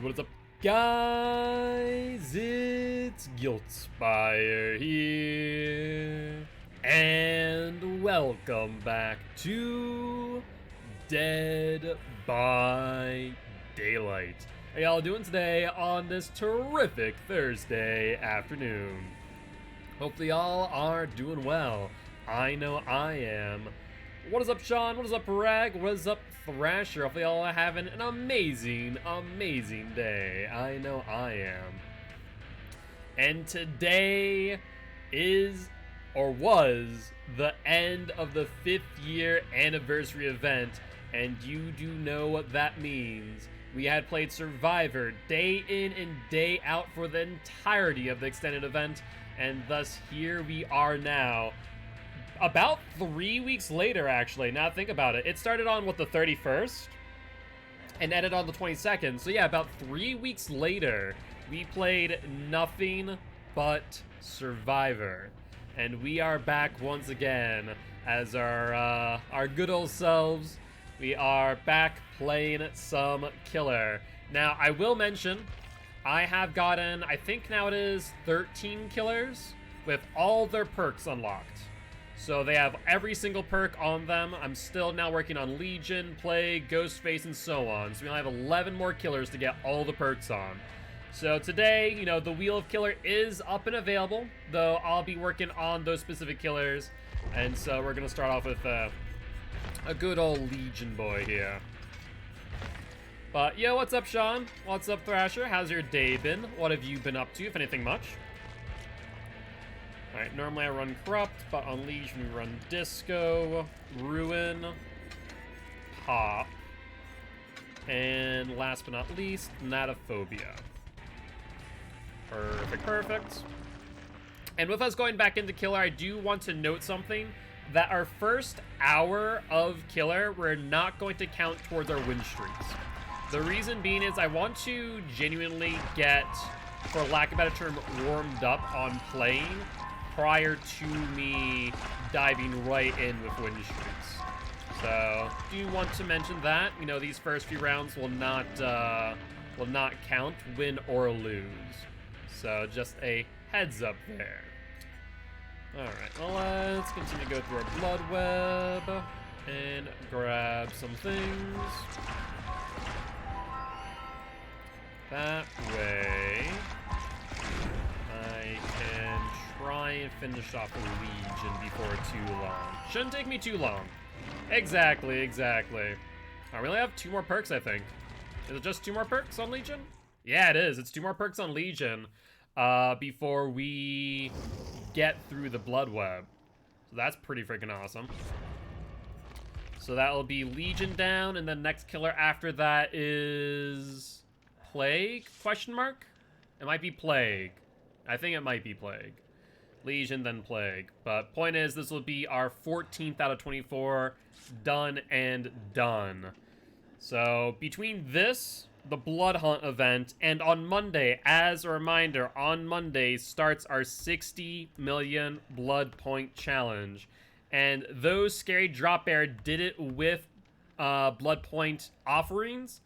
What is up, guys? It's Gilty here, and welcome back to Dead by Daylight. How y'all doing today on this terrific Thursday afternoon? Hopefully y'all are doing well. I know I am. What is up, Sean? What is up, Rag? What is up, Thrasher? Hopefully y'all are having an amazing, amazing day. I know I am. And today is, or was, the end of the 5th year anniversary event, and you do know what that means. We had played Survivor day in and day out for the entirety of the extended event, and thus here we are now. About 3 weeks later, actually, now think about it. It started on, what, the 31st? And ended on the 22nd. So yeah, about 3 weeks later, we played nothing but Survivor. And we are back once again as our good old selves. We are back playing some killer. Now, I will mention, I have gotten, I think now it is 13 killers with all their perks unlocked. So they have every single perk on them. I'm still now working on Legion, Plague, Ghostface, and so on. So we only have 11 more killers to get all the perks on. So today, you know, the Wheel of Killer is up and available, though I'll be working on those specific killers. And so we're going to start off with a good old Legion boy here. But, yo, what's up, Sean? What's up, Thrasher? How's your day been? What have you been up to, if anything much? Alright, normally I run Corrupt, but on Legion we run Disco, Ruin, Pop, and last but not least, Natophobia. Perfect, perfect. And with us going back into Killer, I do want to note something, that our first hour of Killer, we're not going to count towards our win streaks. The reason being is I want to genuinely get, for lack of a better term, warmed up on playing prior to me diving right in with win streaks. So, do want to mention that, you know, these first few rounds will not count, win or lose. So, just a heads up there. Alright, well, let's continue to go through our blood web and grab some things. That way, I can try and finish off the Legion before too long. Shouldn't take me too long. Exactly, exactly. I really have 2 more perks, I think. Is it just 2 more perks on Legion? Yeah, it is. It's 2 more perks on Legion before we get through the blood web. So that's pretty freaking awesome. So that will be Legion down, and then next killer after that is Plague? Question mark? It might be Plague. I think it might be Plague. Legion, then Plague. But point is, this will be our 14th out of 24. Done and done. So, between this, the Blood Hunt event, and on Monday, as a reminder, on Monday starts our 60 million blood point challenge. And though Scary Drop Bear did it with blood point offerings,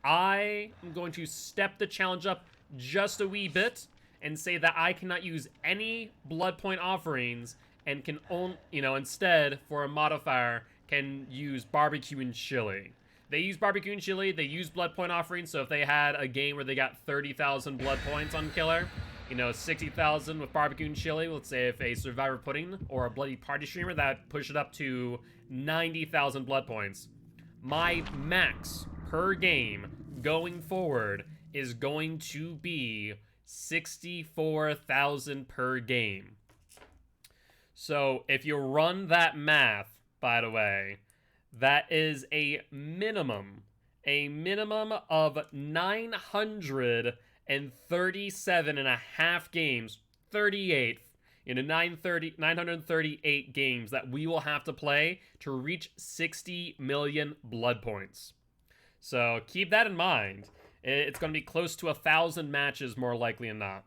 I am going to step the challenge up just a wee bit and say that I cannot use any blood point offerings and can only, you know, instead for a modifier can use barbecue and chili. They use barbecue and chili, they use blood point offerings, so if they had a game where they got 30,000 blood points on killer, you know, 60,000 with barbecue and chili, let's say if a Survivor Pudding or a Bloody Party Streamer, that push it up to 90,000 blood points. My max per game going forward is going to be 64,000 per game. So if you run that math, by the way, that is a minimum of 937 and a half games, 38, you know, 938 games that we will have to play to reach 60 million blood points. So keep that in mind. It's going to be close to 1,000 matches, more likely than not.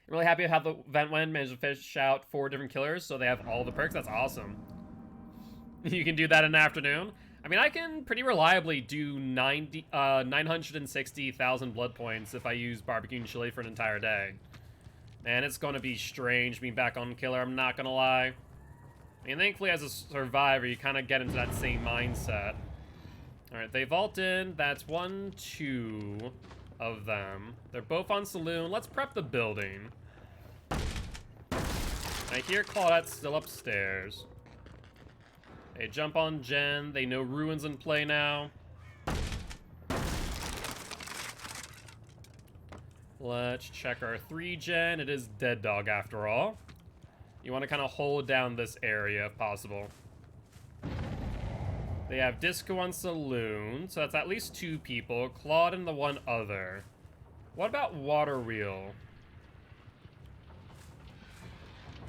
I'm really happy with how the event went. Managed to fish out 4 different killers, so they have all the perks. That's awesome. You can do that in the afternoon. I mean, I can pretty reliably do 960,000 blood points if I use barbecue and chili for an entire day. And it's gonna be strange being back on killer, I'm not gonna lie. I mean, thankfully as a survivor, you kind of get into that same mindset. Alright, they vault in. That's 1, 2 of them. They're both on Saloon. Let's prep the building. I hear Claudette's still upstairs. They jump on Jen. They know Ruin's in play now. Let's check our 3 Gen. It is Dead Dog after all. You want to kind of hold down this area if possible. They have Disco on Saloon, so that's at least 2 people. Claude and the one other. What about Water Wheel?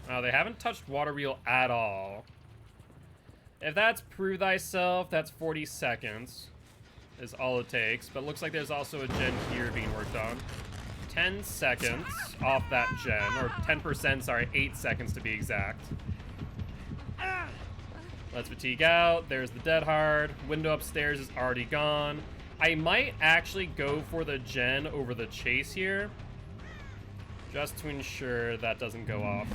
Oh, they haven't touched Water Wheel at all. If that's Prove Thyself, that's 40 seconds. Is all it takes. But it looks like there's also a gen here being worked on. 10 seconds off that gen. Or 10%, sorry, 8 seconds to be exact. Let's fatigue out. There's the Dead Hard. Window upstairs is already gone. I might actually go for the gen over the chase here. Just to ensure that doesn't go off.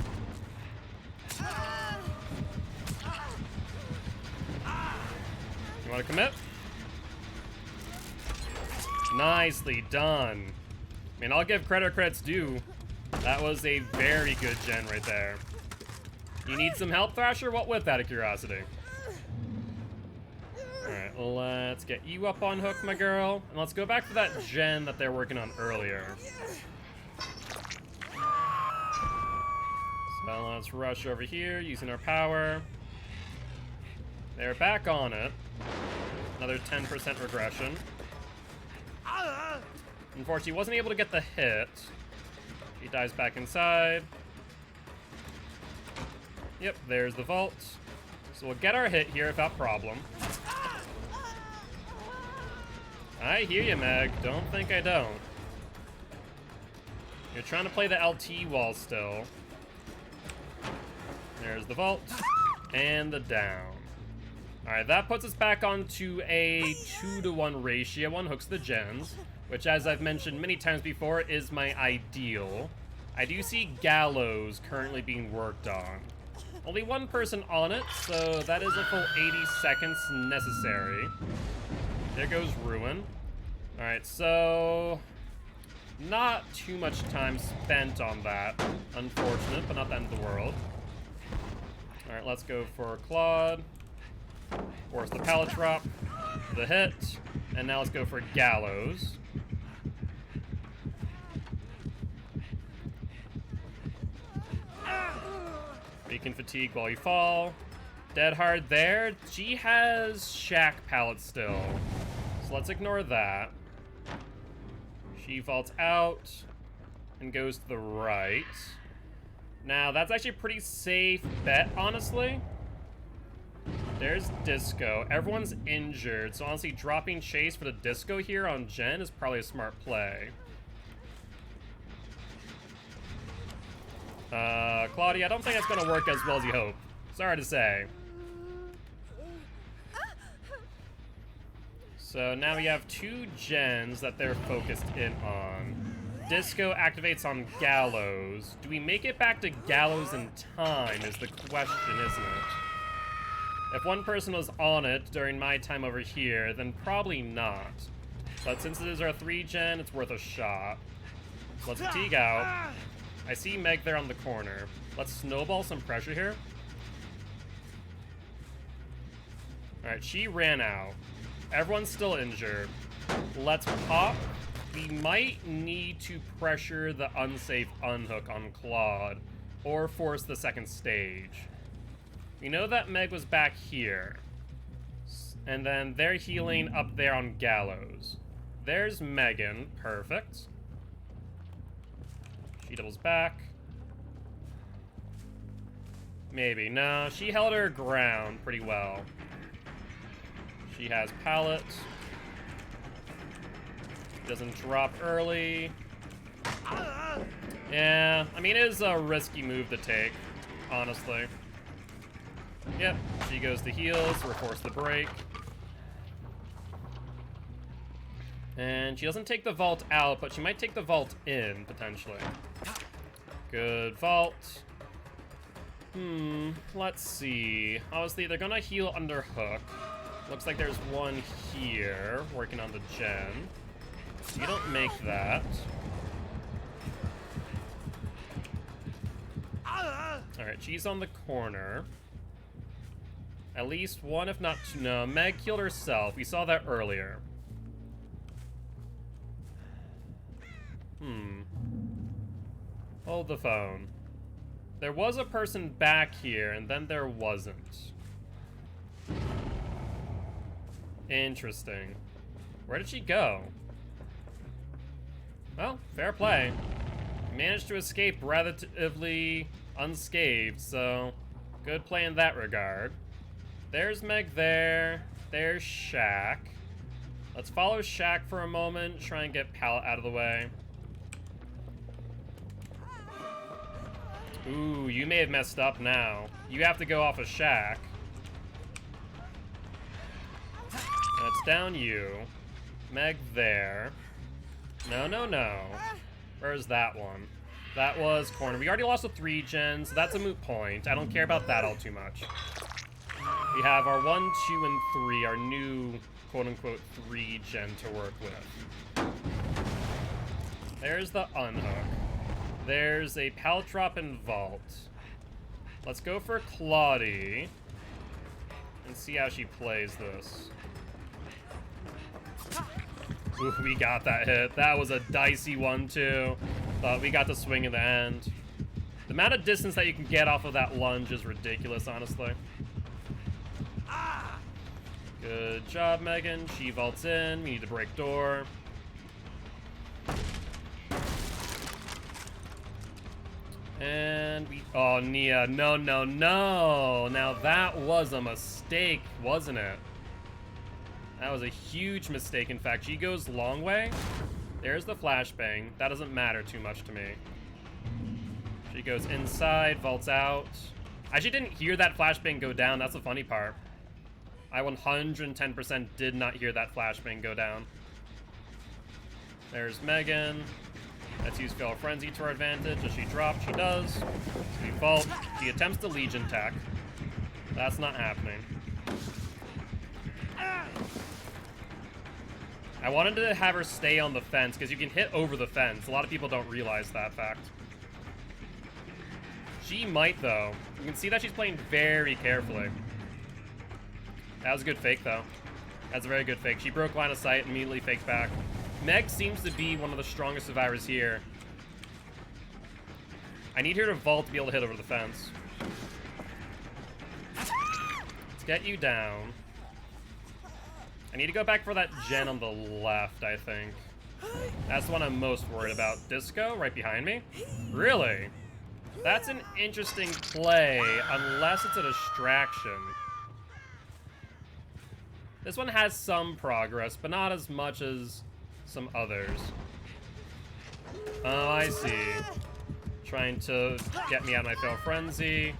You want to commit? Nicely done. I mean, I'll give credit where credit's due. That was a very good gen right there. You need some help, Thrasher? What with, out of curiosity? Alright, let's get you up on hook, my girl. And let's go back to that gen that they're working on earlier. So let's rush over here using our power. They're back on it. Another 10% regression. Unfortunately, wasn't able to get the hit. He dives back inside. Yep, there's the vault. So we'll get our hit here without problem. I hear you, Meg. Don't think I don't. You're trying to play the LT wall still. There's the vault. And the down. Alright, that puts us back onto a 2-to-1 ratio. One hooks the gens, which, as I've mentioned many times before, is my ideal. I do see Gallows currently being worked on. Only one person on it, so that is a full 80 seconds necessary. There goes Ruin. Alright, so not too much time spent on that. Unfortunate, but not the end of the world. Alright, let's go for Claude. Force the pallet drop. The hit. And now let's go for Gallows. You can fatigue while you fall. Dead Hard there. She has Shack pallet still. So let's ignore that. She vaults out and goes to the right. Now, that's actually a pretty safe bet, honestly. There's Disco. Everyone's injured, so honestly, dropping Chase for the Disco here on Jen is probably a smart play. Claudia, I don't think it's gonna work as well as you hope. Sorry to say. So now we have 2 gens that they're focused in on. Disco activates on Gallows. Do we make it back to Gallows in time is the question, isn't it? If one person was on it during my time over here, then probably not. But since it is our 3 gen, it's worth a shot. Let's fatigue out. I see Meg there on the corner. Let's snowball some pressure here. Alright, she ran out. Everyone's still injured. Let's pop. We might need to pressure the unsafe unhook on Claude, or force the second stage. We know that Meg was back here. And then they're healing up there on Gallows. There's Megan. Perfect. She doubles back. Maybe. No, she held her ground pretty well. She has pallet. Doesn't drop early. Yeah, I mean, it is a risky move to take, honestly. Yep, she goes to heals. We're forced to break. And she doesn't take the vault out, but she might take the vault in, potentially. Good vault. Let's see. Obviously, they're gonna heal under hook. Looks like there's one here, working on the gen. You don't make that. Alright, she's on the corner. At least one, if not two. No, Meg killed herself. We saw that earlier. Hold the phone. There was a person back here, and then there wasn't. Interesting. Where did she go? Well, fair play. Managed to escape relatively unscathed, so good play in that regard. There's Meg there. There's Shaq. Let's follow Shaq for a moment, try and get Pallet out of the way. Ooh, you may have messed up now. You have to go off of Shaq. That's down you. Meg there. No, no, no. Where's that one? That was corner. We already lost the 3 gens, so that's a moot point. I don't care about that all too much. We have our 1, 2, and 3, our new quote-unquote 3 gen to work with. There's the unhook. There's a pallet drop and vault. Let's go for Claudie and see how she plays this. Ooh, we got that hit. That was a dicey one, too. But we got the swing in the end. The amount of distance that you can get off of that lunge is ridiculous, honestly. Good job, Megan. She vaults in. We need to break door. And we... Oh, Nia. No, no, no. Now, that was a mistake, wasn't it? That was a huge mistake. In fact, she goes long way. There's the flashbang. That doesn't matter too much to me. She goes inside, vaults out. I actually didn't hear that flashbang go down. That's the funny part. I 110% did not hear that flashbang go down. There's Megan. Let's use Fail Frenzy to our advantage. Does she drop? She does. We vault. She attempts the Legion tech. That's not happening. I wanted to have her stay on the fence, because you can hit over the fence. A lot of people don't realize that fact. She might, though. You can see that she's playing very carefully. That was a good fake, though. That's a very good fake. She broke line of sight, immediately faked back. Meg seems to be one of the strongest survivors here. I need her to vault to be able to hit over the fence. Let's get you down. I need to go back for that gen on the left, I think. That's the one I'm most worried about. Disco, right behind me? Really? That's an interesting play, unless it's a distraction. This one has some progress, but not as much as some others. Oh, I see. Trying to get me out of my Fail Frenzy.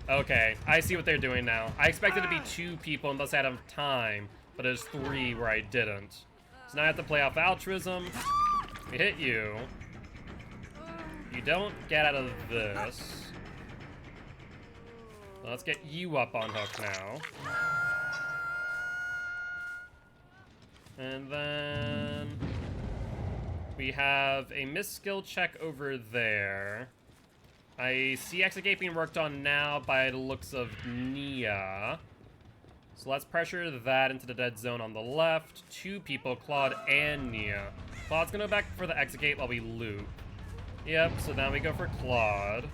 Okay, I see what they're doing now. I expected to be 2 people and thus I had enough time, but there's 3 where I didn't. So now I have to play off altruism. We hit you. You don't get out of this. So let's get you up on hook now. And then we have a missed skill check over there. I see Exegate being worked on now by the looks of Nia. So let's pressure that into the dead zone on the left. 2 people, Claude and Nia. Claude's gonna go back for the Exegate while we loot. Yep, so now we go for Claude.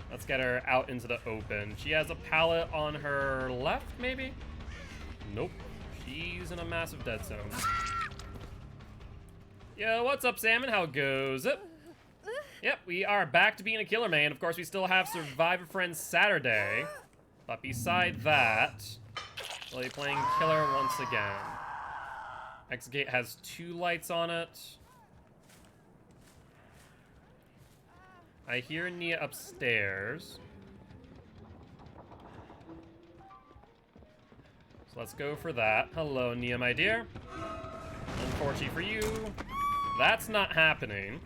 Let's get her out into the open. She has a pallet on her left, maybe? Nope. She's in a massive dead zone. Yo, what's up, Salmon? How goes it? Yep, we are back to being a killer main. Of course, we still have Survivor Friends Saturday. But beside that, we'll be playing killer once again. Exegate has 2 lights on it. I hear Nia upstairs. So let's go for that. Hello, Nia, my dear. unfortunately for you, that's not happening.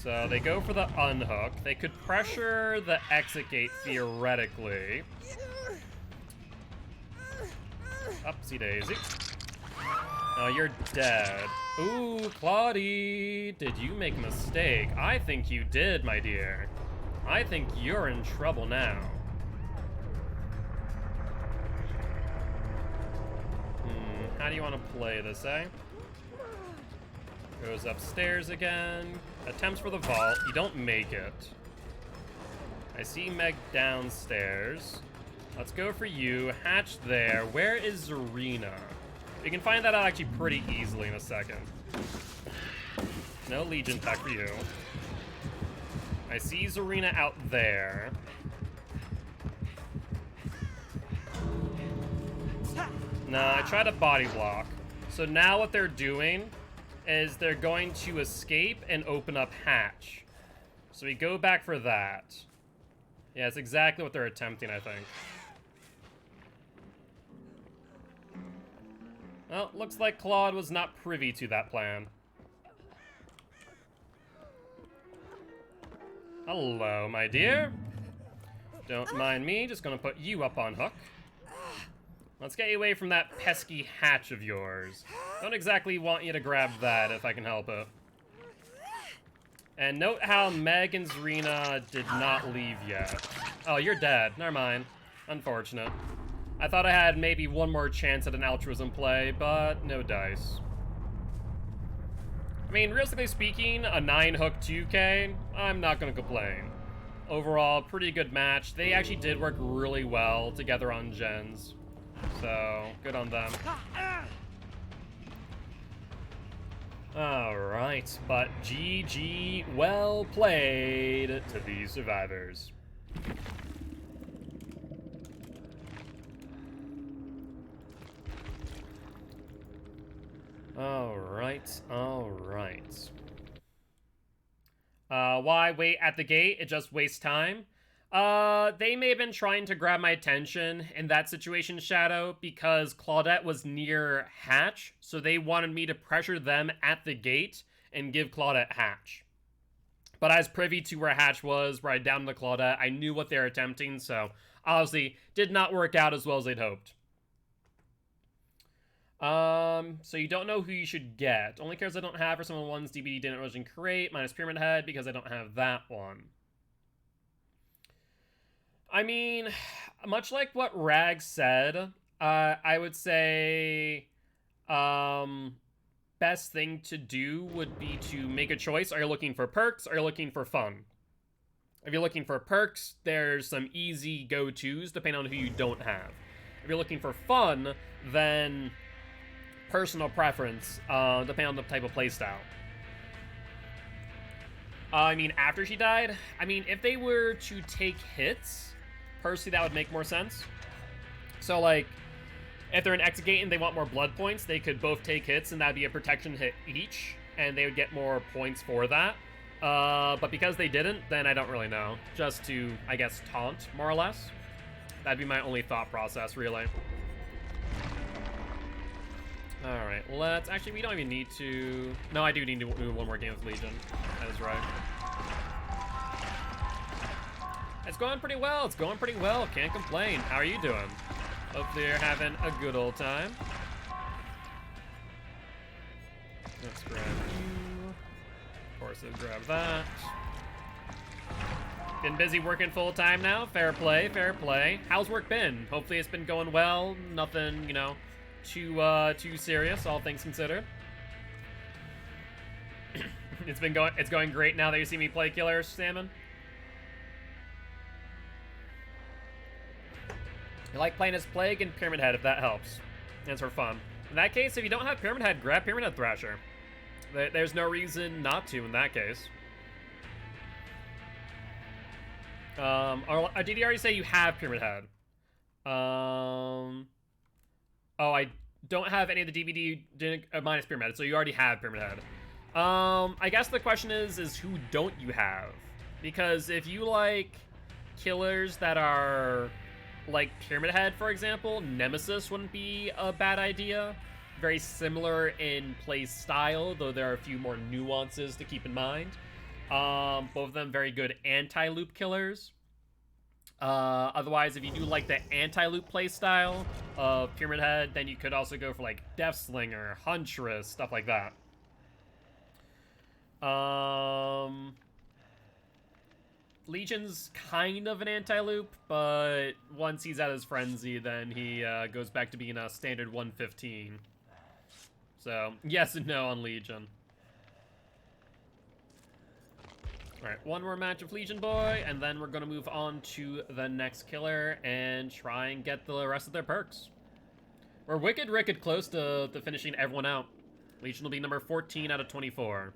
So they go for the unhook. They could pressure the exit gate theoretically. Upsy daisy. Oh, you're dead. Ooh, Claudie, did you make a mistake? I think you did, my dear. I think you're in trouble now. How do you want to play this, eh? Goes upstairs again. Attempts for the vault. You don't make it. I see Meg downstairs. Let's go for you. Hatch there. Where is Zarina? We can find that out actually pretty easily in a second. No Legion tech for you. I see Zarina out there. No, I tried a body block. So now what they're doing is they're going to escape and open up hatch. So we go back for that. Yeah, it's exactly what they're attempting, I think. Well, looks like Claude was not privy to that plan. Hello, my dear. Don't mind me, just gonna put you up on hook. Let's get you away from that pesky hatch of yours. Don't exactly want you to grab that if I can help it. And note how Meg and Zarina did not leave yet. Oh, you're dead. Never mind. Unfortunate. I thought I had maybe one more chance at an altruism play, but no dice. I mean, realistically speaking, a 9-hook 2K, I'm not gonna complain. Overall, pretty good match. They actually did work really well together on gens. So, good on them. Alright, but GG, well played to these survivors. Alright, alright. Why wait at the gate? It just wastes time. They may have been trying to grab my attention in that situation, Shadow, because Claudette was near hatch, so they wanted me to pressure them at the gate and give Claudette hatch. But I was privy to where hatch was, right down to Claudette. I knew what they were attempting, so obviously did not work out as well as they'd hoped. So you don't know who you should get. Only cares I don't have for someone one's DBD didn't originally create, minus Pyramid Head, because I don't have that one. I mean, much like what Rag said, I would say, best thing to do would be to make a choice. Are you looking for perks? Or are you looking for fun? If you're looking for perks, there's some easy go-tos depending on who you don't have. If you're looking for fun, then personal preference, depending on the type of playstyle. I mean, after she died, I mean, if they were to take hits, personally, that would make more sense. So, like, if they're an exit gate and they want more blood points, they could both take hits, and that'd be a protection hit each, and they would get more points for that. But because they didn't, then I don't really know. Just to, I guess, taunt, more or less. That'd be my only thought process, really. Alright, let's... Actually, we don't even need to... No, I do need to do one more game with Legion. That is right. It's going pretty well. It's going pretty well. Can't complain. How are you doing? Hopefully you're having a good old time. Let's grab you. Of course, I'll grab that. Been busy working full time now. Fair play, fair play. How's work been? Hopefully it's been going well. Nothing, you know, too serious, all things considered. It's going great now that you see me play Killer Salmon. You like playing as Plague and Pyramid Head if that helps. It's for fun. In that case, if you don't have Pyramid Head, grab Pyramid Head Thrasher. There's no reason not to in that case. Or did you already say you have Pyramid Head? Oh, I don't have any of the DVD minus Pyramid Head, so you already have Pyramid Head. I guess the question is who don't you have? Because if you like killers that are like Pyramid Head, for example, Nemesis wouldn't be a bad idea. very similar in play style, though there are a few more nuances to keep in mind. Both of them very good anti-loop killers. Otherwise, if you do like the anti-loop playstyle of Pyramid Head, then you could also go for like Death Slinger, Huntress, stuff like that. Legion's kind of an anti-loop, but once he's at his frenzy, then he goes back to being a standard 115. So, yes and no on Legion. Alright, one more match of Legion Boy, and then we're going to move on to the next killer and try and get the rest of their perks. We're wicked close to finishing everyone out. Legion will be number 14 out of 24.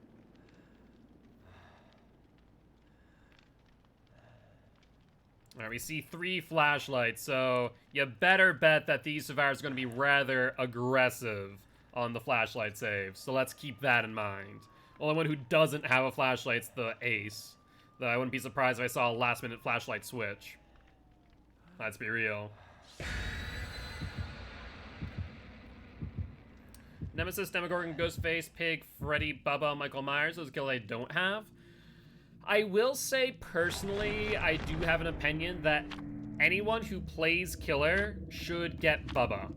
Alright, we see 3 flashlights, so you better bet that these survivors are going to be rather aggressive on the flashlight save. So let's keep that in mind. Only one who doesn't have a flashlight's the ace. Though I wouldn't be surprised if I saw a last-minute flashlight switch. Let's be real. Nemesis, Demogorgon, Ghostface, Pig, Freddy, Bubba, Michael Myers. Those kills I don't have. I will say, personally, I do have an opinion that anyone who plays Killer should get Bubba.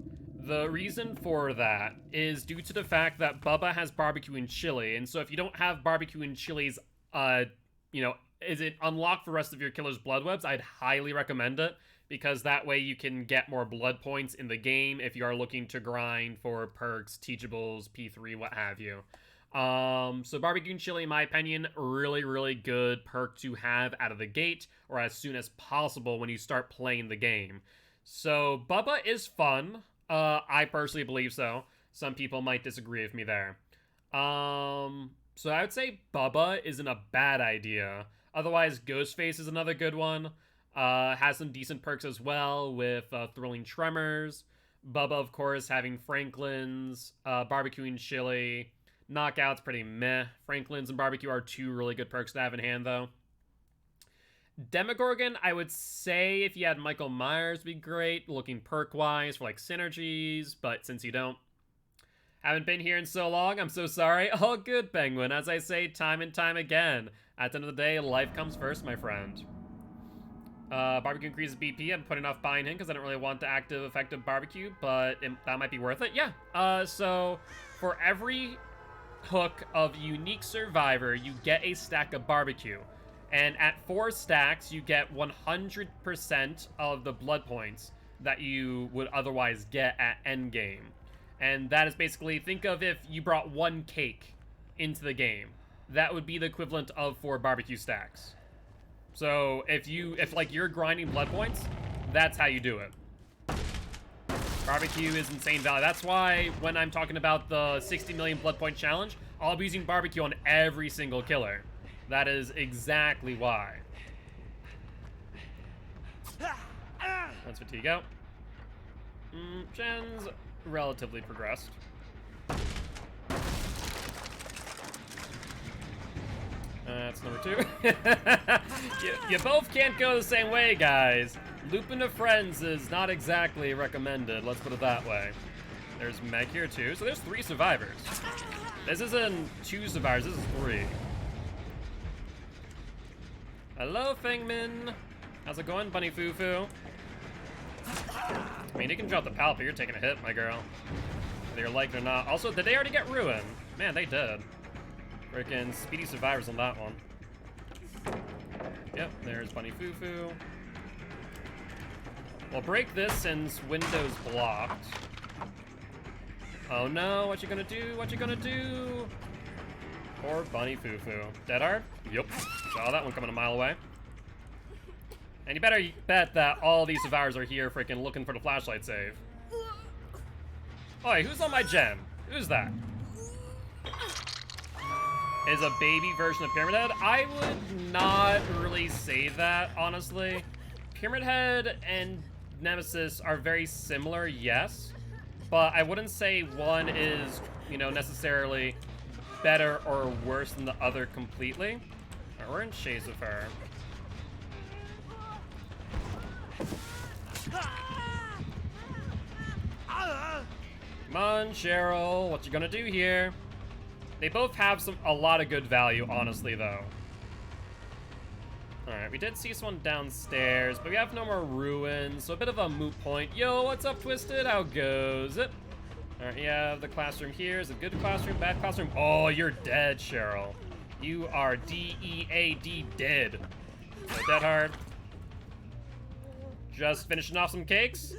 The reason for that is due to the fact that Bubba has barbecue and chili, and so if you don't have barbecue and chili's, is it unlocked for the rest of your killer's blood webs, I'd highly recommend it, because that way you can get more blood points in the game if you are looking to grind for perks, teachables, P3, what have you. So barbecue and chili, in my opinion, really good perk to have out of the gate, or as soon as possible when you start playing the game. So Bubba is fun. I personally believe so. Some people might disagree with me there. So I would say Bubba isn't a bad idea. Otherwise, Ghostface is another good one. Has some decent perks as well with Thrilling Tremors. Bubba, of course, having Franklin's, Barbecue and Chili. Knockout's pretty meh. Franklin's and Barbecue are 2 really good perks to have in hand, though. Demogorgon, I would say if you had Michael Myers would be great, looking perk-wise for, like, synergies, but since you don't. Haven't been here in so long, I'm so sorry. All good, Penguin. As I say time and time again, at the end of the day, life comes first, my friend. Barbecue increases BP. I'm putting off buying him because I don't really want the active, effective barbecue, but that might be worth it. Yeah. So for every hook of Unique Survivor, you get a stack of barbecue. And at 4 stacks, you get 100% of the blood points that you would otherwise get at endgame. And that is basically, think of if you brought 1 cake into the game. That would be the equivalent of 4 barbecue stacks. So if you're grinding blood points, that's how you do it. Barbecue is insane value. That's why when I'm talking about the 60 million blood point challenge, I'll be using barbecue on every single killer. That is exactly why. That's fatigue out. Jen's relatively progressed. That's number 2. you both can't go the same way, guys. Looping to friends is not exactly recommended, let's put it that way. There's Meg here too, so there's 3 survivors. This isn't 2 survivors, this is 3. Hello, Fengmin. How's it going, Bunny Foo-Foo? I mean, you can drop the pallet, but you're taking a hit, my girl. Whether you like it or not. Also, did they already get ruined? Man, they did. Frickin' speedy survivors on that one. Yep, there's Bunny Foo-Foo. We'll break this since window's blocked. Oh no, what you gonna do? What you gonna do? Poor Bunny Foo-Foo. Dead hard? Yep. Saw that one coming a mile away. And you better bet that all these survivors are here freaking looking for the flashlight save. Oi, who's on my gem? Who's that? Is a baby version of Pyramid Head? I would not really say that, honestly. Pyramid Head and Nemesis are very similar, yes. But I wouldn't say one is, necessarily better or worse than the other completely. Alright, we're in chase with her. Come on, Cheryl. What you gonna do here? They both have a lot of good value, honestly, though. Alright, we did see someone downstairs, but we have no more ruins, so a bit of a moot point. Yo, what's up, Twisted? How goes it? Alright, yeah, the classroom here. Is it good classroom, bad classroom? Oh, you're dead, Cheryl. You are D-E-A-D dead. So dead hard. Just finishing off some cakes.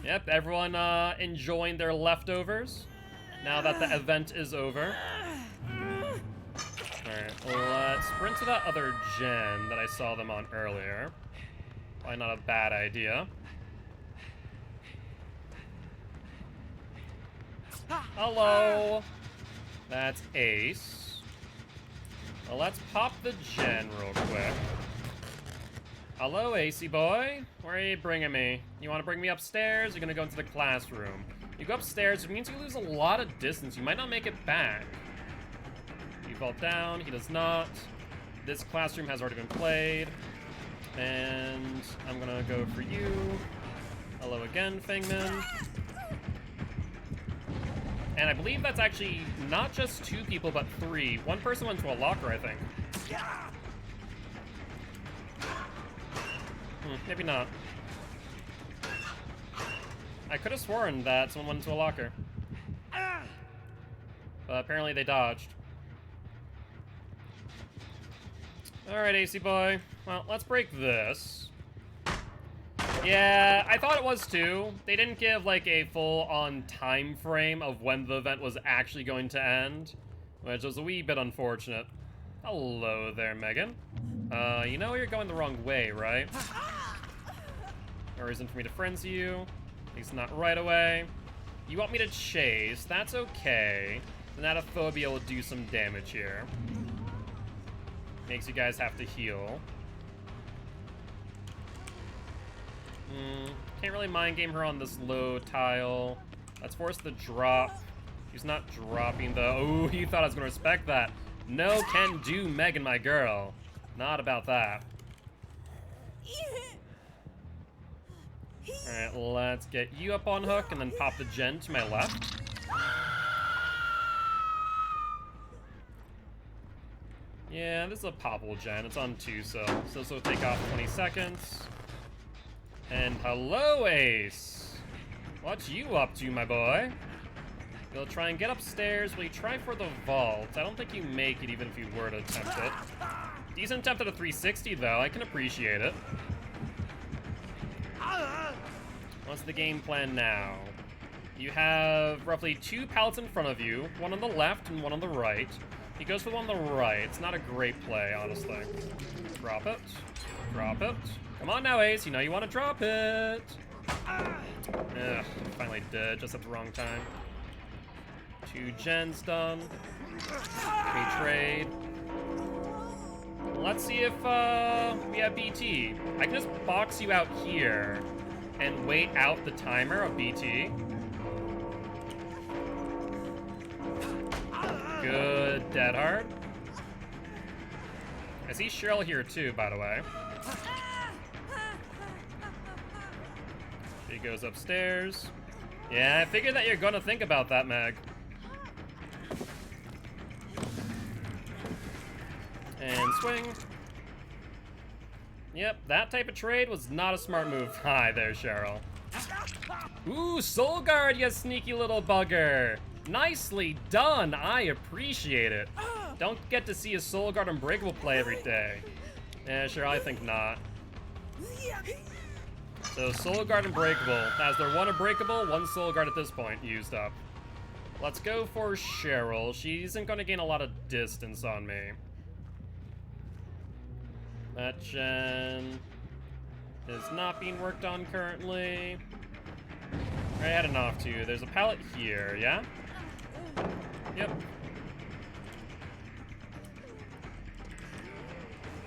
Yep, everyone enjoying their leftovers now that the event is over. Alright, let's sprint to that other gen that I saw them on earlier. Probably not a bad idea. Hello! That's Ace. Well, let's pop the gen real quick. Hello, Acey boy. Where are you bringing me? You want to bring me upstairs? You're gonna go into the classroom. You go upstairs, it means you lose a lot of distance. You might not make it back. You fall down, he does not. This classroom has already been played. And I'm gonna go for you. Hello again, Fangman. And I believe that's actually not just 2 people, but 3. One person went to a locker, I think. Maybe not. I could have sworn that someone went into a locker. But apparently they dodged. Alright, AC boy. Well, let's break this. Yeah, I thought it was too. They didn't give like a full-on time frame of when the event was actually going to end, which was a wee bit unfortunate. Hello there, Megan. You know you're going the wrong way, right? No reason for me to frenzy you. At least not right away. You want me to chase? That's okay. Thanatophobia will do some damage here. Makes you guys have to heal. Can't really mind game her on this low tile. Let's force the drop. He's not dropping though. Ooh, he thought I was gonna respect that. No can do, Megan, my girl. Not about that. Alright, let's get you up on hook and then pop the gen to my left. Yeah, this is a poppable gen. It's on 2, so this will take off 20 seconds. And hello, Ace. What you up to, my boy? You'll try and get upstairs. Will you try for the vault? I don't think you make it even if you were to attempt it. Decent attempt at a 360, though. I can appreciate it. What's the game plan now? You have roughly 2 pallets in front of you, one on the left and one on the right. He goes for the one on the right. It's not a great play, honestly. Drop it. Drop it. Come on now, Ace. You know you want to drop it. Ugh, finally did, just at the wrong time. 2 gens done. We trade. Let's see if we have BT. I can just box you out here and wait out the timer of BT. Good, dead hard. I see Cheryl here too, by the way. She goes upstairs. Yeah, I figured that you're gonna think about that, Meg. And swing. Yep, that type of trade was not a smart move. Hi there, Cheryl. Ooh, Soul Guard, you sneaky little bugger. Nicely done, I appreciate it. Don't get to see a Soul Guard Unbreakable play every day. Yeah, sure, I think not. So Soul Guard Unbreakable. As their 1 Unbreakable, 1 Soul Guard at this point used up. Let's go for Cheryl. She isn't going to gain a lot of distance on me. That gen is not being worked on currently. Right, heading off to. There's a pallet here, yeah? Yep.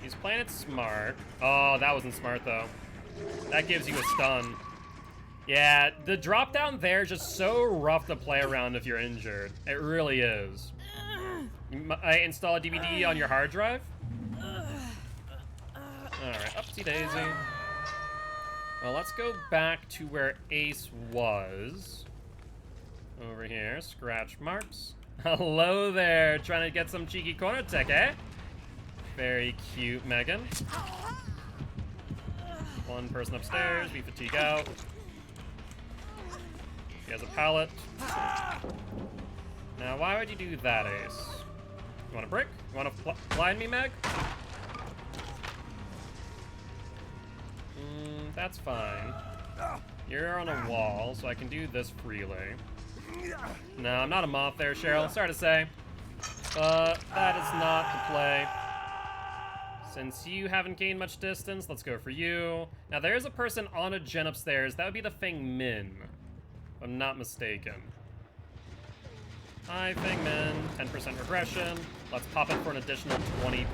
He's playing it smart. Oh, that wasn't smart, though. That gives you a stun. Yeah, the drop down there is just so rough to play around if you're injured. It really is. I install a DVD on your hard drive? Alright, upsy daisy. Well, let's go back to where Ace was. Over here, scratch marks. Hello there, trying to get some cheeky corner tech, eh? Very cute, Megan. One person upstairs, we fatigue out. He has a pallet. Now, why would you do that, Ace? You want a brick? You want to blind me, Meg? That's fine. You're on a wall, so I can do this freely. No, I'm not a moth there, Cheryl. Sorry to say. But that is not the play. Since you haven't gained much distance, let's go for you. Now, there is a person on a gen upstairs. That would be the Feng Min, if I'm not mistaken. Hi, Feng Min. 10% regression. Let's pop it for an additional 20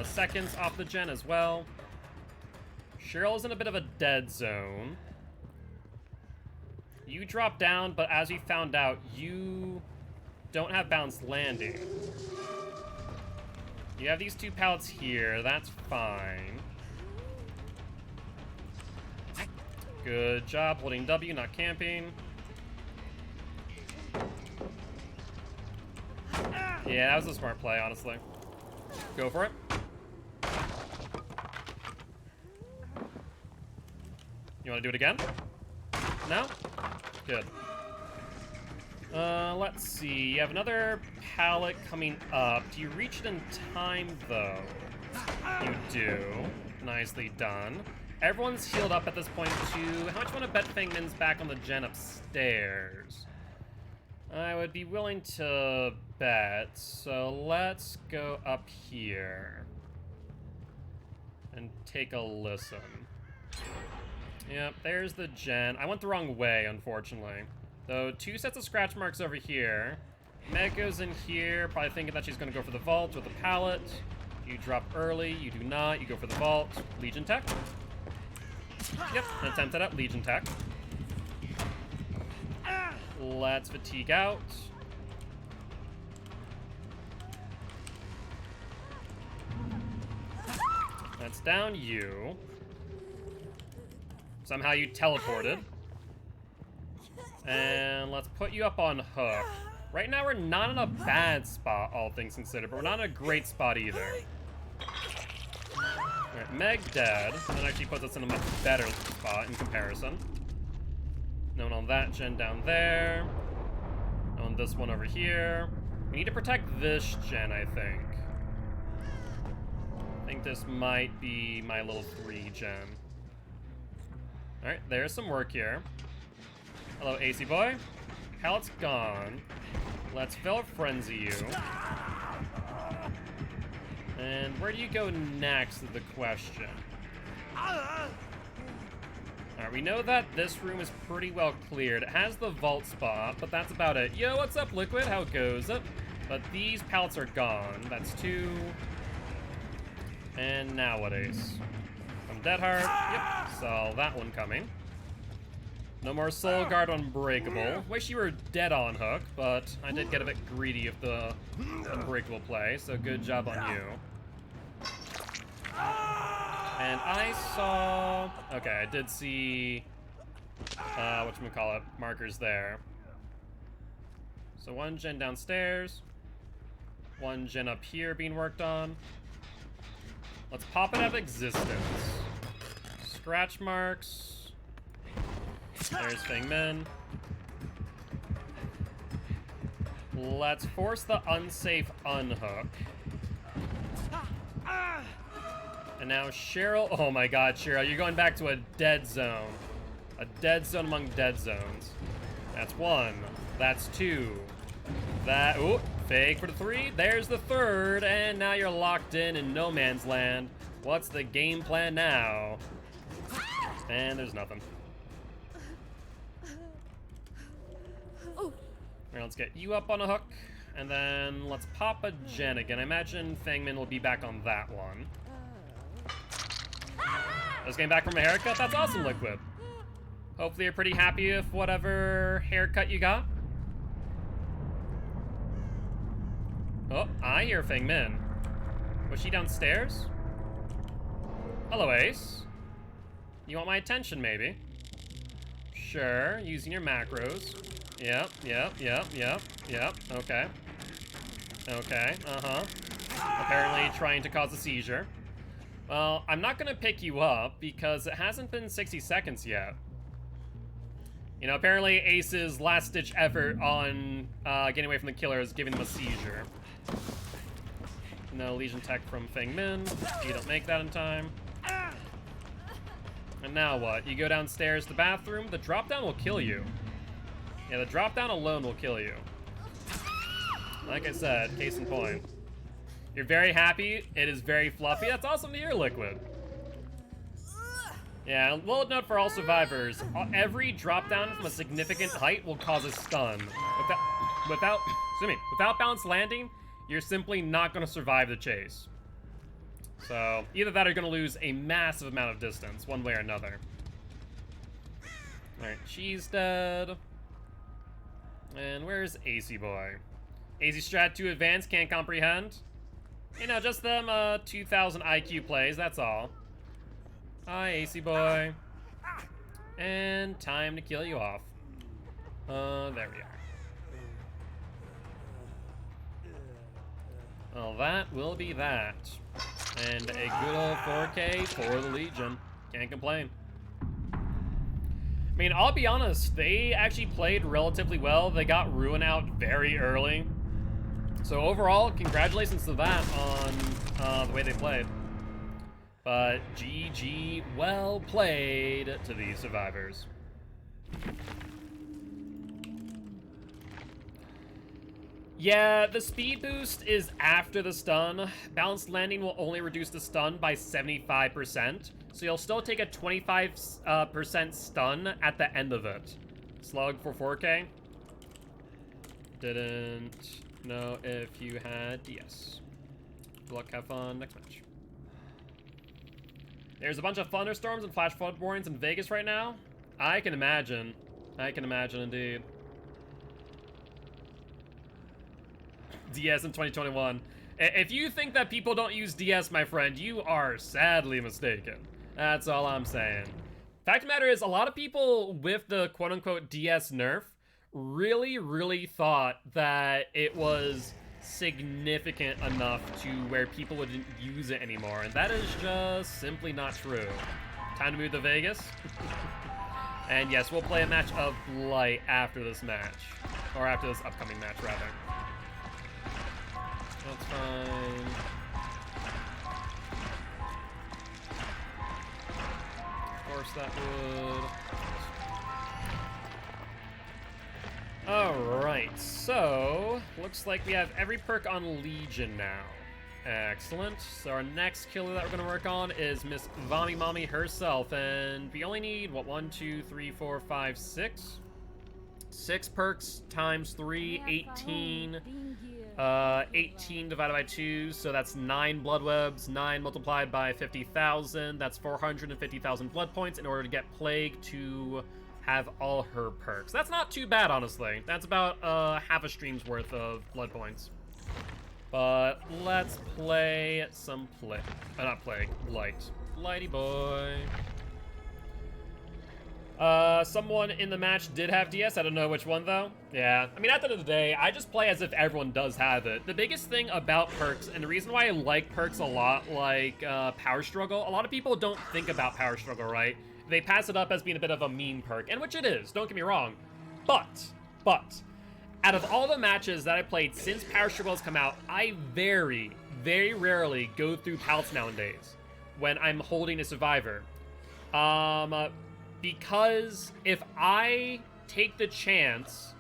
seconds off the gen as well. Cheryl's in a bit of a dead zone. You drop down, but as we found out, you don't have balanced landing. You have these two pallets here, that's fine. Good job holding W, not camping. Yeah, that was a smart play, honestly. Go for it. You want to do it again? No? Good. Let's see. You have another pallet coming up. Do you reach it in time, though? You do. Nicely done. Everyone's healed up at this point, too. How much you want to bet Feng Min's back on the gen upstairs? I would be willing to bet, so let's go up here and take a listen. Yep, there's the gen. I went the wrong way, unfortunately. Though, 2 sets of scratch marks over here. Meg goes in here, probably thinking that she's going to go for the vault with the pallet. You drop early, you do not, you go for the vault. Legion tech. Yep, an attempt at it, Legion tech. Let's fatigue out. That's down you. Somehow you teleported. And let's put you up on hook. Right now we're not in a bad spot, all things considered, but we're not in a great spot either. Alright, Meg dead. That actually puts us in a much better spot in comparison. No one on that gen down there. No on this one over here. We need to protect this gen, I think. I think this might be my little 3 gen. Alright, there's some work here. Hello, AC boy. Pallet's gone. Let's Veil Frenzy you. And where do you go next is the question. Alright, we know that this room is pretty well cleared. It has the vault spot, but that's about it. Yo, what's up, Liquid? How goes it? But these pallets are gone. That's 2. And now what, Ace? From Deadheart. Yep, saw that one coming. No more Soul Guard Unbreakable. Wish you were dead on hook, but I did get a bit greedy of the Unbreakable play, so good job on you. And I saw... Okay, I did see... whatchamacallit, markers there. So 1 gen downstairs. 1 gen up here being worked on. Let's pop it out of existence. Scratch marks. There's Feng Min. Let's force the unsafe unhook. And now Cheryl. Oh my god, Cheryl, you're going back to a dead zone. A dead zone among dead zones. That's 1. That's 2. That. Ooh, fake for the 3. There's the 3rd. And now you're locked in no man's land. What's the game plan now? And there's nothing. Alright, let's get you up on a hook, and then let's pop a gen again. I imagine Feng Min will be back on that one. Just came back from a haircut? That's awesome, Liquid. Hopefully you're pretty happy with whatever haircut you got. Oh, I hear Feng Min. Was she downstairs? Hello, Ace. You want my attention, maybe? Sure, using your macros. Yep. Okay. Okay, Apparently trying to cause a seizure. Well, I'm not gonna pick you up because it hasn't been 60 seconds yet. You know, apparently Ace's last-ditch effort on getting away from the killer is giving him a seizure. No Legion Tech from Feng Min. You don't make that in time. And now what? You go downstairs to the bathroom, the drop-down will kill you. Yeah, the drop-down alone will kill you. Like I said, case in point. You're very happy, it is very fluffy. That's awesome to hear, Liquid. Yeah, little note for all survivors. Every drop-down from a significant height will cause a stun. Without balanced landing, you're simply not gonna survive the chase. So, either that or you're gonna lose a massive amount of distance, one way or another. Alright, she's dead. And where's AC Boy? AC Strat 2 Advanced, can't comprehend. You know, just them 2,000 IQ plays, that's all. Hi, AC Boy. And time to kill you off. There we are. Well, that will be that. And a good old 4K for the Legion. Can't complain. I mean, I'll be honest, they actually played relatively well. They got Ruin out very early. So overall, congratulations to that on the way they played. But GG, well played to these survivors. Yeah, the speed boost is after the stun. Balanced landing will only reduce the stun by 75%. So you'll still take a 25% stun at the end of it. Slug for 4K. Didn't know if you had DS. Good luck, have fun, next match. There's a bunch of thunderstorms and flash flood warnings in Vegas right now. I can imagine. I can imagine indeed. DS in 2021. If you think that people don't use DS, my friend, you are sadly mistaken. That's all I'm saying. Fact of the matter is, a lot of people with the quote-unquote DS nerf really thought that it was significant enough to where people wouldn't use it anymore, and that is just simply not true. Time to move to Vegas. And yes, we'll play a match of Blight after this match. Or after this upcoming match, rather. That's fine. Of course that would. Alright, so looks like we have every perk on Legion now. Excellent. So our next killer that we're gonna work on is Miss Vommy Mommy herself, and we only need what, 1, 2, 3, 4, 5, 6? 6 perks times 3, 18. 18 divided by 2, so that's 9 blood webs. 9 multiplied by 50,000, that's 450,000 blood points in order to get Plague to have all her perks. That's not too bad, honestly. That's about half a stream's worth of blood points. But let's play some not Plague, Blight. Blighty boy. Someone in the match did have DS. I don't know which one, though. Yeah, I mean, at the end of the day, I just play as if everyone does have it. The biggest thing about perks, and the reason why I like perks a lot, like Power Struggle, a lot of people don't think about Power Struggle, right? They pass it up as being a bit of a meme perk, and which it is, don't get me wrong. But, out of all the matches that I played since Power Struggle has come out, I very rarely go through pals nowadays when I'm holding a survivor. Because if I take the chance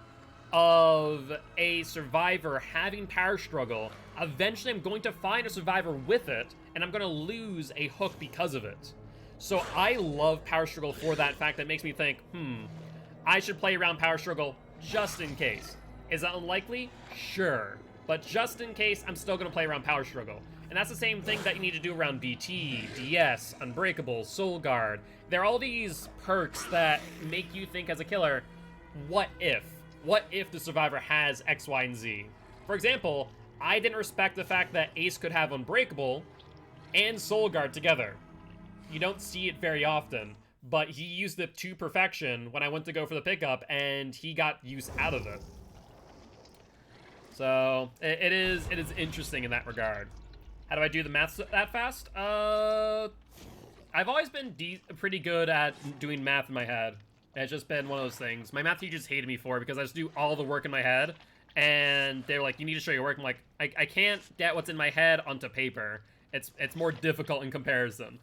of a survivor having Power Struggle, eventually I'm going to find a survivor with it, and I'm going to lose a hook because of it. So I love Power Struggle for that fact. That makes me think, I should play around Power Struggle just in case. Is that unlikely? Sure. But just in case, I'm still going to play around Power Struggle. And that's the same thing that you need to do around BT, DS, Unbreakable, Soul Guard. There are all these perks that make you think as a killer, what if? What if the survivor has X, Y, and Z? For example, I didn't respect the fact that Ace could have Unbreakable and Soul Guard together. You don't see it very often. but he used it to perfection when I went to go for the pickup, and he got use out of it. So it is interesting in that regard. How do I do the math that fast? I've always been pretty good at doing math in my head. It's just been one of those things. My math teachers hated me for it because I just do all the work in my head, and they were like, "You need to show your work." I'm like, I can't get what's in my head onto paper. It's more difficult in comparison.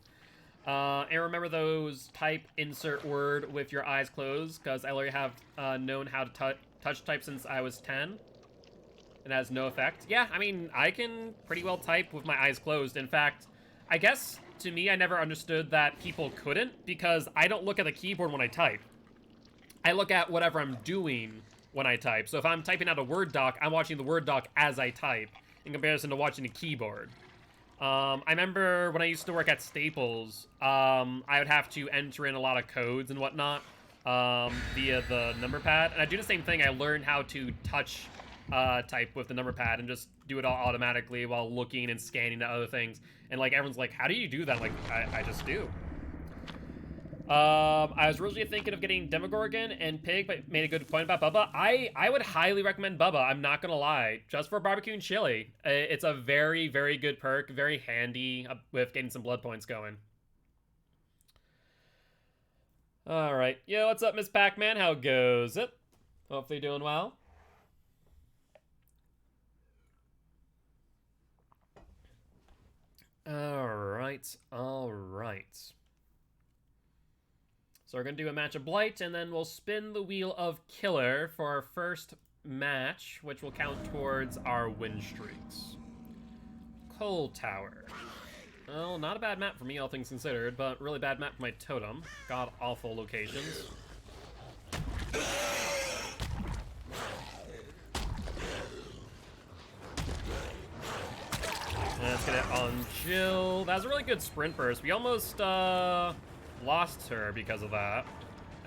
And remember those type insert word with your eyes closed, because I already have known how to touch type since I was 10. It has no effect. Yeah, I mean, I can pretty well type with my eyes closed. In fact, I guess, to me, I never understood that people couldn't, because I don't look at the keyboard when I type. I look at whatever I'm doing when I type. So if I'm typing out a Word doc, I'm watching the Word doc as I type, in comparison to watching the keyboard. I remember when I used to work at Staples, I would have to enter in a lot of codes and whatnot via the number pad. And I do the same thing. I learned how to touch type with the number pad and just do it all automatically while looking and scanning to other things. And like everyone's like, how do you do that? I'm like, I just do. I was originally thinking of getting Demogorgon and Pig, but made a good point about Bubba. I would highly recommend Bubba, I'm not gonna lie. Just for barbecue and chili. It's a very, very good perk, very handy with getting some blood points going. Alright, yo, what's up, Miss Pac-Man? How goes it? Hopefully doing well. Alright, alright. So we're going to do a match of Blight, and then we'll spin the wheel of Killer for our first match, which will count towards our win streaks. Coal Tower. Well, not a bad map for me, all things considered, but really bad map for my totem. God-awful locations. Let's get it on Jill. That was a really good sprint burst. We almost, lost her because of that.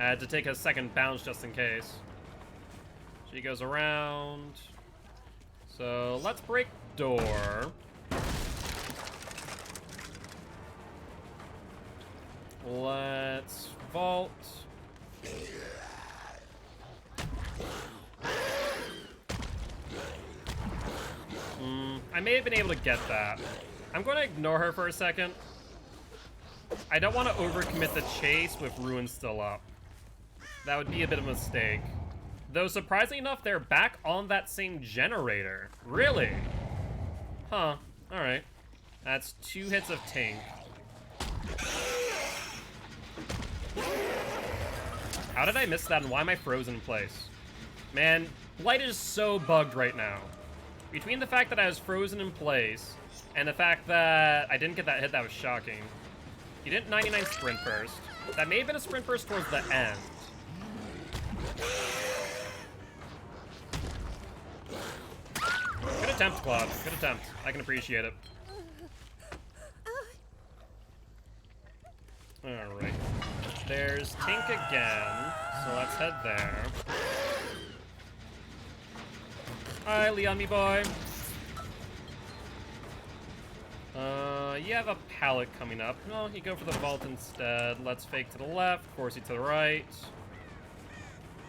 I had to take a second bounce just in case. She goes around. So let's break door. Let's vault. I may have been able to get that. I'm going to ignore her for a second. I don't want to overcommit the chase with Ruin still up. That would be a bit of a mistake. Though, surprisingly enough, they're back on that same generator. Really? Huh. Alright. That's 2 hits of Tink. How did I miss that, and why am I frozen in place? Man, Blight is so bugged right now. Between the fact that I was frozen in place, and the fact that I didn't get that hit, that was shocking. He didn't 99 sprint burst. That may have been a sprint burst towards the end. Good attempt, Claude. Good attempt. I can appreciate it. Alright. There's Tink again, so let's head there. Hi, Leon, me boy. You have a pallet coming up. No, you go for the vault instead. Let's fake to the left, force you to the right.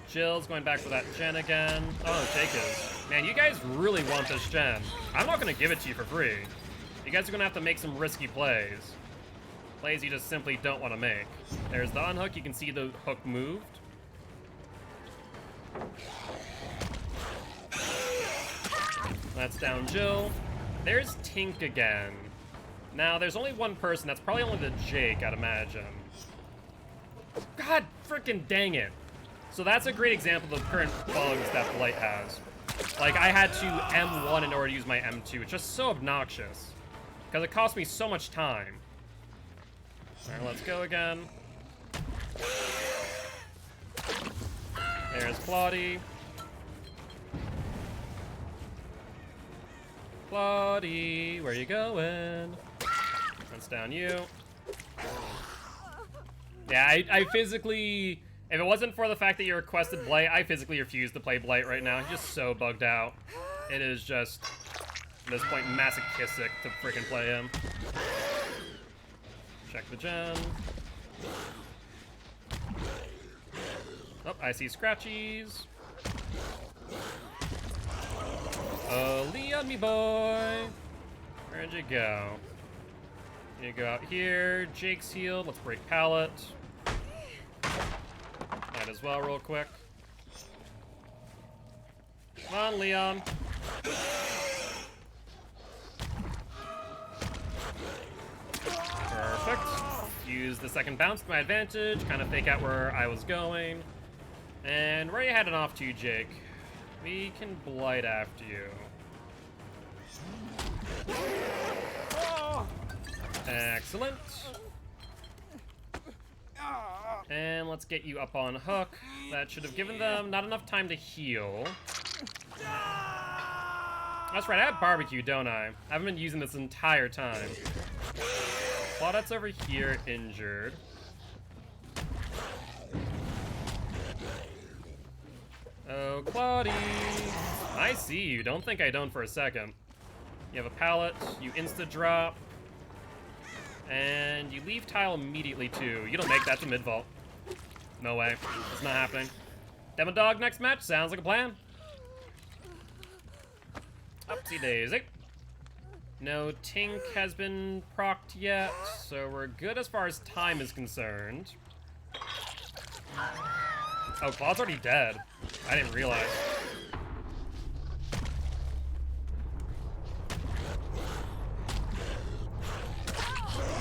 Jill's going back for that gen again. Oh, Jake is. Man, you guys really want this gen. I'm not going to give it to you for free. You guys are going to have to make some risky plays. Plays you just simply don't want to make. There's the unhook. You can see the hook moved. That's down Jill. There's Tink again. Now, there's only one person. That's probably only the Jake, I'd imagine. God freaking dang it. So that's a great example of the current bugs that Blight has. Like, I had to M1 in order to use my M2. It's just so obnoxious. Because it cost me so much time. Alright, let's go again. There's Claudie. Claudie, where you going? That's down you. Yeah, I physically... If it wasn't for the fact that you requested Blight, I physically refuse to play Blight right now. He's just so bugged out. It is just, at this point, masochistic to freaking play him. Check the gen. Oh, I see scratchies. Oh, Leon, me boy. Where'd you go? You go out here. Jake's healed. Let's break pallet. Might as well real quick. Come on, Leon. Perfect. Use the second bounce to my advantage. Kind of fake out where I was going. And where are you heading off to, Jake? We can blight after you. Excellent. And let's get you up on hook. That should have given them not enough time to heal. That's right, I have barbecue, don't I? I haven't been using this entire time. Claudette's over here, injured. Oh, Claudie! I see you. Don't think I don't for a second. You have a pallet, you insta-drop, and you leave tile immediately, too. You don't make that to mid-vault. No way. It's not happening. Demo Dog next match? Sounds like a plan. Upsy daisy. No Tink has been procced yet, so we're good as far as time is concerned. Oh, Claude's already dead. I didn't realize.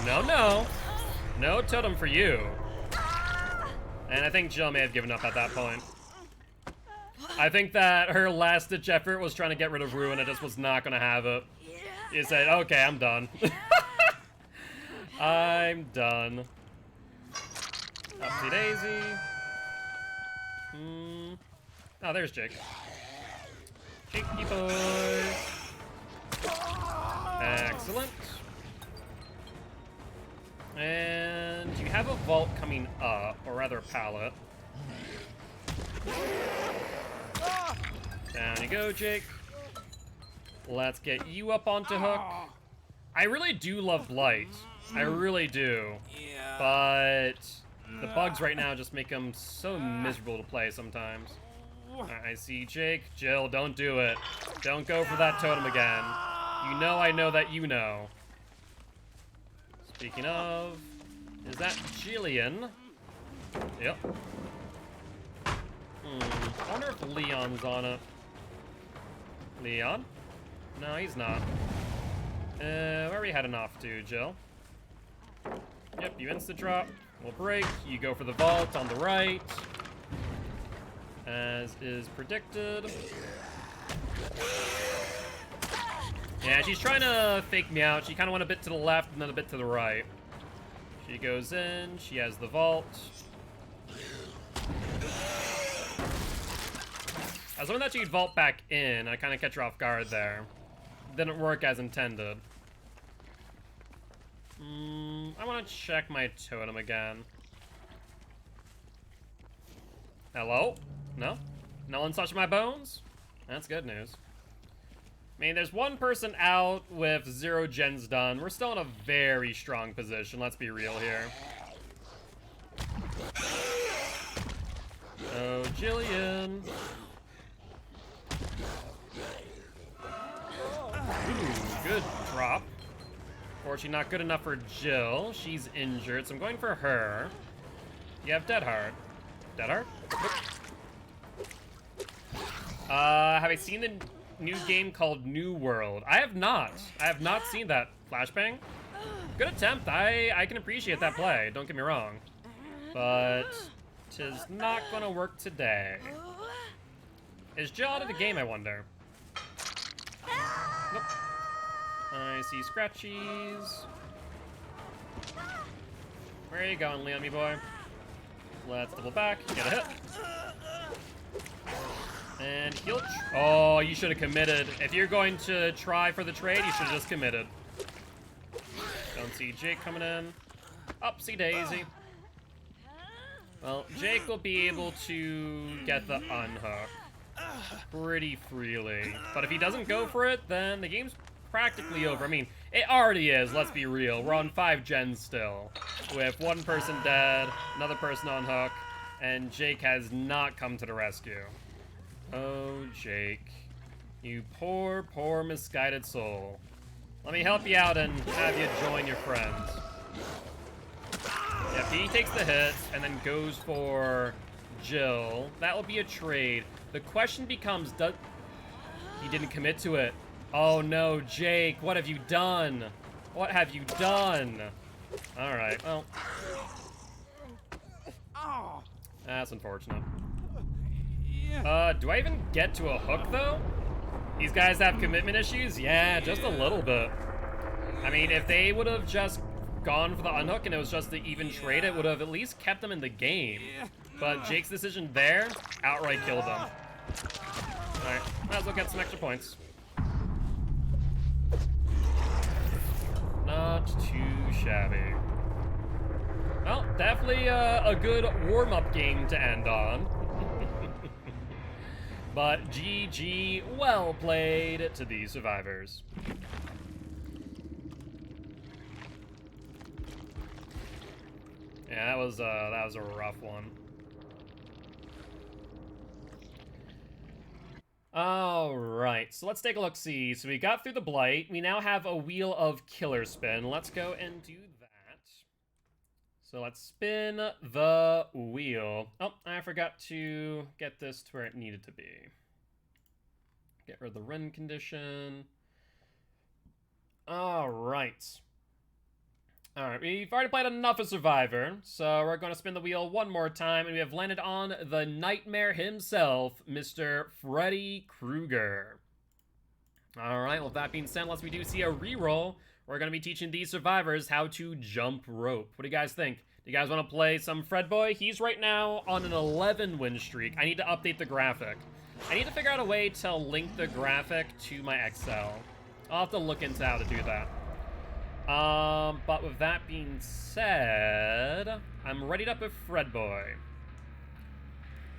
No, no. No totem for you. And I think Jill may have given up at that point. I think that her last-ditch effort was trying to get rid of Ruin and just was not going to have it. He said, okay, I'm done. I'm done. Upsy daisy. Oh, there's Jake. Jakey boy. Excellent. And you have a vault coming up, or rather a pallet. Down you go, Jake. Let's get you up onto hook. I really do love Blight. I really do. But the bugs right now just make them so miserable to play sometimes. I see Jake. Jill, don't do it. Don't go for that totem again. You know I know that you know. Speaking of, is that Jillian? Yep. I wonder if Leon's on it. Leon? No, he's not. Where are we heading off to, Jill? Yep, you insta-drop. We'll break. You go for the vault on the right. As is predicted. Yeah, she's trying to fake me out. She kind of went a bit to the left and then a bit to the right. She goes in. She has the vault. I was hoping that she'd vault back in. I kind of catch her off guard there. Didn't work as intended. I want to check my totem again. Hello? No? No one's touching my bones? That's good news. I mean, there's one person out with 0 gens done. We're still in a very strong position, let's be real here. Oh, Jillian. Ooh, good drop. Fortunately, not good enough for Jill. She's injured, so I'm going for her. You have Dead Heart. Dead Heart? Have I seen the new game called New World? I have not. I have not seen that. Flashbang? Good attempt. I can appreciate that play. Don't get me wrong. But tis not gonna work today. Is Jill out of the game, I wonder? Nope. I see scratchies. Where are you going, Leon, me boy? Let's double back. Get a hit. And he'll... Oh, you should have committed. If you're going to try for the trade, you should have just committed. Don't see Jake coming in. Upsy daisy. Well, Jake will be able to get the unhook pretty freely. But if he doesn't go for it, then the game's practically over. I mean, it already is, let's be real. We're on 5 gens still. With one person dead, another person on hook. And Jake has not come to the rescue. Oh, Jake. You poor, poor misguided soul. Let me help you out and have you join your friends. Yep, he takes the hit and then goes for Jill. That will be a trade. The question becomes, he didn't commit to it. Oh no, Jake, what have you done? What have you done? Alright, well. That's unfortunate. Do I even get to a hook, though? These guys have commitment issues? Yeah, just a little bit. I mean, if they would have just gone for the unhook and it was just the even trade, it would have at least kept them in the game. But Jake's decision there outright killed them. Alright, might as well get some extra points. Not too shabby. Well, definitely a good warm-up game to end on. But GG, well played to the survivors. Yeah, that was a rough one. All right, so let's take a look-see. So we got through the Blight. We now have a Wheel of Killer Spin. Let's go and do that. So let's spin the wheel. Oh, I forgot to get this to where it needed to be. Get rid of the run condition. All right. All right, we've already played enough of Survivor, so we're going to spin the wheel one more time, and we have landed on the Nightmare himself, Mr. Freddy Krueger. All right, well, with that being said, unless we do see a reroll, we're going to be teaching these survivors how to jump rope. What do you guys think? Do you guys want to play some Fred Boy? He's right now on an 11 win streak. I need to update the graphic. I need to figure out a way to link the graphic to my Excel. I'll have to look into how to do that. But with that being said, I'm readied up with Fred Boy.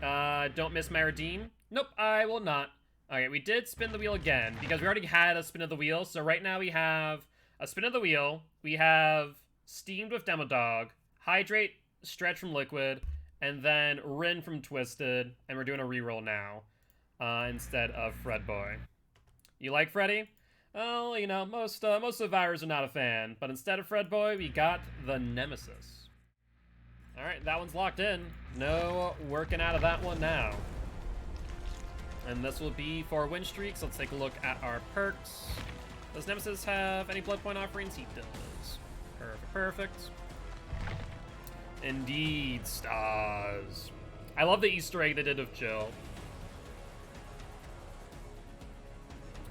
Don't miss my redeem? Nope, I will not. Okay, we did spin the wheel again, because we already had a spin of the wheel, so right now we have a spin of the wheel, we have Steamed with Demo Dog, Hydrate, Stretch from Liquid, and then Rin from Twisted, and we're doing a reroll now, instead of Fred Boy. You like Freddy? Well, you know, most survivors are not a fan, but instead of Fred Boy, we got the Nemesis. Alright, that one's locked in. No working out of that one now. And this will be for win streaks. Let's take a look at our perks. Does Nemesis have any blood point offerings? He does. Perfect, perfect. Indeed, stars. I love the Easter egg they did of Jill.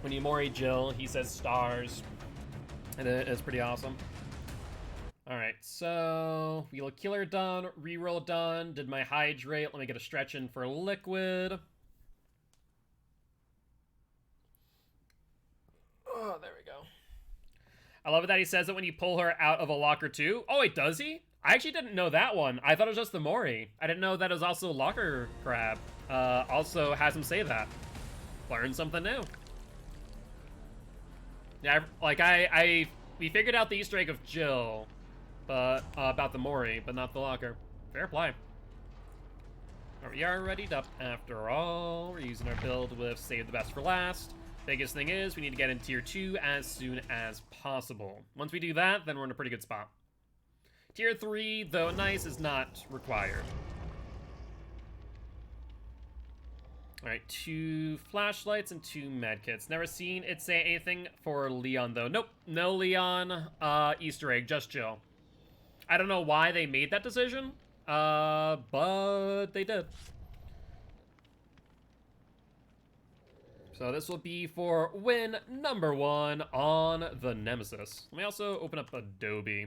When you Mori Jill, he says stars. And it's pretty awesome. Alright, so Wheel of Killer done, reroll done, did my Hydrate. Let me get a stretch in for Liquid. Oh, there we go. I love it that he says that when you pull her out of a locker too. Oh, wait, does he? I actually didn't know that one. I thought it was just the Mori. I didn't know that it was also locker crab. Also has him say that. Learn something new. Yeah, like we figured out the Easter egg of Jill, but about the Mori, but not the locker. Fair play. We are readied up after all. We're using our build with Save the Best for last. Biggest thing is we need to get in tier 2 as soon as possible. Once we do that, then we're in a pretty good spot. Tier 3, though nice, is not required. Alright, 2 flashlights and 2 medkits. Never seen it say anything for Leon, though. Nope, no Leon Easter egg, just Jill. I don't know why they made that decision, but they did. So this will be for win number 1 on the Nemesis. Let me also open up Adobe.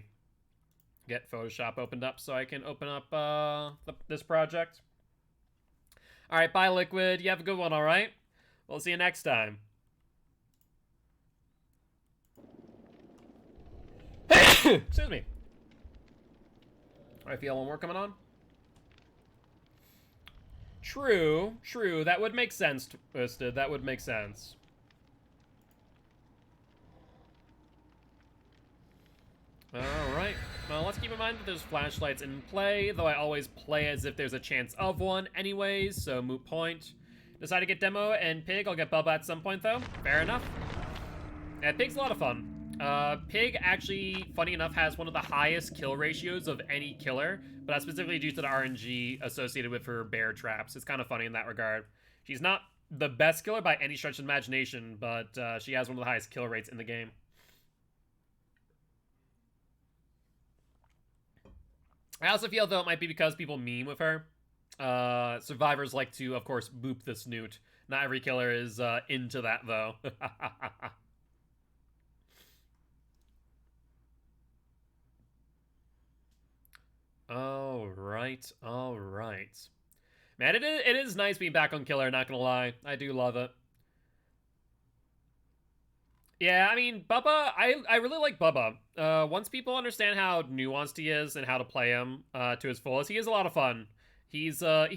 Get Photoshop opened up so I can open up this project. Alright, bye Liquid. You have a good one, alright? We'll see you next time. Excuse me. I feel one more coming on. True, true. That would make sense, Twisted. That would make sense. Alright, well, let's keep in mind that there's flashlights in play, though I always play as if there's a chance of one anyways, so moot point. Decide to get Demo and Pig. I'll get Bubba at some point, though. Fair enough. Yeah, Pig's a lot of fun. Pig actually, funny enough, has one of the highest kill ratios of any killer, but that's specifically due to the RNG associated with her bear traps. It's kind of funny in that regard. She's not the best killer by any stretch of imagination, but she has one of the highest kill rates in the game. I also feel, though, it might be because people meme with her. Survivors like to, of course, boop the snoot. Not every killer is into that, though. Alright, alright. Man, it is nice being back on Killer, not gonna lie. I do love it. Yeah, I mean, Bubba, I really like Bubba. Once people understand how nuanced he is and how to play him to his fullest, he is a lot of fun. He's a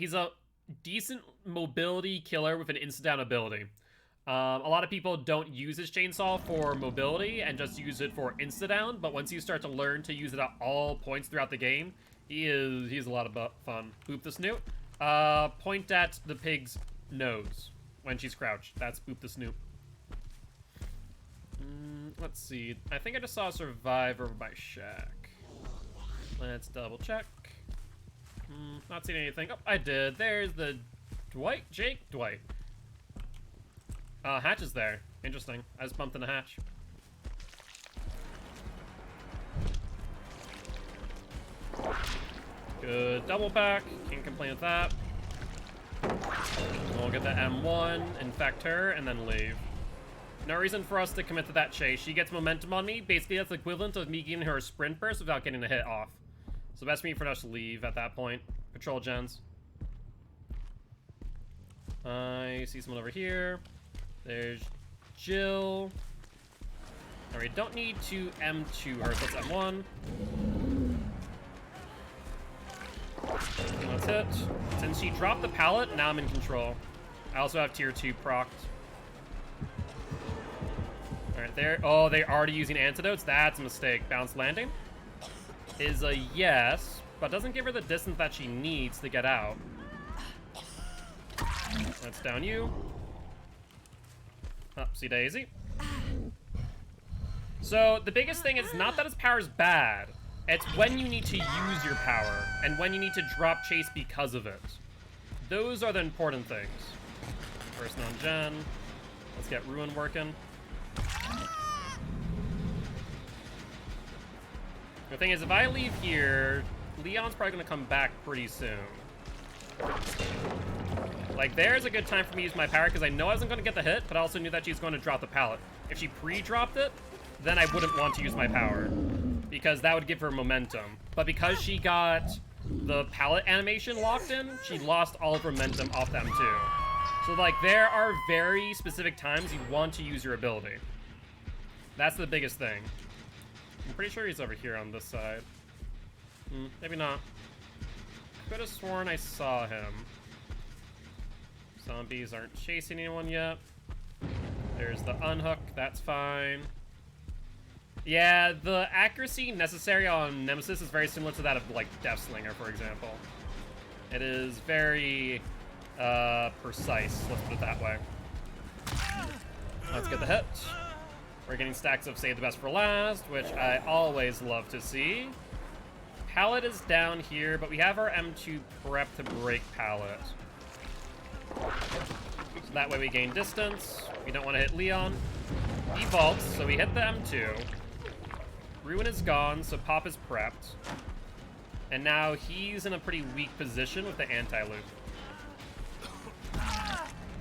decent mobility killer with an instant-down ability. A lot of people don't use his chainsaw for mobility and just use it for insta-down, but once you start to learn to use it at all points throughout the game, he's a lot of fun. Boop the snoot. Point at the pig's nose when she's crouched. That's boop the snoot. Let's see. I think I just saw a survivor over by shack. Let's double check. Not seeing anything. Oh, I did. There's the Dwight? Jake? Dwight. Hatch is there. Interesting. I just bumped in the hatch. Good double back. Can't complain with that. We'll get the M1, infect her, and then leave. No reason for us to commit to that chase. She gets momentum on me. Basically, that's the equivalent of me giving her a sprint burst without getting a hit off. So best for me for us to leave at that point. Patrol gens. I see someone over here. There's Jill. Alright, don't need to M2 her, so let's M1. Let's hit. Since she dropped the pallet, now I'm in control. I also have tier 2 procced. Alright, there. Oh, they're already using antidotes? That's a mistake. Bounce landing is a yes, but doesn't give her the distance that she needs to get out. That's down you. Upsy daisy. So, the biggest thing is not that his power is bad. It's when you need to use your power, and when you need to drop chase because of it. Those are the important things. First non-gen. Let's get Ruin working. The thing is, if I leave here, Leon's probably going to come back pretty soon. Like, there's a good time for me to use my power, because I know I wasn't going to get the hit, but I also knew that she's going to drop the pallet. If she pre-dropped it, then I wouldn't want to use my power, because that would give her momentum. But because she got the pallet animation locked in, she lost all of her momentum off them too. So, like, there are very specific times you want to use your ability. That's the biggest thing. I'm pretty sure he's over here on this side. Maybe not. Could have sworn I saw him. Zombies aren't chasing anyone yet. There's the unhook, that's fine. Yeah, the accuracy necessary on Nemesis is very similar to that of, like, Deathslinger, for example. It is very, precise, let's put it that way. Let's get the hit. We're getting stacks of Save the Best for Last, which I always love to see. Pallet is down here, but we have our M2 prep to break Pallet. So that way we gain distance. We don't want to hit Leon. He vaults, so we hit the M2. Ruin is gone, so Pop is prepped. And now he's in a pretty weak position with the anti-loop.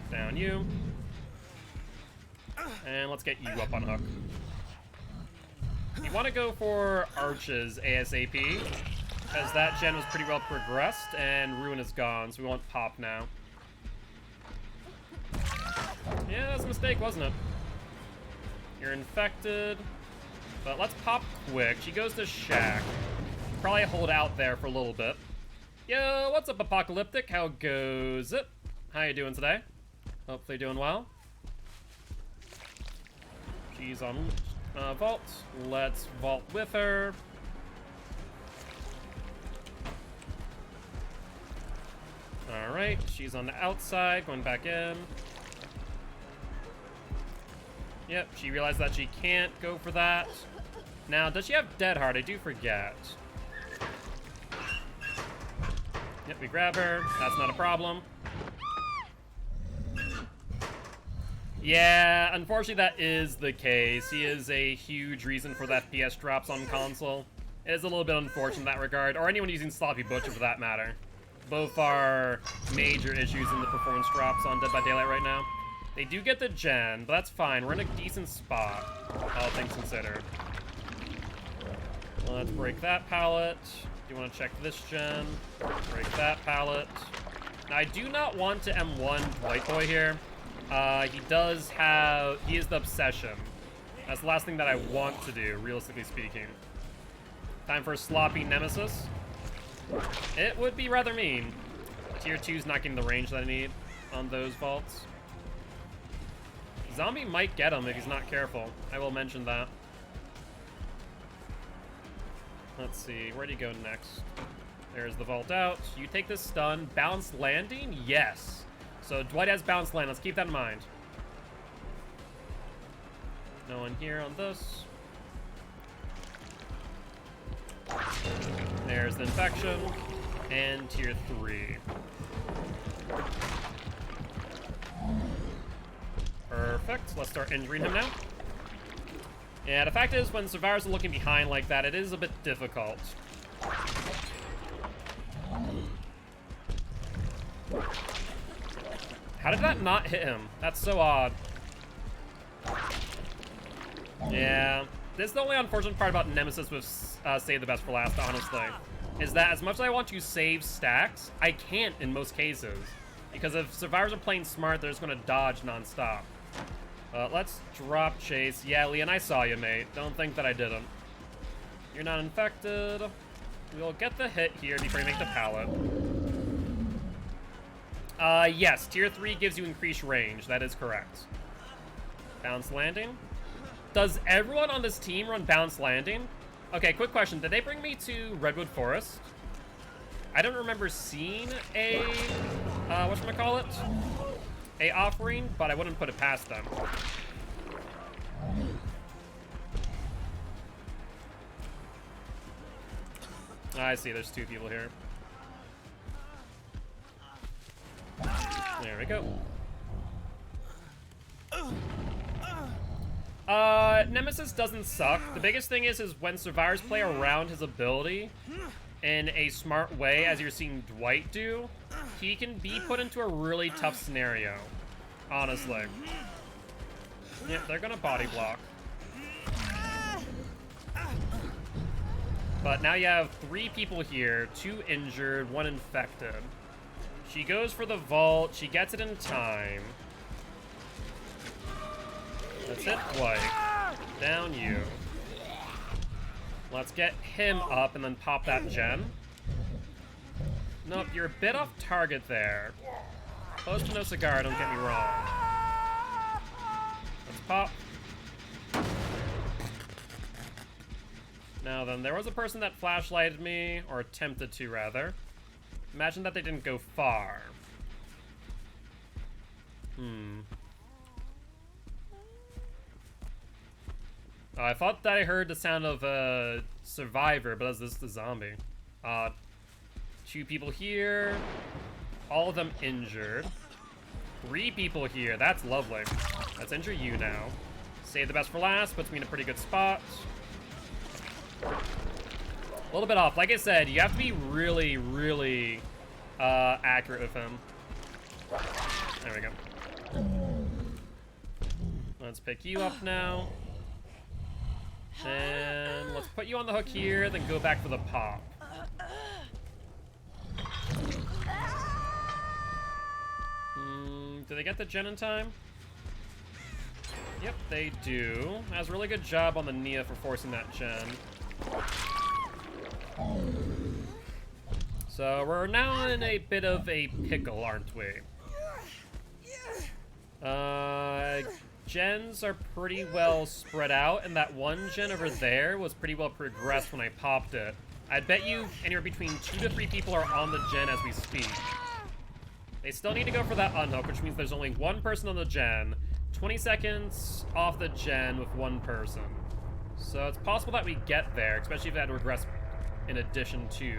Down you. And let's get you up on hook. You want to go for Arches ASAP, because that gen was pretty well progressed, and Ruin is gone, so we want Pop now. Yeah, that was a mistake, wasn't it? You're infected. But let's Pop quick. She goes to Shack. Probably hold out there for a little bit. Yo, what's up, Apocalyptic? How goes it? How you doing today? Hopefully doing well. She's on Vault. Let's vault with her. Alright, she's on the outside, going back in. Yep, she realized that she can't go for that. Now, does she have Dead Hard? I do forget. Yep, we grab her. That's not a problem. Yeah, unfortunately that is the case. He is a huge reason for the FPS drops on console. It is a little bit unfortunate in that regard, or anyone using Sloppy Butcher for that matter. Both are major issues in the performance drops on Dead by Daylight right now. They do get the gen, but that's fine. We're in a decent spot, all things considered. Let's break that pallet. Do you want to check this gen? Break that pallet. Now, I do not want to M1 White Boy here. He is the obsession. That's the last thing that I want to do, realistically speaking. Time for a sloppy nemesis. It would be rather mean. Tier 2's not getting the range that I need on those vaults. Zombie might get him if he's not careful. I will mention that. Let's see, where do you go next? There's the vault out. You take this stun. Balanced landing? Yes. So Dwight has balanced land. Let's keep that in mind. No one here on this. There's the infection. And tier 3. Perfect. Let's start injuring him now. Yeah, the fact is, when survivors are looking behind like that, it is a bit difficult. How did that not hit him? That's so odd. Yeah. This is the only unfortunate part about Nemesis with Save the Best for Last, honestly. Is that as much as I want to save stacks, I can't in most cases. Because if survivors are playing smart, they're just going to dodge non-stop. Let's drop chase. Yeah, Leon, I saw you, mate. Don't think that I didn't. You're not infected. We'll get the hit here before you make the pallet. Yes, tier 3 gives you increased range. That is correct. Bounce landing. Does everyone on this team run bounce landing? Okay, quick question. Did they bring me to Redwood Forest? I don't remember seeing a, whatchamacallit? A offering, but I wouldn't put it past them. I see, there's 2 people here. There we go. Nemesis doesn't suck. The biggest thing is when survivors play around his ability in a smart way, as you're seeing Dwight do, he can be put into a really tough scenario, honestly. Yeah, they're gonna body block. But now you have 3 people here, 2 injured, 1 infected. She goes for the vault, she gets it in time. That's it, Dwight. Down you. Let's get him up and then pop that gen. Nope, you're a bit off target there. Close to no cigar, don't get me wrong. Let's pop. Now then, there was a person that flashlighted me, or attempted to, rather. Imagine that they didn't go far. Oh, I thought that I heard the sound of a survivor, but is this the zombie? 2 people here. All of them injured. 3 people here. That's lovely. Let's injure you now. Save the best for last. Puts me in a pretty good spot. A little bit off. Like I said, you have to be really, really accurate with him. There we go. Let's pick you up now. And let's put you on the hook here, then go back for the pop. Do they get the gen in time? Yep, they do. That was a really good job on the Nia for forcing that gen. So we're now in a bit of a pickle, aren't we? gens are pretty well spread out, and that one gen over there was pretty well progressed when I popped it. I'd bet you anywhere between 2 to 3 people are on the gen as we speak. They still need to go for that unhook, which means there's only one person on the gen. 20 seconds off the gen with one person. So it's possible that we get there, especially if it had to regress in addition to.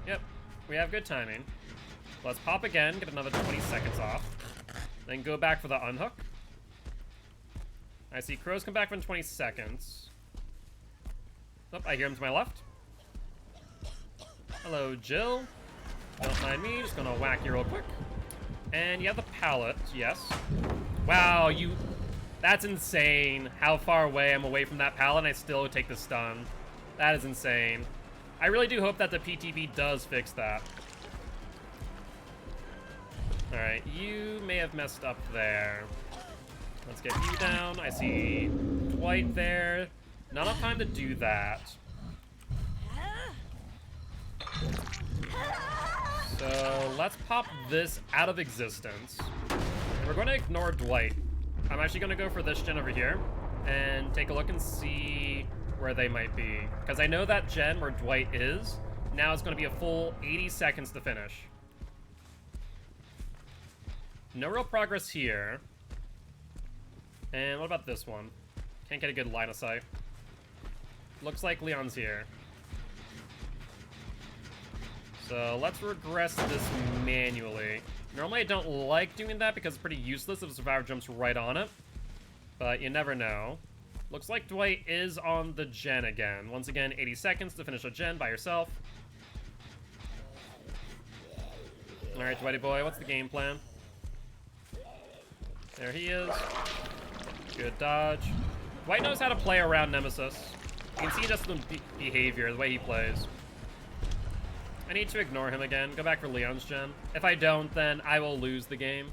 Yep, we have good timing. Let's pop again, get another 20 seconds off. Then go back for the unhook. I see crows come back in 20 seconds. Oh, I hear him to my left. Hello, Jill. Don't mind me, just gonna whack you real quick. And you have the pallet, yes. Wow, that's insane. How far away I'm away from that pallet and I still take the stun. That is insane. I really do hope that the PTB does fix that. Alright, you may have messed up there. Let's get you down. I see Dwight there. Not enough time to do that. So let's pop this out of existence. And we're going to ignore Dwight. I'm actually going to go for this gen over here and take a look and see where they might be. Because I know that gen where Dwight is, now it's going to be a full 80 seconds to finish. No real progress here. And what about this one? Can't get a good line of sight. Looks like Leon's here. So let's regress this manually. Normally I don't like doing that because it's pretty useless if a survivor jumps right on it. But you never know. Looks like Dwight is on the gen again. Once again, 80 seconds to finish a gen by yourself. Alright, Dwighty boy, what's the game plan? There he is. Good dodge. Dwight knows how to play around Nemesis. You can see just the behavior, the way he plays. I need to ignore him again. Go back for Leon's gen. If I don't, then I will lose the game.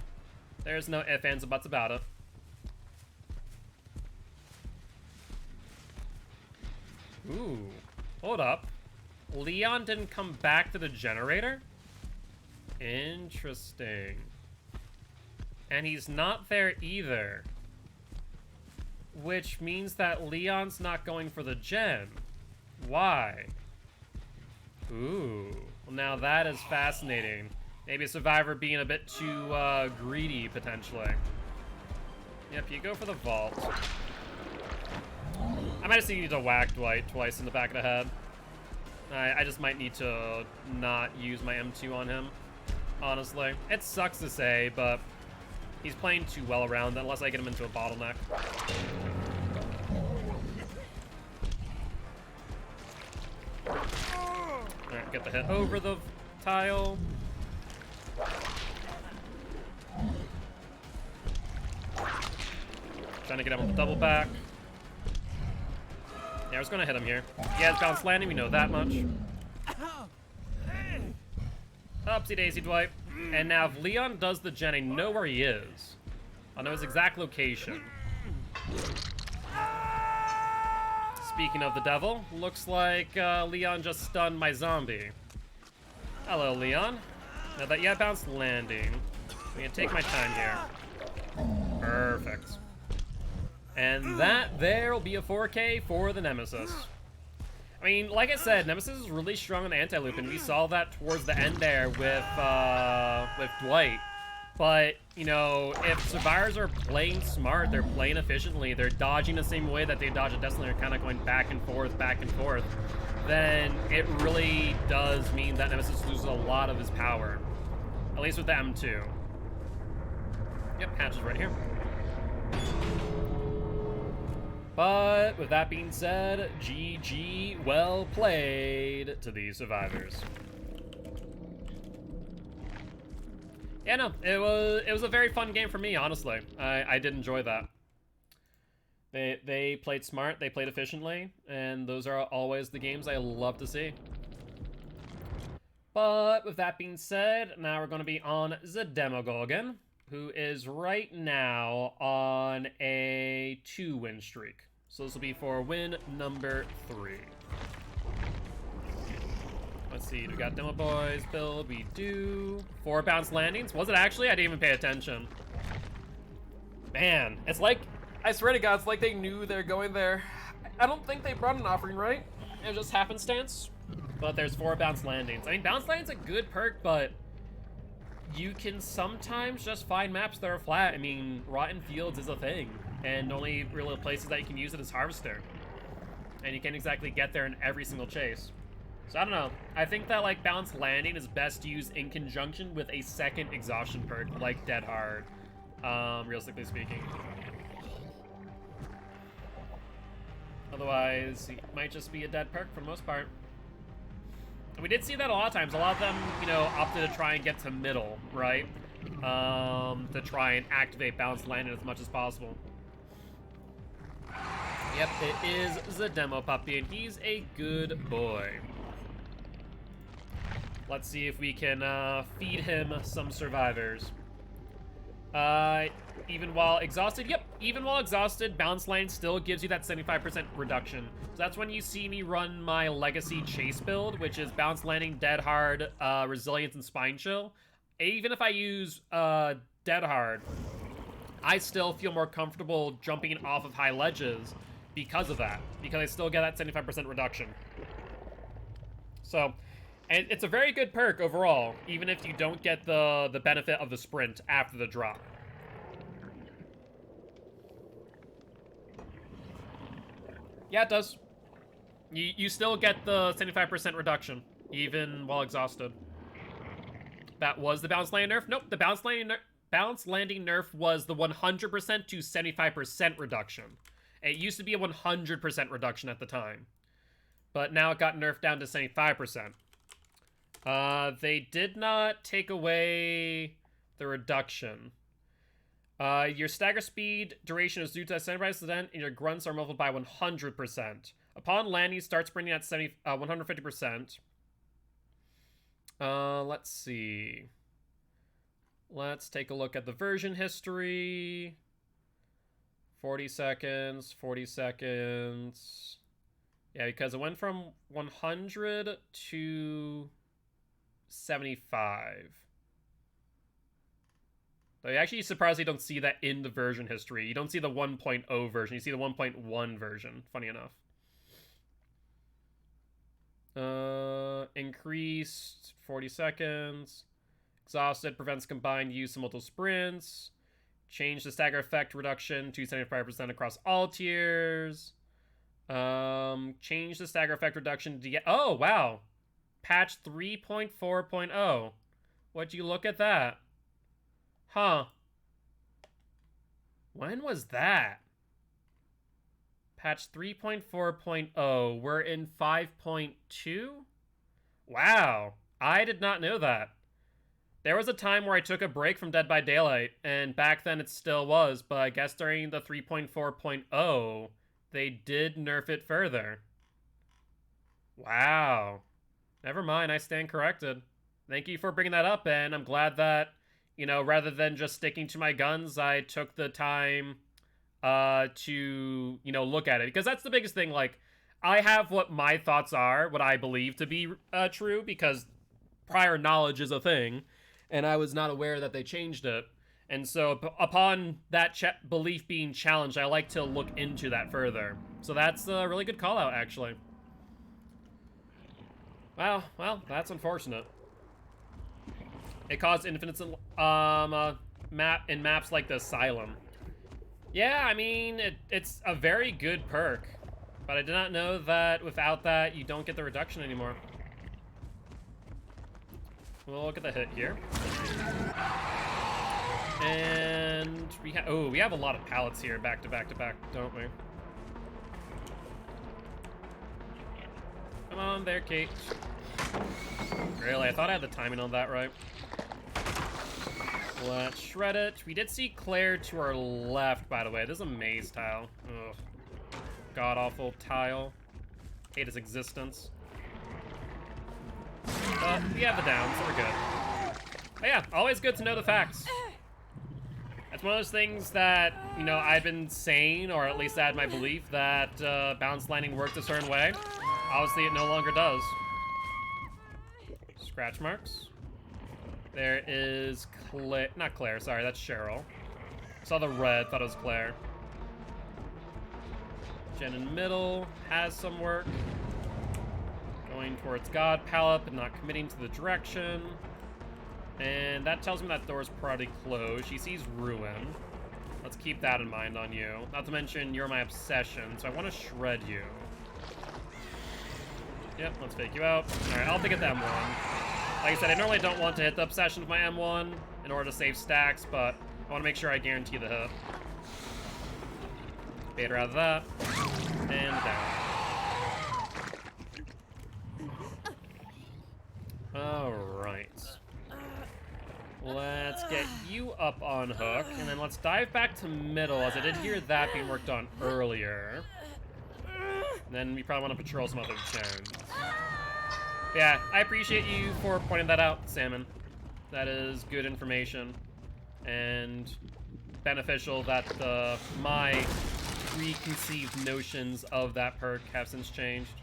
There's no ifs, ands, or buts about it. Ooh. Hold up. Leon didn't come back to the generator? Interesting. And he's not there either. Which means that Leon's not going for the gen. Why? Ooh. Well, now that is fascinating. Maybe a survivor being a bit too greedy, potentially. Yep, you go for the vault. I might just need to whack Dwight twice in the back of the head. I just might need to not use my M2 on him, honestly. It sucks to say, but he's playing too well around unless I get him into a bottleneck. Alright, get the hit over the tile. Trying to get him on the double back. Yeah, I was gonna hit him here. He has bounce landing, we know that much. Upsy daisy, Dwight. And now if Leon does the gen, I know where he is. I'll know his exact location. Speaking of the devil, looks like Leon just stunned my zombie. Hello, Leon. Now that you have bounced landing, I'm gonna take my time here. Perfect. And that there will be a 4K for the Nemesis. I mean, like I said, Nemesis is really strong on the anti-loop, and we saw that towards the end there with Dwight. But, you know, if survivors are playing smart, they're playing efficiently, they're dodging the same way that they dodge at Destiny, they're kind of going back and forth, then it really does mean that Nemesis loses a lot of his power. At least with the M2. Yep, Hatch is right here. But with that being said, GG, well played to these survivors. Yeah, no, it was a very fun game for me, honestly. I did enjoy that. They played smart, they played efficiently, and those are always the games I love to see. But with that being said, now we're going to be on the Demogorgon, who is right now on a 2-win streak. So this will be for win number 3. Let's see, we got Demo Boys build, we do 4 bounce landings. Was it actually? I didn't even pay attention. Man, it's like, I swear to God, it's like they knew they're going there. I don't think they brought an offering, right? It was just happenstance. But there's 4 bounce landings. I mean, bounce landing's a good perk, but you can sometimes just find maps that are flat. I mean, Rotten Fields is a thing, and the only real places that you can use it is Harvester. And you can't exactly get there in every single chase. So I don't know. I think that like bounce landing is best used in conjunction with a second exhaustion perk like Dead Hard, realistically speaking. Otherwise, it might just be a dead perk for the most part. And we did see that a lot of times. A lot of them, you know, opted to try and get to middle, right? To try and activate bounce landing as much as possible. Yep, it is the demo puppy, and he's a good boy. Let's see if we can feed him some survivors. Even while exhausted, yep, even while exhausted, bounce lane still gives you that 75% reduction. So that's when you see me run my legacy chase build, which is bounce landing, dead hard, resilience, and spine chill. Even if I use dead hard, I still feel more comfortable jumping off of high ledges because of that, because I still get that 75% reduction. So, and it's a very good perk overall, even if you don't get the benefit of the sprint after the drop. Yeah, it does. You still get the 75% reduction, even while exhausted. That was the bounce landing nerf? Nope, the bounce landing nerf was the 100% to 75% reduction. It used to be a 100% reduction at the time, but now it got nerfed down to 75%. They did not take away the reduction. Your stagger speed duration is due to 75%, and your grunts are multiplied by 100%. Upon landing, start sprinting at 150%. Let's see. Let's take a look at the version history. 40 seconds, 40 seconds. Yeah, because it went from 100 to 75. I'm actually surprised you don't see that in the version history. You don't see the 1.0 version. You see the 1.1 version, funny enough. Increased 40 seconds. Exhausted prevents combined use of multiple sprints. Change the stagger effect reduction to 75% across all tiers. Change the stagger effect reduction to get... Oh, wow. Patch 3.4.0. Would you look at that? Huh. When was that? Patch 3.4.0. We're in 5.2? Wow. I did not know that. There was a time where I took a break from Dead by Daylight, and back then it still was, but I guess during the 3.4.0, they did nerf it further. Wow. Never mind, I stand corrected. Thank you for bringing that up, and I'm glad that, you know, rather than just sticking to my guns, I took the time to, you know, look at it. Because that's the biggest thing, like, I have what my thoughts are, what I believe to be true, because prior knowledge is a thing, and I was not aware that they changed it. And so upon that belief being challenged, I like to look into that further. So that's a really good call out, actually. Well, that's unfortunate. It caused infinite in maps like the Asylum. Yeah, I mean, it's a very good perk, but I did not know that without that you don't get the reduction anymore. We'll look at the hit here. And we have a lot of pallets here, back to back to back, don't we? Come on there, Kate. Really, I thought I had the timing on that right. Let's shred it. We did see Claire to our left, by the way. This is a maze tile. Ugh. God-awful tile. Hate its existence. But we have the down, so we're good. But yeah, always good to know the facts. It's one of those things that, you know, I've been saying, or at least I had my belief, that bounce landing worked a certain way. Obviously, it no longer does. Scratch marks. There is not Claire, sorry, that's Cheryl. Saw the red, thought it was Claire. Jen in middle, has some work. Going towards God Palette, but not committing to the direction. And that tells me that door's probably closed. She sees Ruin. Let's keep that in mind on you. Not to mention, you're my obsession, so I want to shred you. Yep, let's fake you out. Alright, I'll take it to M1. Like I said, I normally don't want to hit the obsession with my M1 in order to save stacks, but I want to make sure I guarantee the hit. Bait her out of that. And down. Alright. Let's get you up on hook, and then let's dive back to middle, as I did hear that being worked on earlier. And then we probably want to patrol some other gens. Yeah, I appreciate you for pointing that out, Salmon. That is good information. And beneficial that my preconceived notions of that perk have since changed.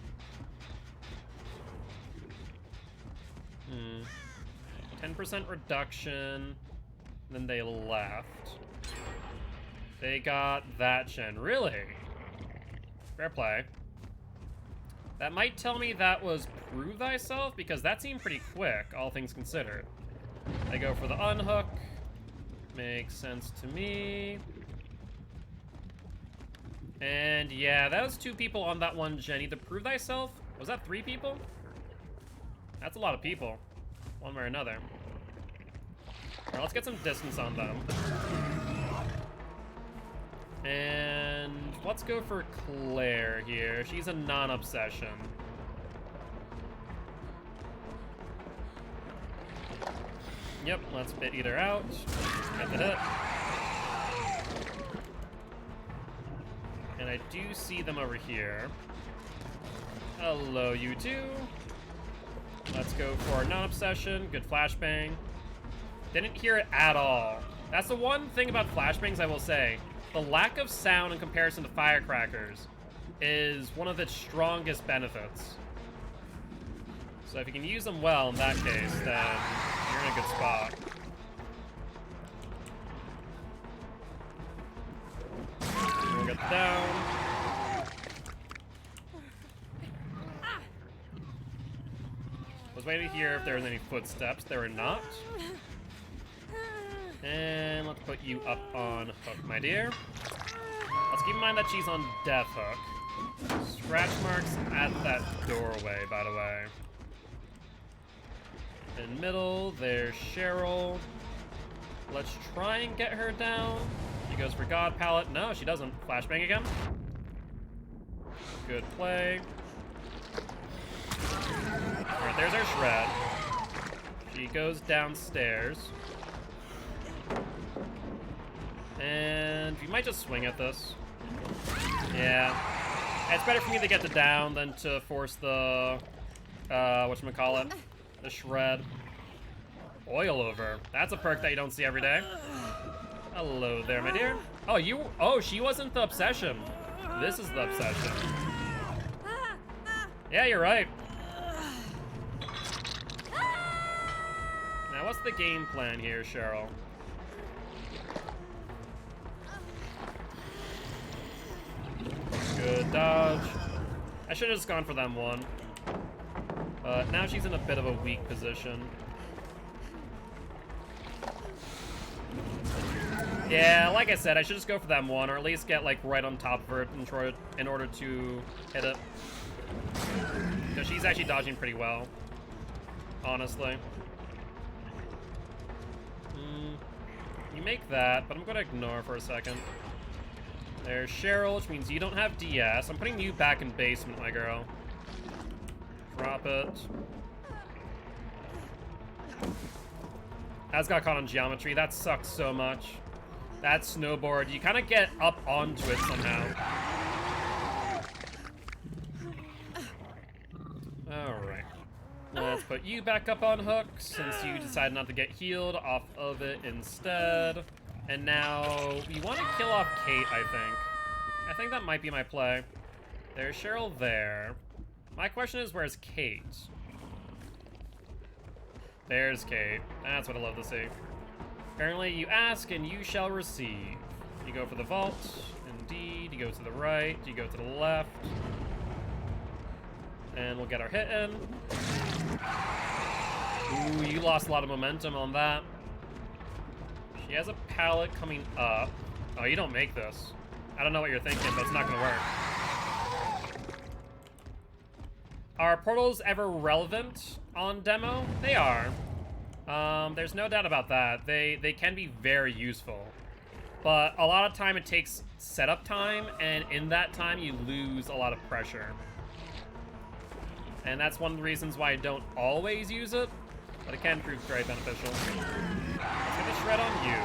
10% reduction. Then they left. They got that gen. Really? Fair play. That might tell me that was Prove Thyself, because that seemed pretty quick, all things considered. They go for the unhook. Makes sense to me. And yeah, that was 2 people on that one gen. Either Prove Thyself? Was that 3 people? That's a lot of people. One way or another. Alright, let's get some distance on them. And let's go for Claire here. She's a non-obsession. Yep, let's bit either out. Get the hit. And I do see them over here. Hello, you two. Let's go for non-obsession. Good flashbang. Didn't hear it at all. That's the one thing about flashbangs I will say. The lack of sound in comparison to firecrackers is one of its strongest benefits. So if you can use them well in that case, then you're in a good spot. We'll get down. I was waiting to hear if there was any footsteps. There were not. And let's put you up on hook, my dear. Let's keep in mind that she's on death hook. Scratch marks at that doorway, by the way. In middle, there's Cheryl. Let's try and get her down. She goes for God Palette. No, she doesn't. Flashbang again. Good play. Alright, there's our shred. She goes downstairs. And we might just swing at this. Yeah. It's better for me to get the down than to force the, whatchamacallit, the shred. Oil over. That's a perk that you don't see every day. Hello there, my dear. Oh, she wasn't the obsession. This is the obsession. Yeah, you're right. Now, what's the game plan here, Cheryl? Good dodge. I should have just gone for them one. But now she's in a bit of a weak position. Yeah, like I said, I should just go for them one, or at least get like right on top of her in order to hit it. Because she's actually dodging pretty well, honestly. You make that, but I'm going to ignore for a second. There's Cheryl, which means you don't have DS. I'm putting you back in basement, my girl. Drop it. As got caught on geometry. That sucks so much. That snowboard, you kind of get up onto it somehow. Alright. Let's put you back up on hook, since you decided not to get healed off of it instead. And now, we want to kill off Kate, I think. I think that might be my play. There's Cheryl there. My question is, where's Kate? There's Kate. That's what I love to see. Apparently, you ask and you shall receive. You go for the vault. Indeed. You go to the right. You go to the left. And we'll get our hit in. Ooh, you lost a lot of momentum on that. She has a pallet coming up. Oh, you don't make this. I don't know what you're thinking, but it's not gonna work. Are portals ever relevant on demo? They are. There's no doubt about that. They can be very useful. But a lot of time it takes setup time, and in that time you lose a lot of pressure. And that's one of the reasons why I don't always use it, but it can prove very beneficial. Let's get a shred on you.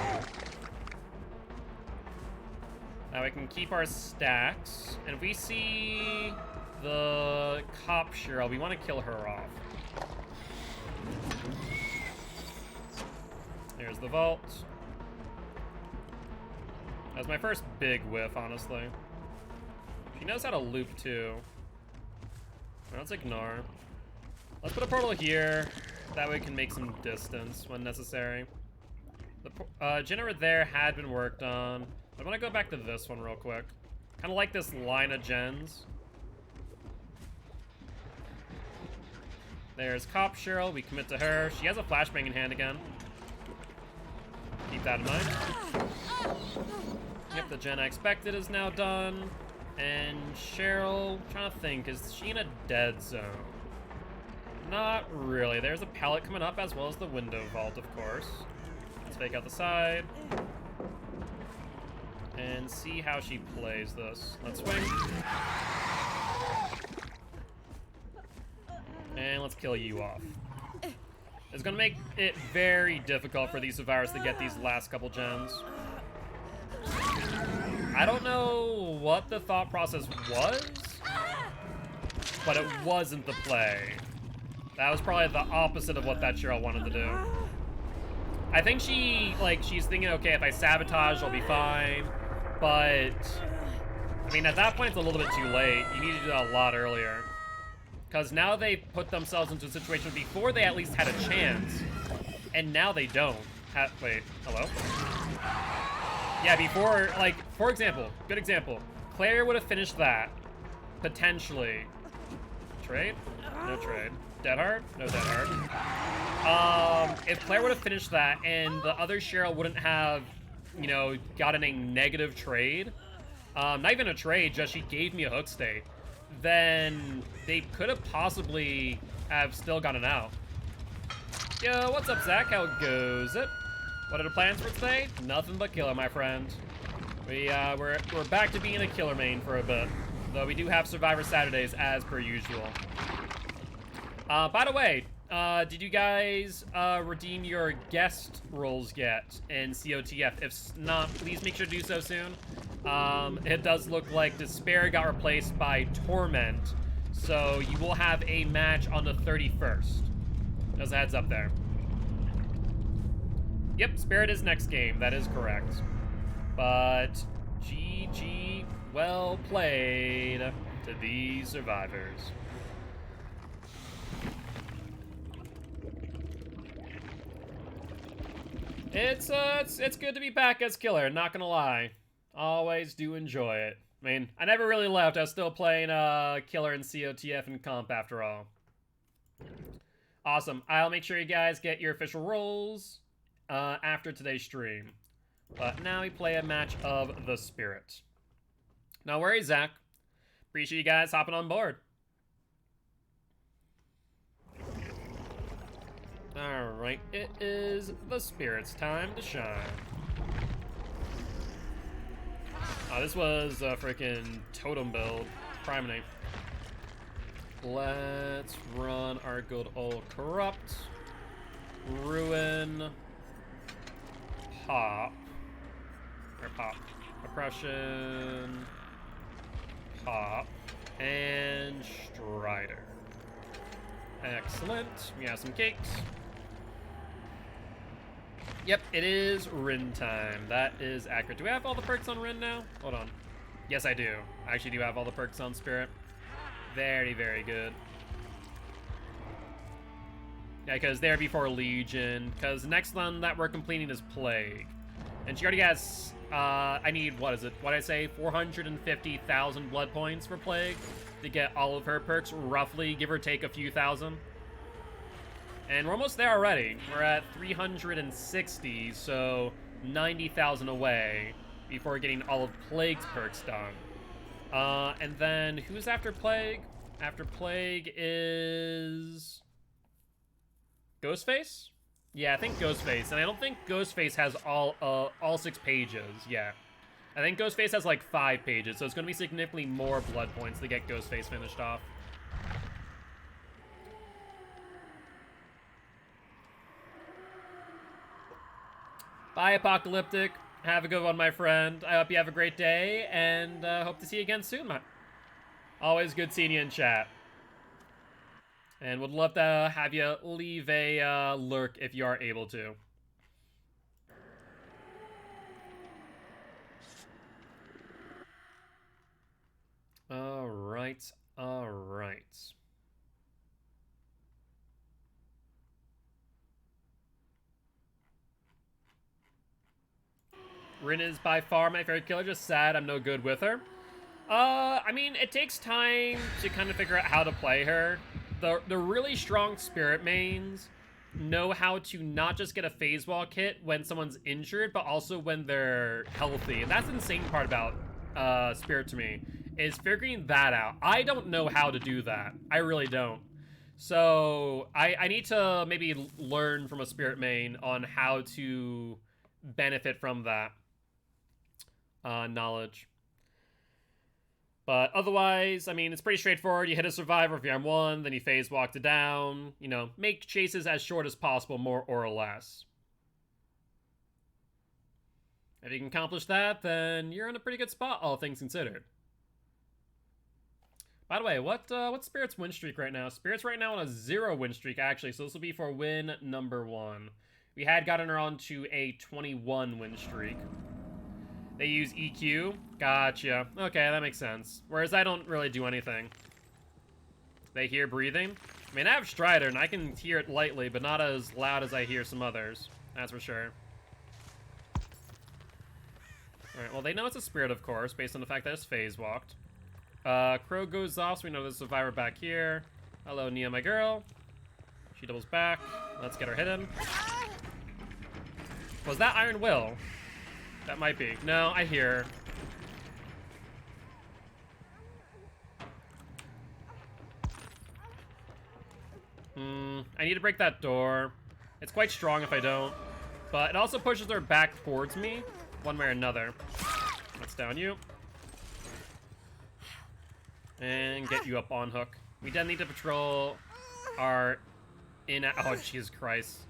Now we can keep our stacks, and if we see the cop Cheryl, we want to kill her off. Here's the vault. That was my first big whiff, honestly. She knows how to loop, too. Let's ignore. Let's put a portal here. That way we can make some distance when necessary. The generator there had been worked on. I want to go back to this one real quick. Kind of like this line of gens. There's Cop Cheryl. We commit to her. She has a flashbang in hand again. Keep that in mind. Yep, the gen I expected is now done. And Cheryl, I'm trying to think, is she in a dead zone? Not really. There's a pallet coming up as well as the window vault, of course. Let's fake out the side. And see how she plays this. Let's swing. And let's kill you off. It's gonna make it very difficult for these survivors to get these last couple gens. I don't know what the thought process was, but it wasn't the play. That was probably the opposite of what that Cheryl wanted to do. I think she's thinking, okay, if I sabotage, I'll be fine. But, I mean, at that point, it's a little bit too late. You need to do that a lot earlier. Because now they've put themselves into a situation before they at least had a chance, and now they don't. Wait, hello? Yeah, before, like, for example, good example. Claire would have finished that, potentially. Trade? No trade. Dead hard? No dead hard. If Claire would have finished that and the other Cheryl wouldn't have, you know, gotten a negative trade, not even a trade, just she gave me a hook state, then they could have possibly have still gotten out. Yo, what's up, Zach? How goes it? What are the plans for today? Nothing but killer, my friend. We're back to being a killer main for a bit, though we do have Survivor Saturdays as per usual. By the way, did you guys redeem your guest roles yet in COTF? If not, please make sure to do so soon. It does look like Despair got replaced by Torment, so you will have a match on the 31st. Just a heads up there. Yep, Spirit is next game. That is correct. But GG, well played to these survivors. It's good to be back as killer, not gonna lie. Always do enjoy it. I mean, I never really left. I was still playing killer in COTF and comp after all. Awesome. I'll make sure you guys get your official roles after today's stream. But now we play a match of the Spirit. No worries, Zach. Appreciate you guys hopping on board. Alright, it is the Spirit's time to shine. Oh, this was a freaking totem build. Priminate. Let's run our good old Corrupt. Ruin. Pop. Or Pop. Oppression. Pop. And Strider. Excellent. We have some cakes. Yep, it is Rin time. That is accurate. Do we have all the perks on Rin now? Hold on. Yes, I do. I actually do have all the perks on Spirit. Very, very good. Yeah, because they're before Legion. Because the next one that we're completing is Plague. And she already has, I need, what is it? What did I say? 450,000 blood points for Plague to get all of her perks, roughly, give or take a few thousand. And we're almost there already. We're at 360, so 90,000 away before getting all of Plague's perks done. And then, who's after Plague? After Plague is... Ghostface? Yeah, I think Ghostface, and I don't think Ghostface has all 6 pages yet. I think Ghostface has like 5 pages, so it's going to be significantly more blood points to get Ghostface finished off. Bye, Apocalyptic. Have a good one, my friend. I hope you have a great day, and hope to see you again soon, man. Always good seeing you in chat. And would love to have you leave a lurk if you are able to. Alright, alright. Rin is by far my favorite killer, just sad I'm no good with her. I mean, it takes time to kind of figure out how to play her. The really strong spirit mains know how to not just get a phase walk hit when someone's injured, but also when they're healthy. And that's the insane part about spirit to me, is figuring that out. I don't know how to do that. I really don't. So I need to maybe learn from a spirit main on how to benefit from that knowledge. But otherwise, I mean, it's pretty straightforward. You hit a survivor if you're on 1, then you phase walk it down. You know, make chases as short as possible, more or less. If you can accomplish that, then you're in a pretty good spot, all things considered. By the way, what's Spirit's win streak right now? Spirit's right now on a 0 win streak, actually, so this will be for win number 1. We had gotten her on to a 21 win streak. They use EQ. Gotcha. Okay, that makes sense. Whereas I don't really do anything. They hear breathing. I mean, I have Strider, and I can hear it lightly, but not as loud as I hear some others. That's for sure. Alright, well, they know it's a spirit, of course, based on the fact that it's phase walked. Crow goes off, so we know there's a survivor back here. Hello, Nia, my girl. She doubles back. Let's get her hidden. Was that Iron Will? That might be. No, I hear her. I need to break that door. It's quite strong if I don't. But it also pushes her back towards me, one way or another. Let's down you. And get you up on hook. We then need to patrol our oh, Jesus Christ.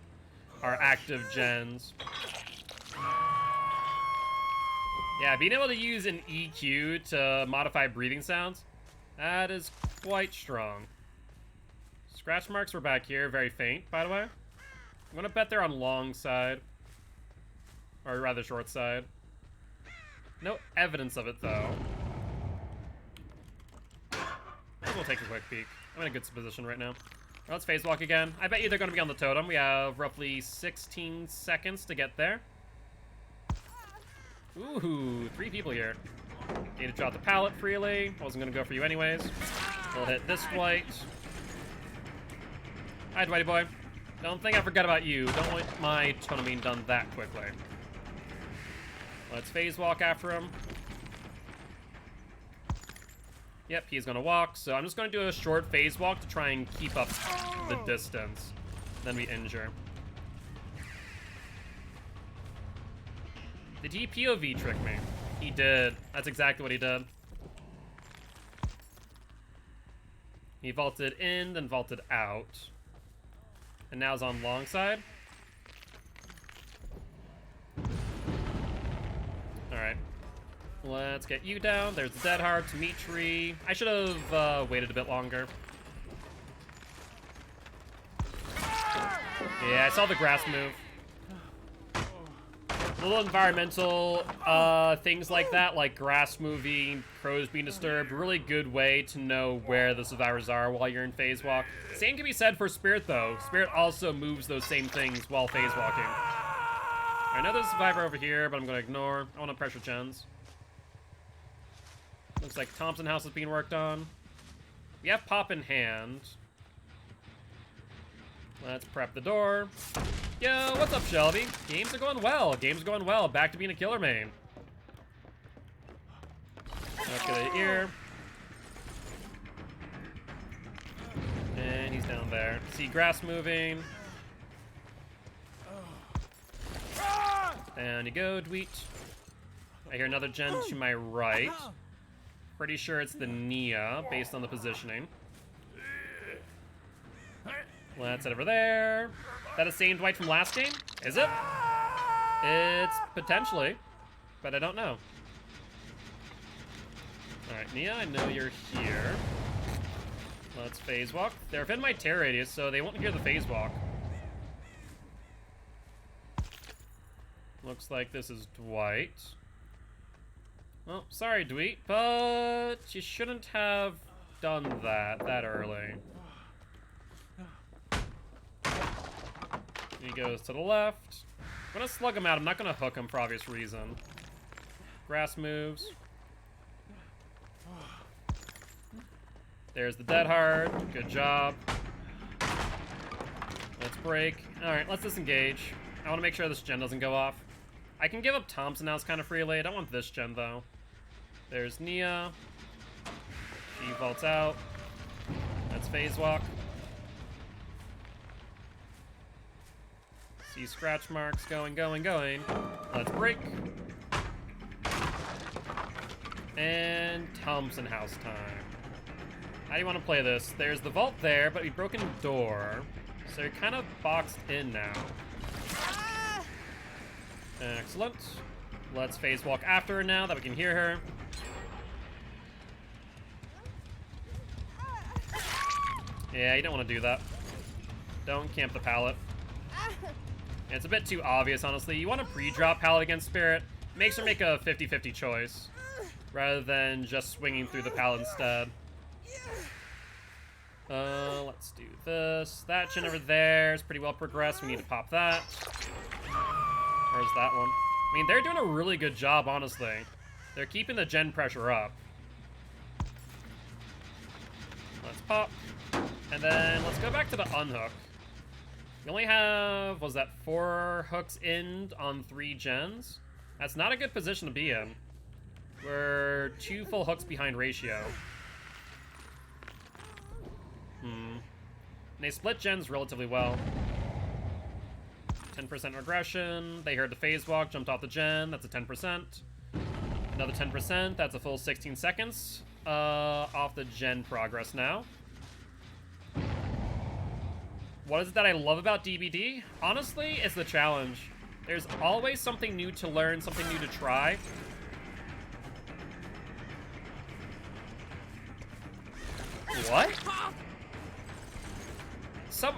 Our active gens. Yeah, being able to use an EQ to modify breathing sounds, that is quite strong. Scratch marks were back here, very faint, by the way. I'm gonna bet they're on long side. Or rather short side. No evidence of it, though. We'll take a quick peek. I'm in a good position right now. Let's phase walk again. I bet you they're gonna be on the totem. We have roughly 16 seconds to get there. Ooh, 3 people here. Need to drop the pallet freely. Wasn't gonna go for you anyways. We'll hit this flight. Hi, Dwighty boy. Don't think I forgot about you. Don't want my totem being done that quickly. Let's phase walk after him. Yep, he's gonna walk, so I'm just gonna do a short phase walk to try and keep up the distance. Then we injure. Did he POV trick me? He did. That's exactly what he did. He vaulted in, then vaulted out. And now is on long side. Alright. Let's get you down. There's the Dead Heart, Dimitri. I should have waited a bit longer. Yeah, I saw the grass move. Little environmental things like that, like grass moving, crows being disturbed. Really good way to know where the survivors are while you're in phase walk. Same can be said for Spirit, though. Spirit also moves those same things while phase walking. I know there's a survivor over here, but I'm going to ignore. I want to pressure gens. Looks like Thompson House is being worked on. We have Pop in hand. Let's prep the door. Yo, what's up, Shelby? Games are going well. Games are going well. Back to being a killer main. Let's get it here. And he's down there. See grass moving. Down you go, Dweet. I hear another gen to my right. Pretty sure it's the Nia, based on the positioning. Let's head over there. Is that the same Dwight from last game? Is it? It's potentially, but I don't know. Alright, Nia, I know you're here. Let's phase walk. They're within my tear radius, so they won't hear the phase walk. Looks like this is Dwight. Oh, sorry, Dweet, but you shouldn't have done that early. He goes to the left. I'm gonna slug him out. I'm not gonna hook him for obvious reason. Grass moves. There's the dead hard. Good job. Let's break. Alright, let's disengage. I want to make sure this gen doesn't go off. I can give up Thompson House kind of freely. I don't want this gen, though. There's Nia. She vaults out. Let's phase walk. See scratch marks going. Let's break. And Thompson House time. How do you want to play this? There's the vault there, but we've broken the door. So you're kind of boxed in now. Excellent. Let's phase walk after her now that we can hear her. Yeah, you don't want to do that. Don't camp the pallet. It's a bit too obvious, honestly. You want to pre-drop pallet against Spirit. Makes her make a 50-50 choice, rather than just swinging through the pallet instead. Let's do this. That gen over there is pretty well progressed. We need to pop that. Where's that one? I mean, they're doing a really good job, honestly. They're keeping the gen pressure up. Let's pop. And then let's go back to the unhook. We only have, was that 4 hooks in on 3 gens? That's not a good position to be in. We're 2 full hooks behind ratio. And they split gens relatively well. 10% regression. They heard the phase walk, jumped off the gen. That's a 10%. Another 10%. That's a full 16 seconds off the gen progress now. What is it that I love about DBD? Honestly, it's the challenge. There's always something new to learn, something new to try. What?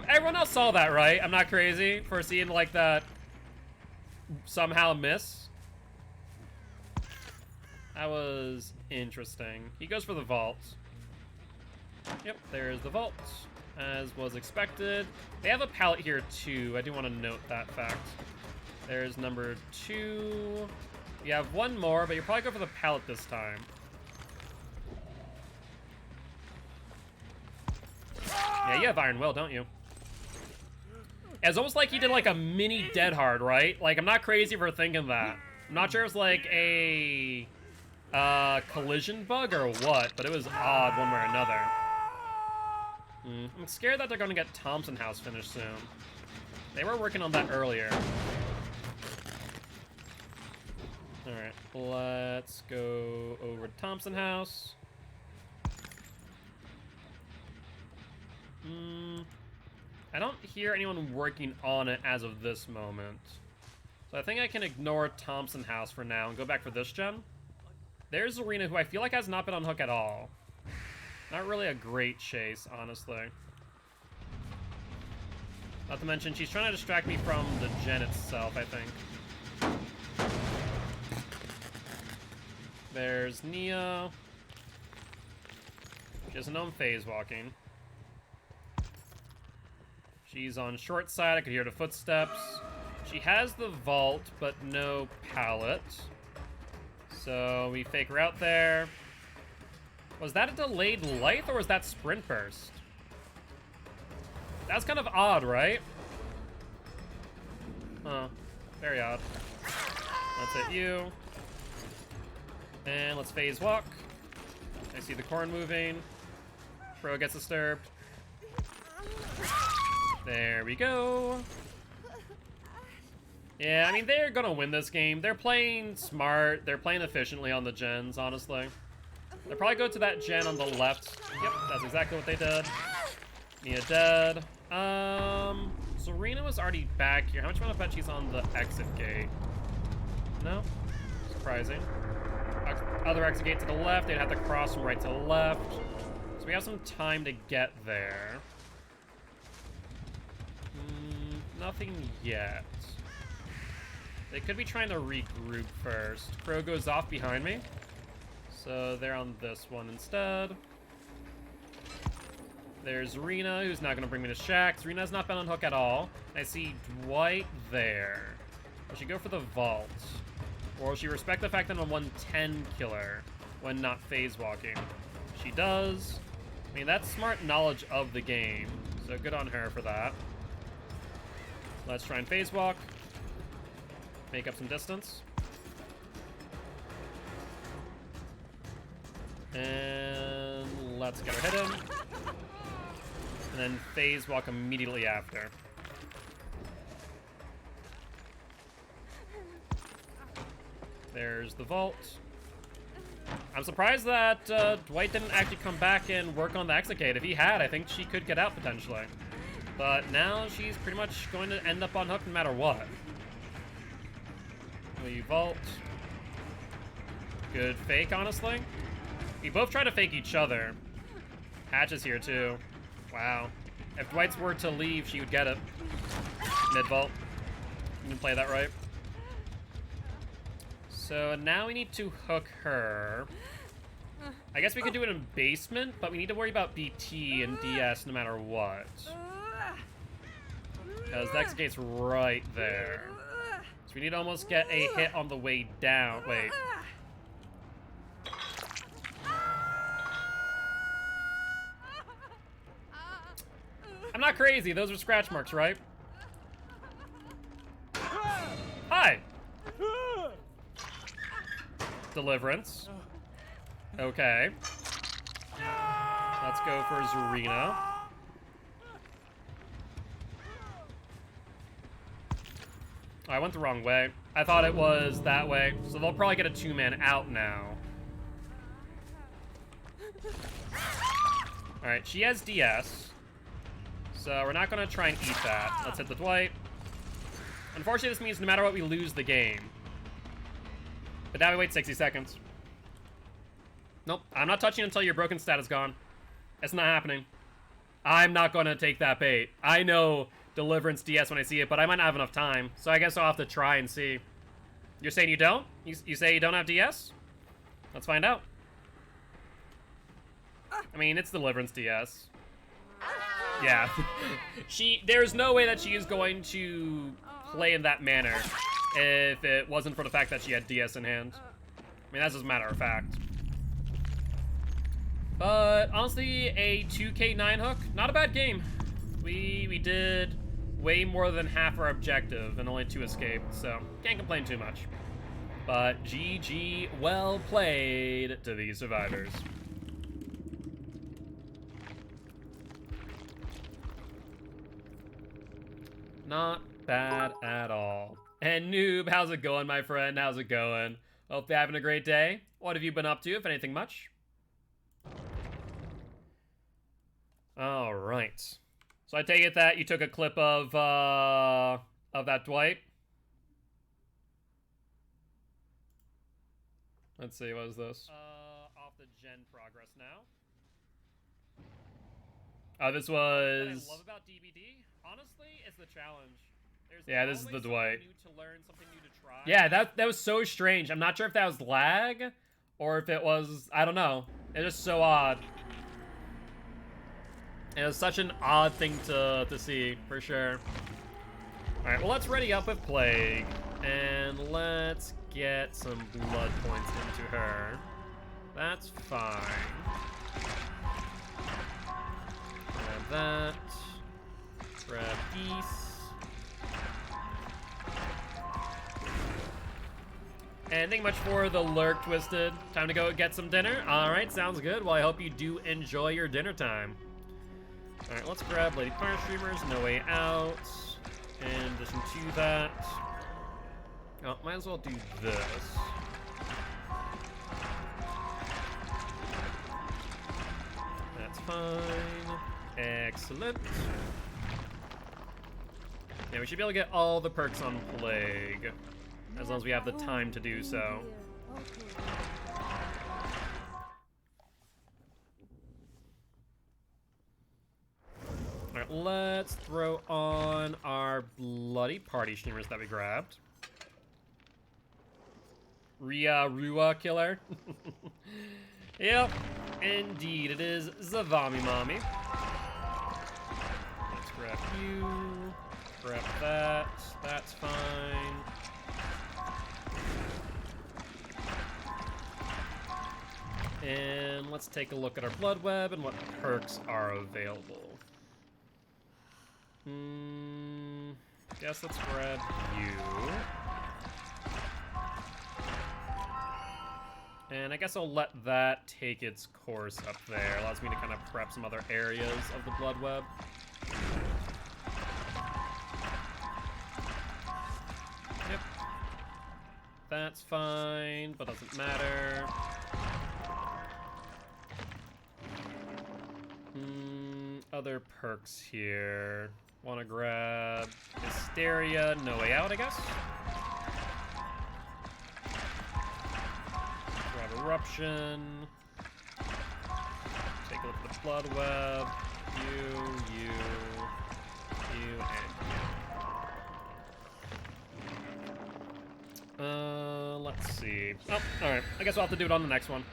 Everyone else saw that, right? I'm not crazy for seeing like that somehow miss. That was interesting. He goes for the vault. Yep, there's the vault, as was expected. They have a pallet here too. I do want to note that fact. There's number 2. You have 1 more, but you'll probably go for the pallet this time. Yeah, you have Iron Will, don't you? It's almost like he did like a mini Dead Hard, right? Like, I'm not crazy for thinking that. I'm not sure if it's like a collision bug or what, but it was odd one way or another. I'm scared that they're going to get Thompson House finished soon. They were working on that earlier. Alright, let's go over to Thompson House. I don't hear anyone working on it as of this moment. So I think I can ignore Thompson House for now and go back for this gen. There's Arena, who I feel like has not been on hook at all. Not really a great chase, honestly. Not to mention, she's trying to distract me from the gen itself, I think. There's Nia. She doesn't know I'm phase walking. She's on short side. I could hear the footsteps. She has the vault, but no pallet. So we fake her out there. Was that a delayed light or was that sprint burst? That's kind of odd, right? Huh. Very odd. Let's hit you. And let's phase walk. I see the corn moving. Pro gets disturbed. There we go. Yeah, I mean, they're gonna win this game. They're playing smart. They're playing efficiently on the gens, honestly. They'll probably go to that gen on the left. Yep, that's exactly what they did. Nia dead. Serena was already back here. How much you want to bet she's on the exit gate? No? Surprising. Other exit gate to the left. They'd have to cross from right to left. So we have some time to get there. Nothing yet. They could be trying to regroup first. Crow goes off behind me. So they're on this one instead. There's Rena, who's not going to bring me to Shax. Rena's not been on hook at all. I see Dwight there. Will she go for the vault? Or will she respect the fact that I'm a 110 killer when not phase walking? She does. I mean, that's smart knowledge of the game. So good on her for that. Let's try and phase walk. Make up some distance. And let's get her hit him. And then phase walk immediately after. There's the vault. I'm surprised that Dwight didn't actually come back and work on the exit gate. If he had, I think she could get out potentially. But now she's pretty much going to end up on hook no matter what. We vault. Good fake, honestly. We both try to fake each other. Hatch is here too. Wow. If Dwight's were to leave, she would get it. Mid vault. You can play that right. So now we need to hook her. I guess we could do it in basement, but we need to worry about BT and DS no matter what. Because the exit gate's right there. So we need to almost get a hit on the way down. Wait. I'm not crazy. Those are scratch marks, right? Hi. Deliverance. Okay. Let's go for Zarina. I went the wrong way. I thought it was that way. So they'll probably get a two-man out now. Alright, she has DS. So we're not going to try and eat that. Let's hit the Dwight. Unfortunately, this means no matter what, we lose the game. But now we wait 60 seconds. Nope, I'm not touching until your broken stat is gone. It's not happening. I'm not going to take that bait. I know Deliverance DS when I see it, but I might not have enough time. So I guess I'll have to try and see. You're saying you don't? You say you don't have DS? Let's find out. I mean, it's Deliverance DS. Yeah. There's no way that she is going to play in that manner if it wasn't for the fact that she had DS in hand. I mean, that's just a matter of fact. But honestly, a 2K9 hook, not a bad game. We did way more than half our objective and only 2 escaped, so can't complain too much. But GG, well played to these survivors. Not bad at all. And Noob, how's it going, my friend? How's it going? Hope you're having a great day. What have you been up to, if anything much? All right. So I take it that you took a clip of that Dwight. Let's see, what is this? Off the gen progress now. Oh, this was... What I love about DBD, honestly, is the challenge. Yeah, this is the Dwight. New to learn, something new to try. Yeah, that was so strange. I'm not sure if that was lag Or if it was, I don't know. It's just so odd. It was such an odd thing to see, for sure. Alright, well, let's ready up with Plague. And let's get some blood points into her. That's fine. Grab that. Grab Geese. And thank you much for the lurk, Twisted. Time to go get some dinner? Alright, sounds good. Well, I hope you do enjoy your dinner time. Alright, let's grab Lady Fire Streamers, No Way Out. In addition to that... Oh, might as well do this. That's fine. Excellent. Yeah, we should be able to get all the perks on Plague. As long as we have the time to do so. Alright, let's throw on our bloody party streamers that we grabbed. Rua Killer. Yep, indeed, it is Zavami Mommy. Let's grab you. Grab that. That's fine. And let's take a look at our blood web and what perks are available. Guess let's grab you. And I guess I'll let that take its course up there. Allows me to kind of prep some other areas of the blood web. Yep. That's fine, but doesn't matter. Other perks here. Want to grab Hysteria, No Way Out, I guess. Grab Eruption. Take a look at the blood web. You, and you. Let's see. Oh, alright. I guess we'll have to do it on the next one.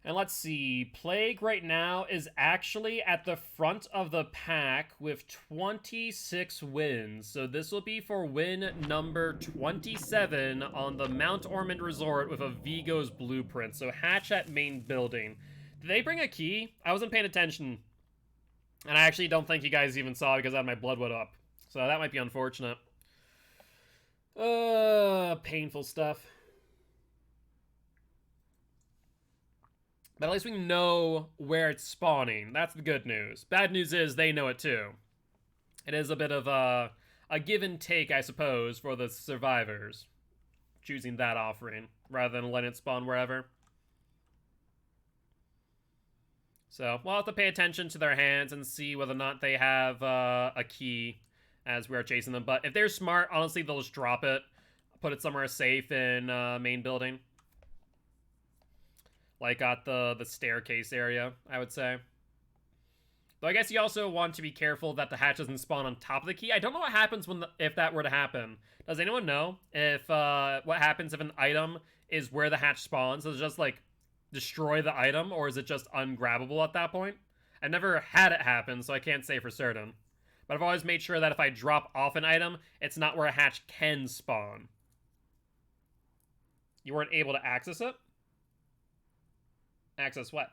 And let's see, Plague right now is actually at the front of the pack with 26 wins. So this will be for win number 27 on the Mount Ormond Resort with a Vigo's Blueprint. So hatch at main building. Did they bring a key? I wasn't paying attention. And I actually don't think you guys even saw it because I had my bloodwood up. So that might be unfortunate. Painful stuff. But at least we know where it's spawning. That's the good news. Bad news is they know it too. It is a bit of a give and take, I suppose, for the survivors. Choosing that offering, rather than letting it spawn wherever. So, we'll have to pay attention to their hands and see whether or not they have a key as we are chasing them. But if they're smart, honestly, they'll just drop it. Put it somewhere safe in main building. Like at the staircase area, I would say. Though I guess you also want to be careful that the hatch doesn't spawn on top of the key. I don't know what happens when if that were to happen. Does anyone know if what happens if an item is where the hatch spawns? Does it just like destroy the item, or is it just ungrabbable at that point? I've never had it happen, so I can't say for certain. But I've always made sure that if I drop off an item, it's not where a hatch can spawn. You weren't able to access it? Access what?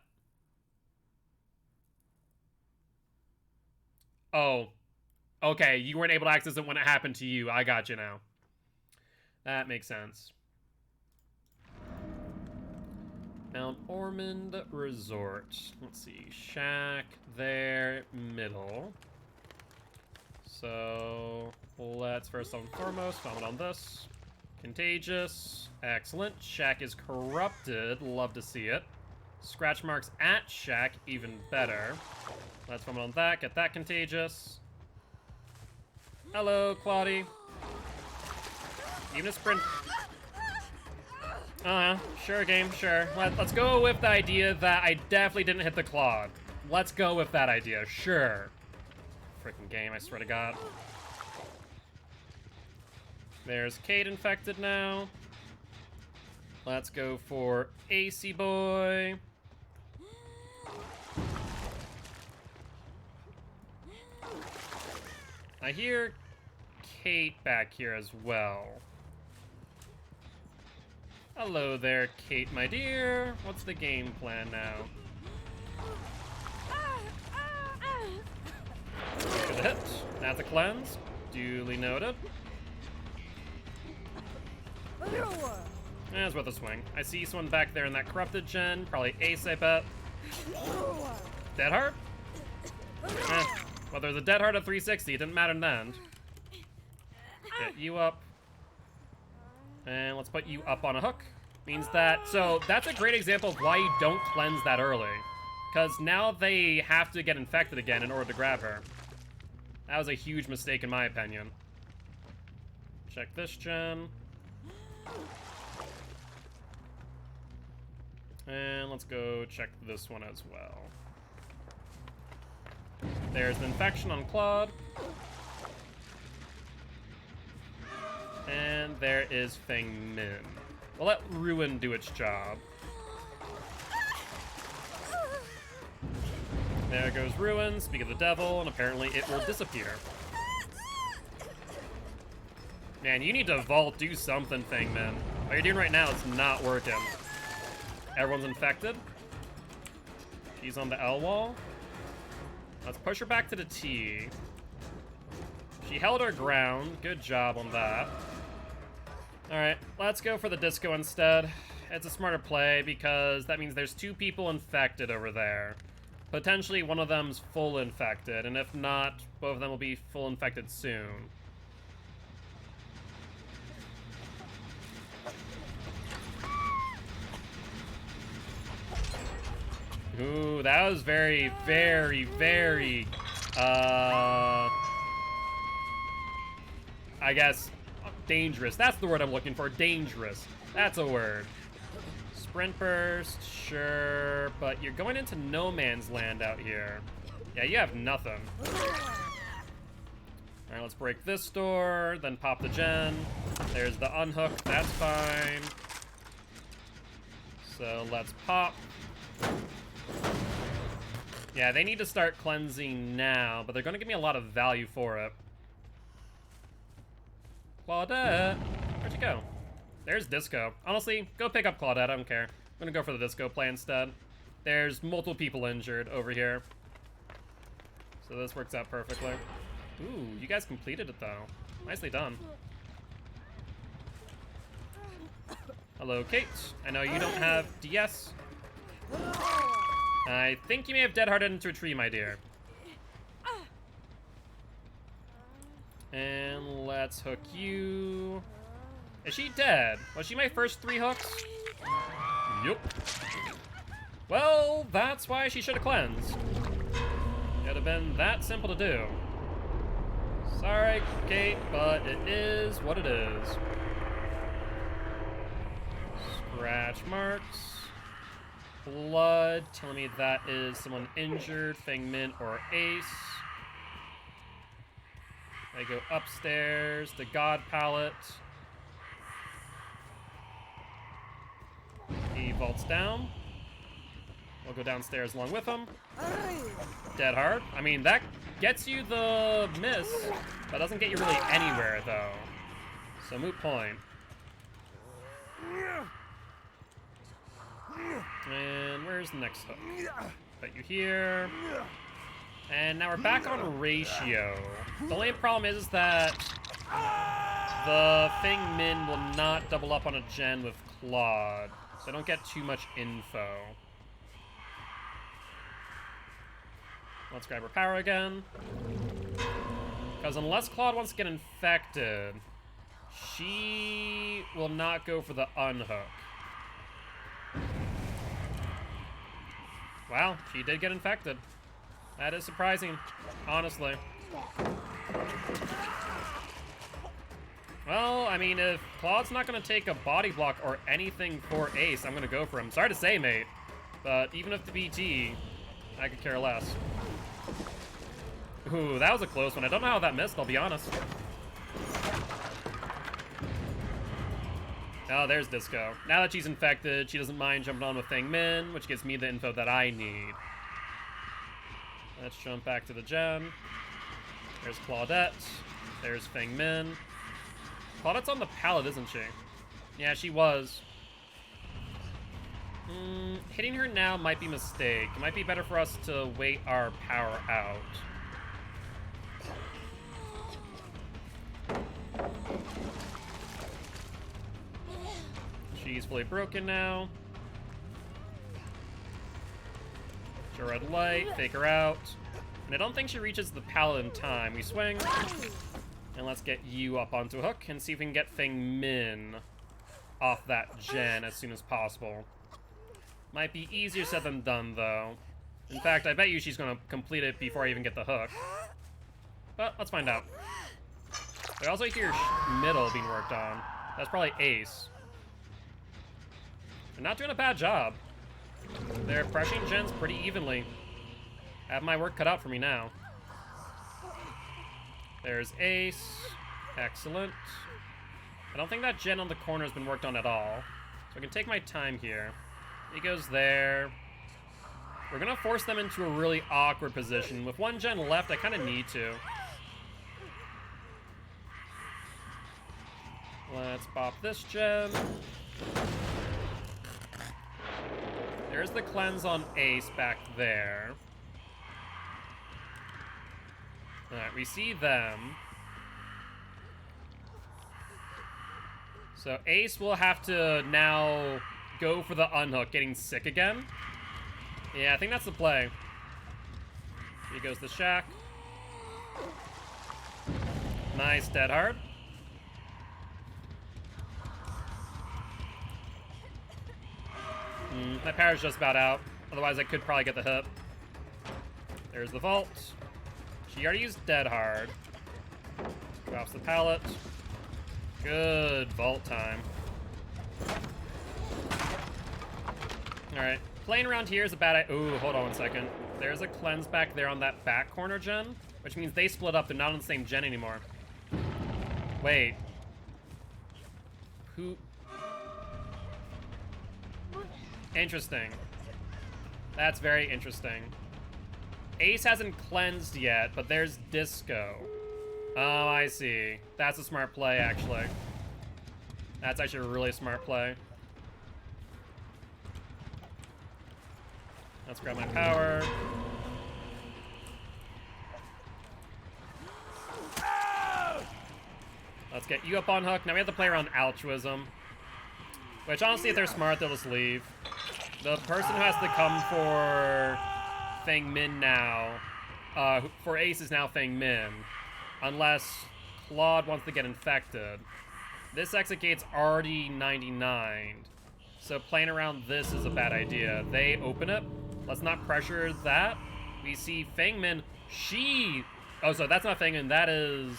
Oh. Okay, you weren't able to access it when it happened to you. I got you now. That makes sense. Mount Ormond Resort. Let's see. Shack there, middle. So, let's first and foremost comment on this. Contagious. Excellent. Shack is corrupted. Love to see it. Scratch marks at Shack, even better. Let's comment on that, get that contagious. Hello, Claudie. Even a sprint. Sure, game, sure. Let's go with the idea that I definitely didn't hit the Claude. Let's go with that idea, sure. Freaking game, I swear to God. There's Kate infected now. Let's go for AC Boy. I hear Kate back here as well. Hello there, Kate, my dear. What's the game plan now? Good hit. That's a cleanse. Duly noted. That's worth a swing. I see someone back there in that corrupted gen. Probably Ace, I bet. Dead Heart? Well, there's a Dead Heart at 360. It didn't matter in the end. Get you up. And let's put you up on a hook. Means that... So, that's a great example of why you don't cleanse that early. Because now they have to get infected again in order to grab her. That was a huge mistake in my opinion. Check this gen. And let's go check this one as well. There's an infection on Claude. And there is Feng Min. We'll let Ruin do its job. There goes Ruin, speak of the devil, and apparently it will disappear. Man, you need to vault, do something, Feng Min. What you're doing right now is not working. Everyone's infected. She's on the L wall. Let's push her back to the T. She held her ground. Good job on that. Alright, let's go for the disco instead. It's a smarter play because that means there's 2 people infected over there. Potentially one of them's full infected, and if not, both of them will be full infected soon. Ooh, that was very, very, very, I guess, dangerous. That's the word I'm looking for, dangerous. That's a word. Sprint burst, sure, but you're going into no man's land out here. Yeah, you have nothing. Alright, let's break this door, then pop the gen. There's the unhook, that's fine. So let's pop. Yeah, they need to start cleansing now, but they're going to give me a lot of value for it. Claudette! Where'd you go? There's Disco. Honestly, go pick up Claudette, I don't care. I'm going to go for the Disco play instead. There's multiple people injured over here. So this works out perfectly. Ooh, you guys completed it though. Nicely done. Hello, Kate. I know you don't have DS. I think you may have dead-hearted into a tree, my dear. And let's hook you. Is she dead? Was she my first 3 hooks? Yup. Well, that's why she should have cleansed. It would have been that simple to do. Sorry, Kate, but it is what it is. Scratch marks. Blood, telling me that is someone injured, Feng Min or Ace. I go upstairs, the God Palette. He vaults down. We'll go downstairs along with him. Dead hard. I mean, that gets you the miss, but doesn't get you really anywhere, though. So, moot point. And where's the next hook? Put you here. And now we're back on ratio. The only problem is that the Feng Min will not double up on a gen with Claude, so I don't get too much info. Let's grab her power again. Because unless Claude wants to get infected, she will not go for the unhook. Wow, she did get infected. That is surprising, honestly. Well, I mean, if Claude's not going to take a body block or anything for Ace, I'm going to go for him. Sorry to say, mate, but even if the BT, I could care less. Ooh, that was a close one. I don't know how that missed, I'll be honest. Oh, there's Disco. Now that she's infected, she doesn't mind jumping on with Feng Min, which gives me the info that I need. Let's jump back to the gen. There's Claudette. There's Feng Min. Claudette's on the pallet, isn't she? Yeah, she was. Hitting her now might be a mistake. It might be better for us to wait our power out. She's fully broken now. Show red light, fake her out. And I don't think she reaches the pallet in time. We swing. And let's get you up onto a hook and see if we can get Feng Min off that gen as soon as possible. Might be easier said than done, though. In fact, I bet you she's gonna complete it before I even get the hook. But let's find out. I also hear middle being worked on. That's probably Ace. They're not doing a bad job. They're pressuring gens pretty evenly. I have my work cut out for me now. There's Ace. Excellent. I don't think that gen on the corner has been worked on at all. So I can take my time here. He goes there. We're gonna force them into a really awkward position. With one gen left, I kind of need to. Let's pop this gen. There's the cleanse on Ace back there. Alright, we see them. So Ace will have to now go for the unhook, getting sick again. Yeah, I think that's the play. Here goes the shack. Nice, dead hard. My power's just about out. Otherwise, I could probably get the hit. There's the vault. She already used dead hard. Drops the pallet. Good vault time. Alright. Playing around here is a bad idea. Ooh, hold on 1 second. There's a cleanse back there on that back corner gen, which means they split up. They're not on the same gen anymore. Wait. Who... Interesting. That's very interesting. Ace hasn't cleansed yet, but there's Disco. Oh, I see. That's a smart play, actually. That's actually a really smart play. Let's grab my power. Let's get you up on hook. Now we have to play around altruism. Which, honestly, if they're smart, they'll just leave. The person who has to come for Feng Min now, for Ace is now Feng Min, unless Claude wants to get infected. This exit gate's already 99, so playing around this is a bad idea. They open it. Let's not pressure that. We see Feng Min. Oh, so that's not Feng Min. That is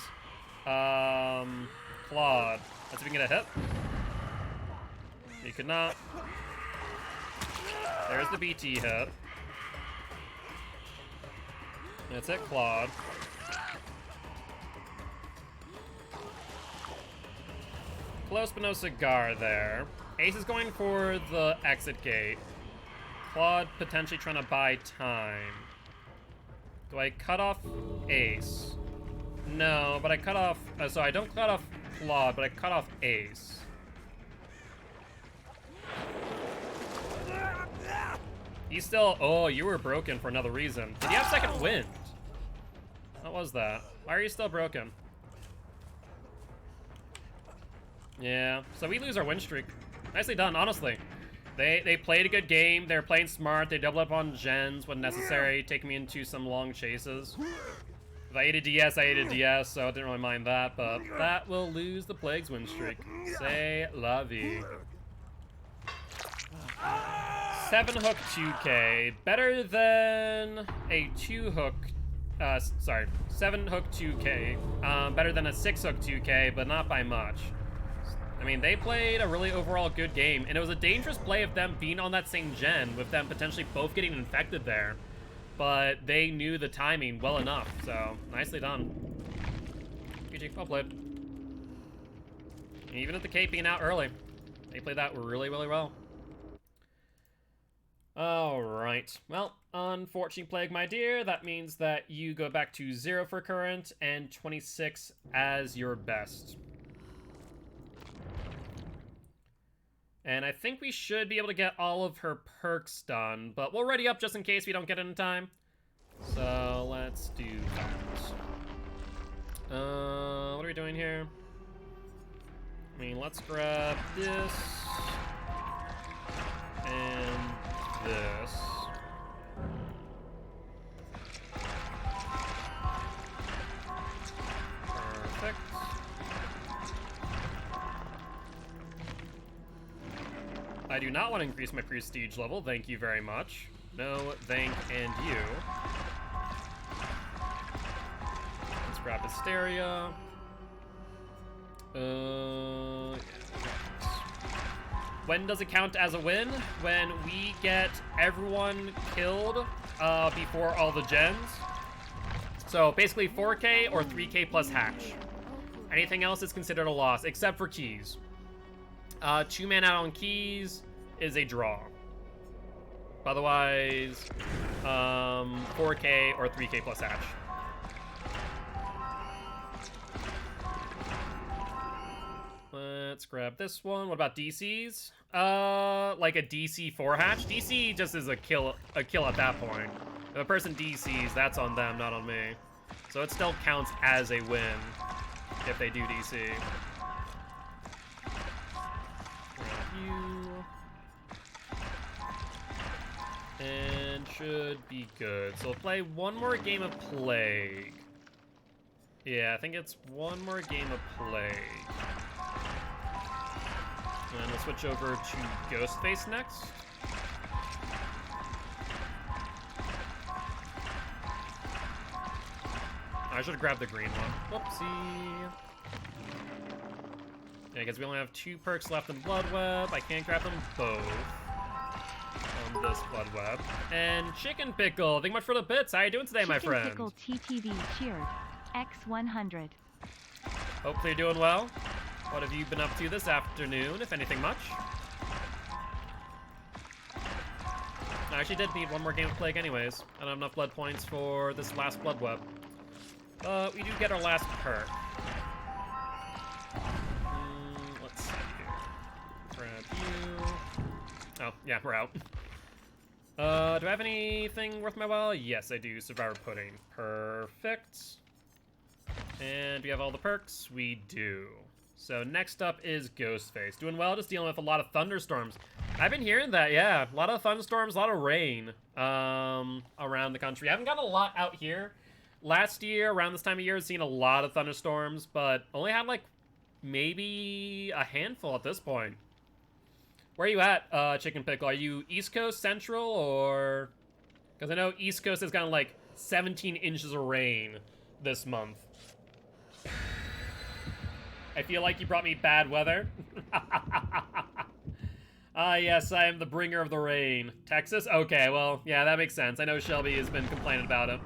Claude. Let's see if we can get a hit. He could not. There's the BT hit. That's it, Claude. Close but no cigar there. Ace is going for the exit gate. Claude potentially trying to buy time. Do I cut off Ace? No, but I cut off... so I don't cut off Claude, but I cut off Ace. He's still... Oh, you were broken for another reason. Did you have second wind? What was that? Why are you still broken? Yeah, so we lose our win streak. Nicely done, honestly. They played a good game. They're playing smart. They doubled up on gens when necessary, taking me into some long chases. If I ate a DS, I ate a DS, so I didn't really mind that, but that will lose the Plague's win streak. C'est la vie. 7 hook 2K, better than a 2 hook, 7 hook 2K, better than a 6 hook 2K, but not by much. I mean, they played a really overall good game, and it was a dangerous play of them being on that same gen, with them potentially both getting infected there. But they knew the timing well enough, so nicely done. GG, well played. Even at the K being out early. They played that really, really well. Alright. Well, unfortunately, Plague, my dear, that means that you go back to 0 for current and 26 as your best. And I think we should be able to get all of her perks done, but we'll ready up just in case we don't get it in time. So let's do that. What are we doing here? I mean, let's grab this and this. Perfect. I do not want to increase my prestige level, thank you very much. No, thank, and you. Let's grab Hysteria. Yeah. When does it count as a win? When we get everyone killed before all the gens. So basically 4K or 3K plus hatch. Anything else is considered a loss, except for keys. 2 man out on keys is a draw. Otherwise, 4K or 3K plus hatch. Let's grab this one. What about DCs? Like a DC 4 hatch? DC just is a kill at that point. If a person DCs, that's on them, not on me. So it still counts as a win if they do DC. Grab you. And should be good. So we'll play one more game of Plague. Yeah, I think it's one more game of Plague. And we'll switch over to Ghostface next. I should have grabbed the green one. Whoopsie. Yeah, because we only have 2 perks left in Blood Web. I can't grab them both on this Blood Web. And Chicken Pickle, thank you much for the bits. How you doing today, my friend? Chicken Pickle TTV cheered. X100. Hopefully you're doing well. What have you been up to this afternoon, if anything much? I actually did need one more game of Plague anyways. I don't have enough blood points for this last Blood Web. But we do get our last perk. Let's see here. Grab you. Oh, yeah, we're out. Do I have anything worth my while? Yes, I do. Survivor Pudding. Perfect. And we have all the perks? We do. So next up is Ghostface. Doing well, just dealing with a lot of thunderstorms. I've been hearing that, yeah. A lot of thunderstorms, a lot of rain around the country. I haven't gotten a lot out here. Last year, around this time of year, I've seen a lot of thunderstorms, but only had like maybe a handful at this point. Where are you at, Chicken Pickle? Are you East Coast, Central, or... Because I know East Coast has gotten like 17 inches of rain this month. I feel like you brought me bad weather. Ah, yes, I am the bringer of the rain. Texas? Okay, well, yeah, that makes sense. I know Shelby has been complaining about it.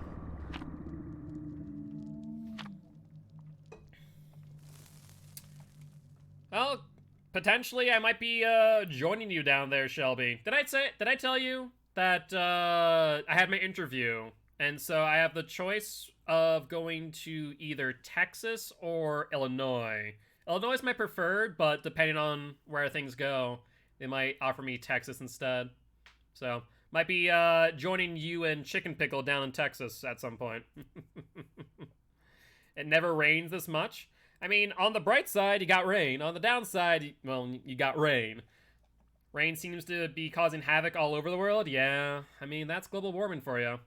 Well, potentially I might be joining you down there, Shelby. Did I tell you that I had my interview, and so I have the choice of going to either Texas or Illinois. Illinois is my preferred, but depending on where things go, they might offer me Texas instead. So, might be joining you and Chicken Pickle down in Texas at some point. It never rains this much. I mean, on the bright side, you got rain. On the downside, well, you got rain. Rain seems to be causing havoc all over the world. Yeah, I mean, that's global warming for you.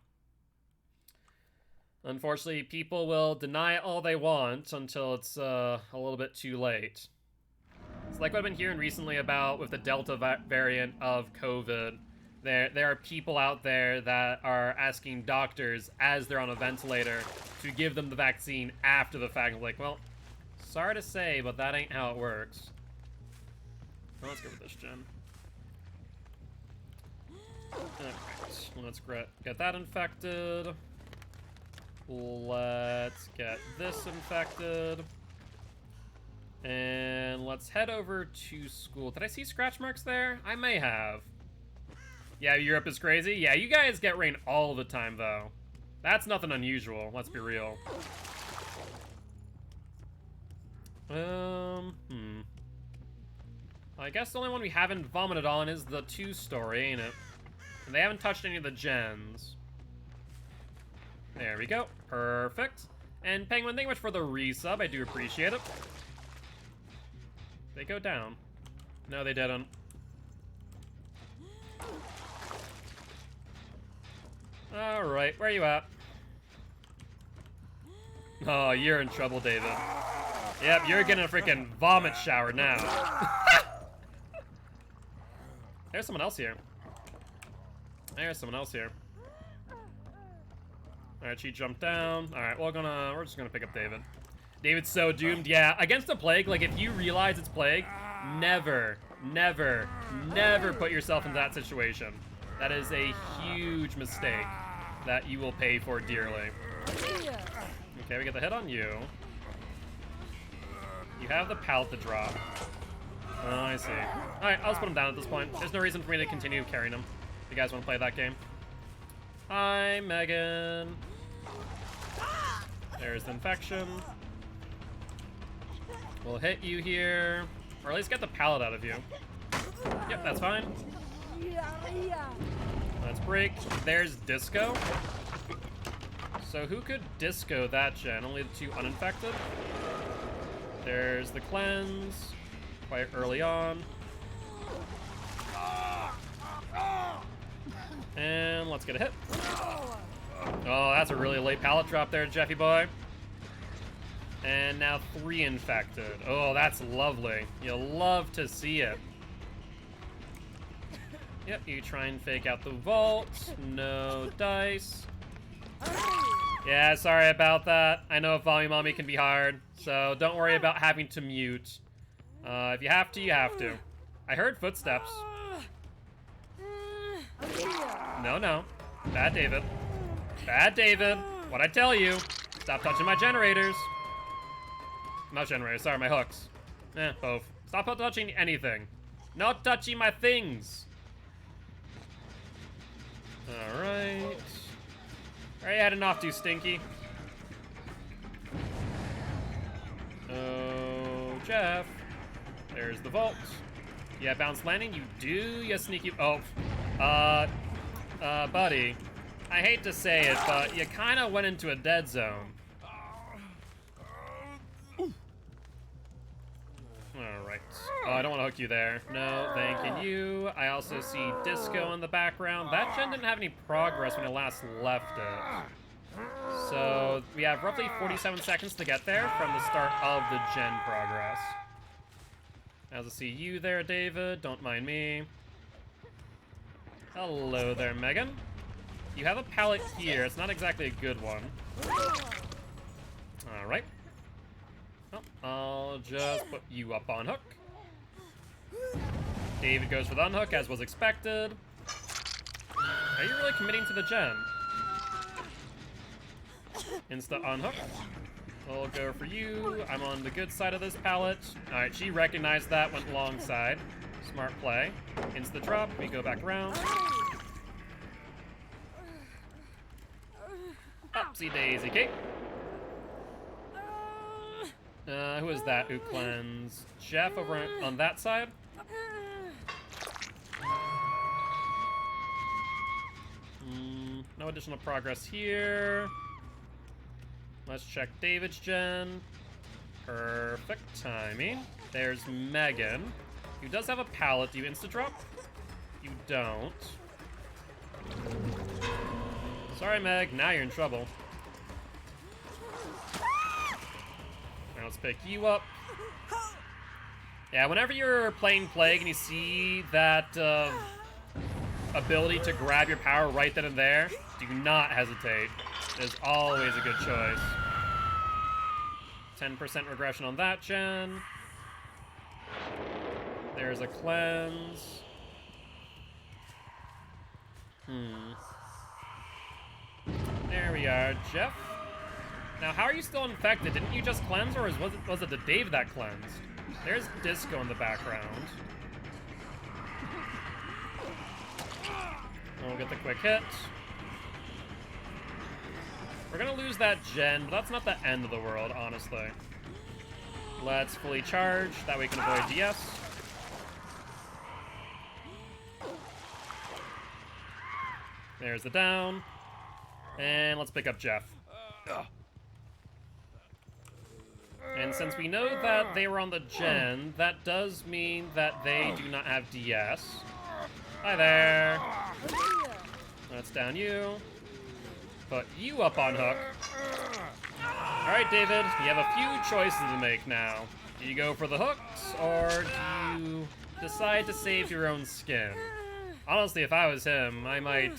Unfortunately, people will deny it all they want until it's a little bit too late. It's like what I've been hearing recently about with the Delta variant of COVID. There are people out there that are asking doctors as they're on a ventilator to give them the vaccine after the fact. Like, well, sorry to say, but that ain't how it works. Well, let's go with this gen. Alright, let's get that infected. Let's get this infected. And let's head over to school. Did I see scratch marks there? I may have. Yeah, Europe is crazy. Yeah, you guys get rain all the time, though. That's nothing unusual, let's be real. I guess the only one we haven't vomited on is the 2-story, ain't it? And they haven't touched any of the gens. There we go. Perfect. And Penguin, thank you much for the resub. I do appreciate it. They go down. No, they didn't. Alright, where are you at? Oh, you're in trouble, David. Yep, you're getting a freaking vomit shower now. There's someone else here. There's someone else here. Alright, she jumped down. Alright, we're just gonna pick up David. David's so doomed. Yeah, against the plague, like if you realize it's plague, never put yourself into that situation. That is a huge mistake that you will pay for dearly. Okay, we get the hit on you. You have the pallet to drop. Oh, I see. Alright, I'll just put him down at this point. There's no reason for me to continue carrying him. If you guys want to play that game. Hi, Megan. There's the infection. We'll hit you here. Or at least get the pallet out of you. Yep, that's fine. Let's break. There's Disco. So who could Disco that gen? Only the 2 uninfected? There's the cleanse. Quite early on. And let's get a hit. Oh, that's a really late pallet drop there, Jeffy boy. And now 3 infected. Oh, that's lovely. You'll love to see it. Yep, you try and fake out the vault. No dice. Yeah, sorry about that. I know Volume Mommy can be hard, so don't worry about having to mute. If you have to, you have to. I heard footsteps. No. Bad David. Bad David. What'd I tell you? Stop touching my generators. Not generators, sorry, my hooks. Both. Stop touching anything. Not touching my things. Alright. Where are you heading off to, Stinky? Oh, Jeff. There's the vault. Yeah, bounce landing. You do, you sneaky. Oh, buddy. I hate to say it, but you kind of went into a dead zone. Alright. Oh, I don't want to hook you there. No, thanking you. I also see Disco in the background. That gen didn't have any progress when it last left it. So, we have roughly 47 seconds to get there from the start of the gen progress. As I see you there, David. Don't mind me. Hello there, Megan. You have a pallet here. It's not exactly a good one. Alright. Oh, I'll just put you up on hook. David goes for the unhook, as was expected. Are you really committing to the gen? Insta unhook. We'll go for you. I'm on the good side of this pallet. Alright, she recognized that, went alongside. Smart play. Insta drop, we go back around. Upsy daisy cake. Who is that who cleansed? Jeff over on that side? No additional progress here. Let's check David's gen. Perfect timing. There's Megan, who does have a pallet. Do you insta-drop? You don't. Sorry, Meg. Now you're in trouble. Now let's pick you up. Yeah, whenever you're playing Plague and you see that ability to grab your power right then and there, do not hesitate. It is always a good choice. 10% regression on that gen. There's a cleanse. There we are, Jeff. Now, how are you still infected? Didn't you just cleanse, or was it the Dave that cleansed? There's Disco in the background. We'll get the quick hit. We're gonna lose that gen, but that's not the end of the world, honestly. Let's fully charge, that way we can avoid DS. There's the down. And let's pick up Jeff. And since we know that they were on the gen, that does mean that they do not have DS. Hi there. Let's down you. Put you up on hook. Alright, David, you have a few choices to make now. Do you go for the hooks, or do you decide to save your own skin? Honestly, if I was him, I might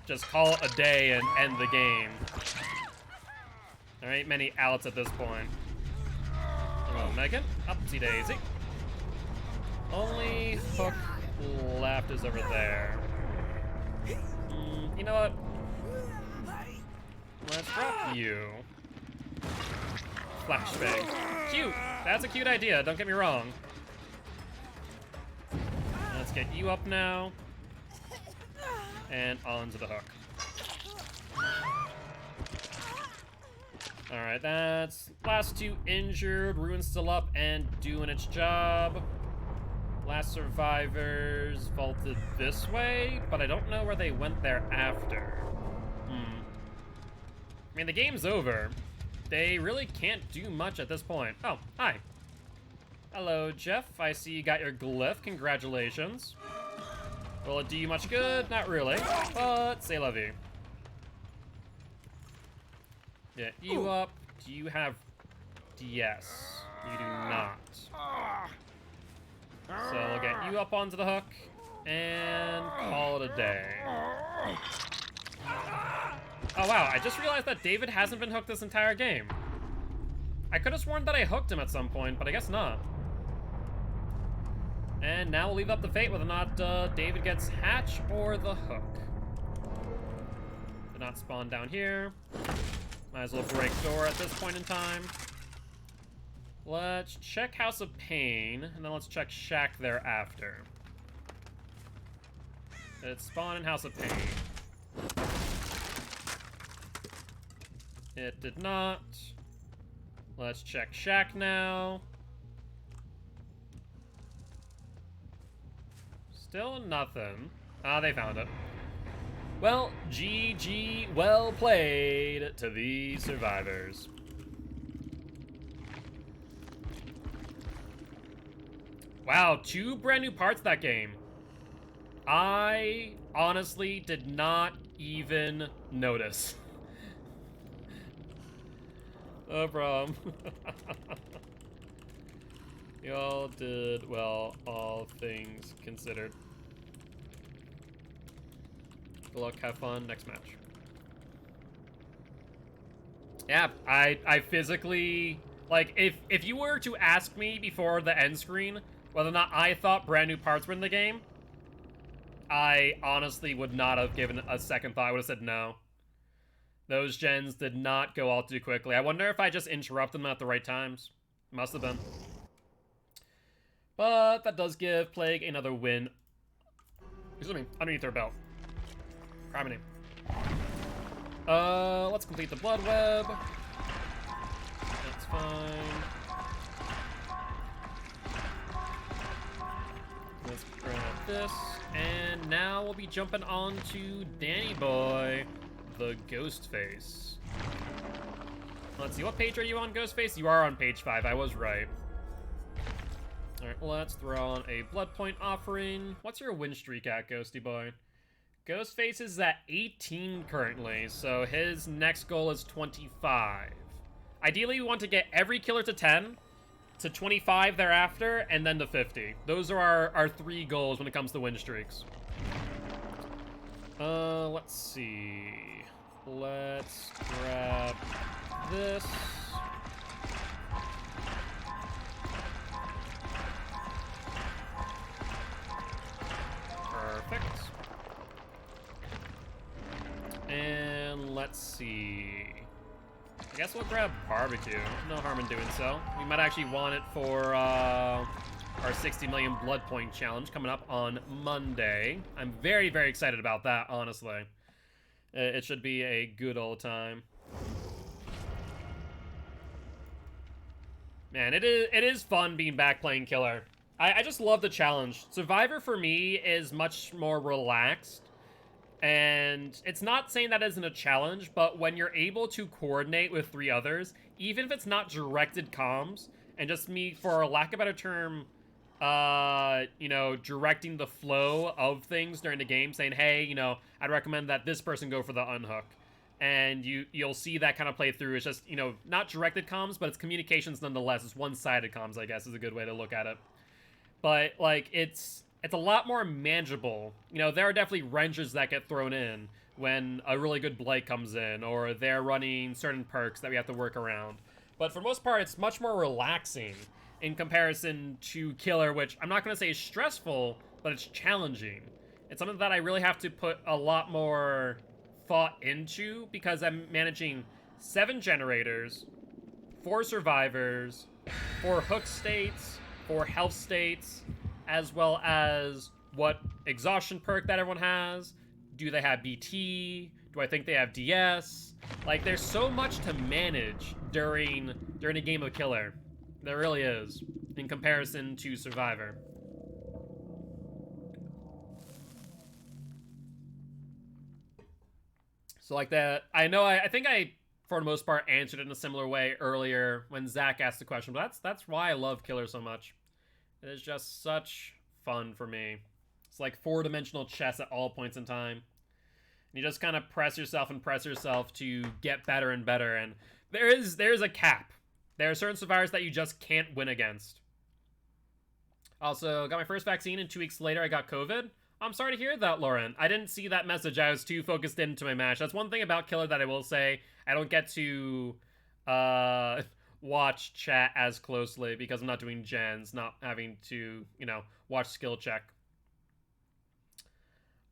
just call it a day and end the game. There ain't many outs at this point. Hello, Megan. Upsy daisy. Only hook left is over there. You know what? Let's drop you. Flashbang. Cute! That's a cute idea, don't get me wrong. Let's get you up now. And onto the hook. Alright, that's last two injured. Ruin's still up and doing its job. Last survivors vaulted this way, but I don't know where they went thereafter. I mean, the game's over. They really can't do much at this point. Oh, hi. Hello, Jeff. I see you got your glyph. Congratulations. Will it do you much good? Not really, but say la vie. Yeah, you up. Do you have DS? You do not. So we'll get you up onto the hook and call it a day. Oh wow, I just realized that David hasn't been hooked this entire game. I could have sworn that I hooked him at some point, but I guess not. And now we'll leave up the fate whether or not David gets hatch or the hook. Did not spawn down here. Might as well break door at this point in time. Let's check House of Pain, and then let's check Shack thereafter. It's spawn in House of Pain. It did not. Let's check Shack now. Still nothing. Ah, they found it. Well, GG, well played to the survivors. Wow, 2 brand new parts of that game. I honestly did not even notice. No problem. Y'all did well, all things considered. Good luck, have fun, next match. Yeah, I physically, like, if you were to ask me before the end screen whether or not I thought brand new parts were in the game, I honestly would not have given a second thought. I would have said no. Those gens did not go all too quickly. I wonder if I just interrupted them at the right times. Must have been. But that does give Plague another win. Excuse me, underneath their belt. Criminy. Let's complete the blood web. That's fine. Let's grab this. And now we'll be jumping on to Danny Boy, the Ghostface. Let's see, what page are you on, Ghostface? You are on page 5, I was right. Alright, let's throw on a blood point offering. What's your win streak at, Ghosty Boy? Ghostface is at 18 currently, so his next goal is 25. Ideally, we want to get every killer to 10, to 25 thereafter, and then to 50. Those are our 3 goals when it comes to win streaks. Let's see. Let's grab this. Perfect. And let's see. guess we'll grab barbecue. No harm in doing so. We might actually want it for our 60 million blood point challenge coming up on Monday. I'm very, very excited about that, honestly. It should be a good old time. Man, it is fun being back playing Killer. I just love the challenge. Survivor for me is much more relaxed. And it's not saying that isn't a challenge, but when you're able to coordinate with 3 others, even if it's not directed comms, and just me, for lack of a better term, you know, directing the flow of things during the game, saying, hey, you know, I'd recommend that this person go for the unhook. And you'll see that kind of play through. It's just, you know, not directed comms, but it's communications nonetheless. It's one-sided comms, I guess, is a good way to look at it. But, like, it's a lot more manageable. You know, there are definitely wrenches that get thrown in when a really good blight comes in, or they're running certain perks that we have to work around. But for the most part, it's much more relaxing in comparison to Killer, which I'm not going to say is stressful, but it's challenging. It's something that I really have to put a lot more thought into, because I'm managing 7 generators, 4 survivors, 4 hook states, 4 health states, as well as what exhaustion perk that everyone has. Do they have BT? Do I think they have DS? Like, there's so much to manage during a game of Killer. There really is, in comparison to Survivor. So like that, I know I think I, for the most part, answered it in a similar way earlier when Zach asked the question, but that's why I love Killer so much. It is just such fun for me. It's like 4-dimensional chess at all points in time. And you just kind of press yourself and press yourself to get better and better, and there's a cap. There are certain survivors that you just can't win against. Also, got my first vaccine, and 2 weeks later I got COVID. I'm sorry to hear that, Lauren. I didn't see that message. I was too focused into my match. That's one thing about Killer that I will say. I don't get to watch chat as closely because I'm not doing gens, not having to, you know, watch skill check.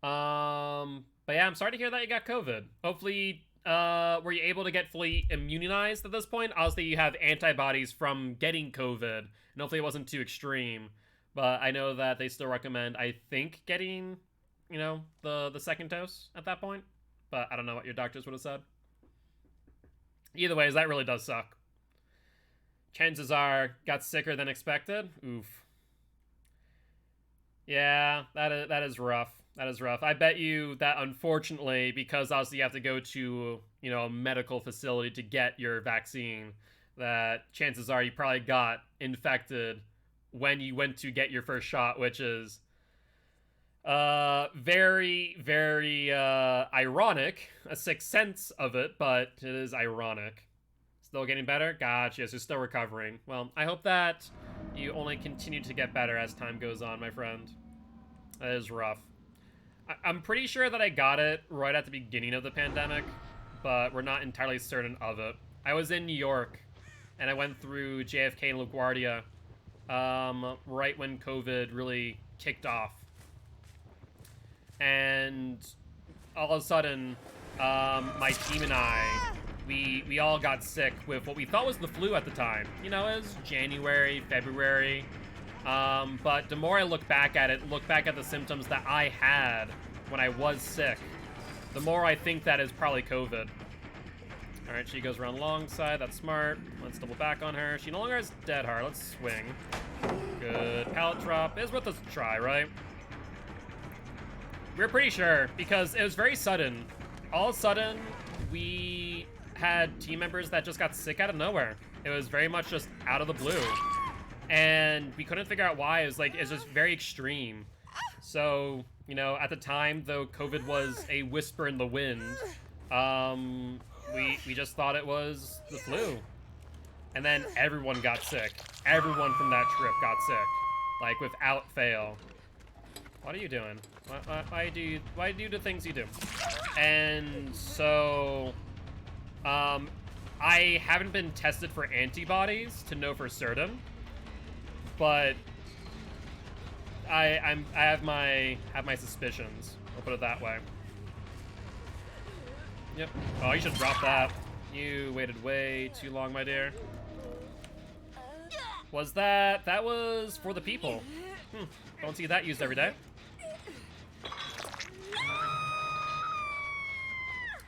But yeah, I'm sorry to hear that you got COVID. Hopefully, were you able to get fully immunized at this point? Obviously, you have antibodies from getting COVID, and hopefully it wasn't too extreme. But I know that they still recommend, I think, getting, you know, the second dose at that point. But I don't know what your doctors would have said. Either way, that really does suck. Chances are, got sicker than expected. Oof. Yeah, that is rough. That is rough. I bet you that, unfortunately, because obviously you have to go to, you know, a medical facility to get your vaccine, that chances are you probably got infected when you went to get your first shot, which is very, very ironic. A 6th sense of it, but it is ironic. Still getting better? Gotcha, so still recovering. Well, I hope that you only continue to get better as time goes on, my friend. That is rough. I'm pretty sure that I got it right at the beginning of the pandemic, but we're not entirely certain of it. I was in New York, and I went through JFK and LaGuardia right when COVID really kicked off. And all of a sudden, my team and I, we all got sick with what we thought was the flu at the time. You know, it was January, February. But the more I look back at it, look back at the symptoms that I had when I was sick, the more I think that is probably COVID. Alright, she goes around alongside. That's smart. Let's double back on her. She no longer has dead heart. Let's swing. Good. Pallet drop is worth a try, right? We're pretty sure, because it was very sudden. All of a sudden, we had team members that just got sick out of nowhere. It was very much just out of the blue. And we couldn't figure out why. It was like, it's just very extreme. So, you know, at the time, though COVID was a whisper in the wind, we just thought it was the flu. And then everyone got sick. Everyone from that trip got sick. Like, without fail. What are you doing? Why do you do the things you do? And so, I haven't been tested for antibodies to know for certain. But I have my suspicions. I'll put it that way. Yep. Oh, you should drop that. You waited way too long, my dear. Was that... That was for the people. Don't see that used every day.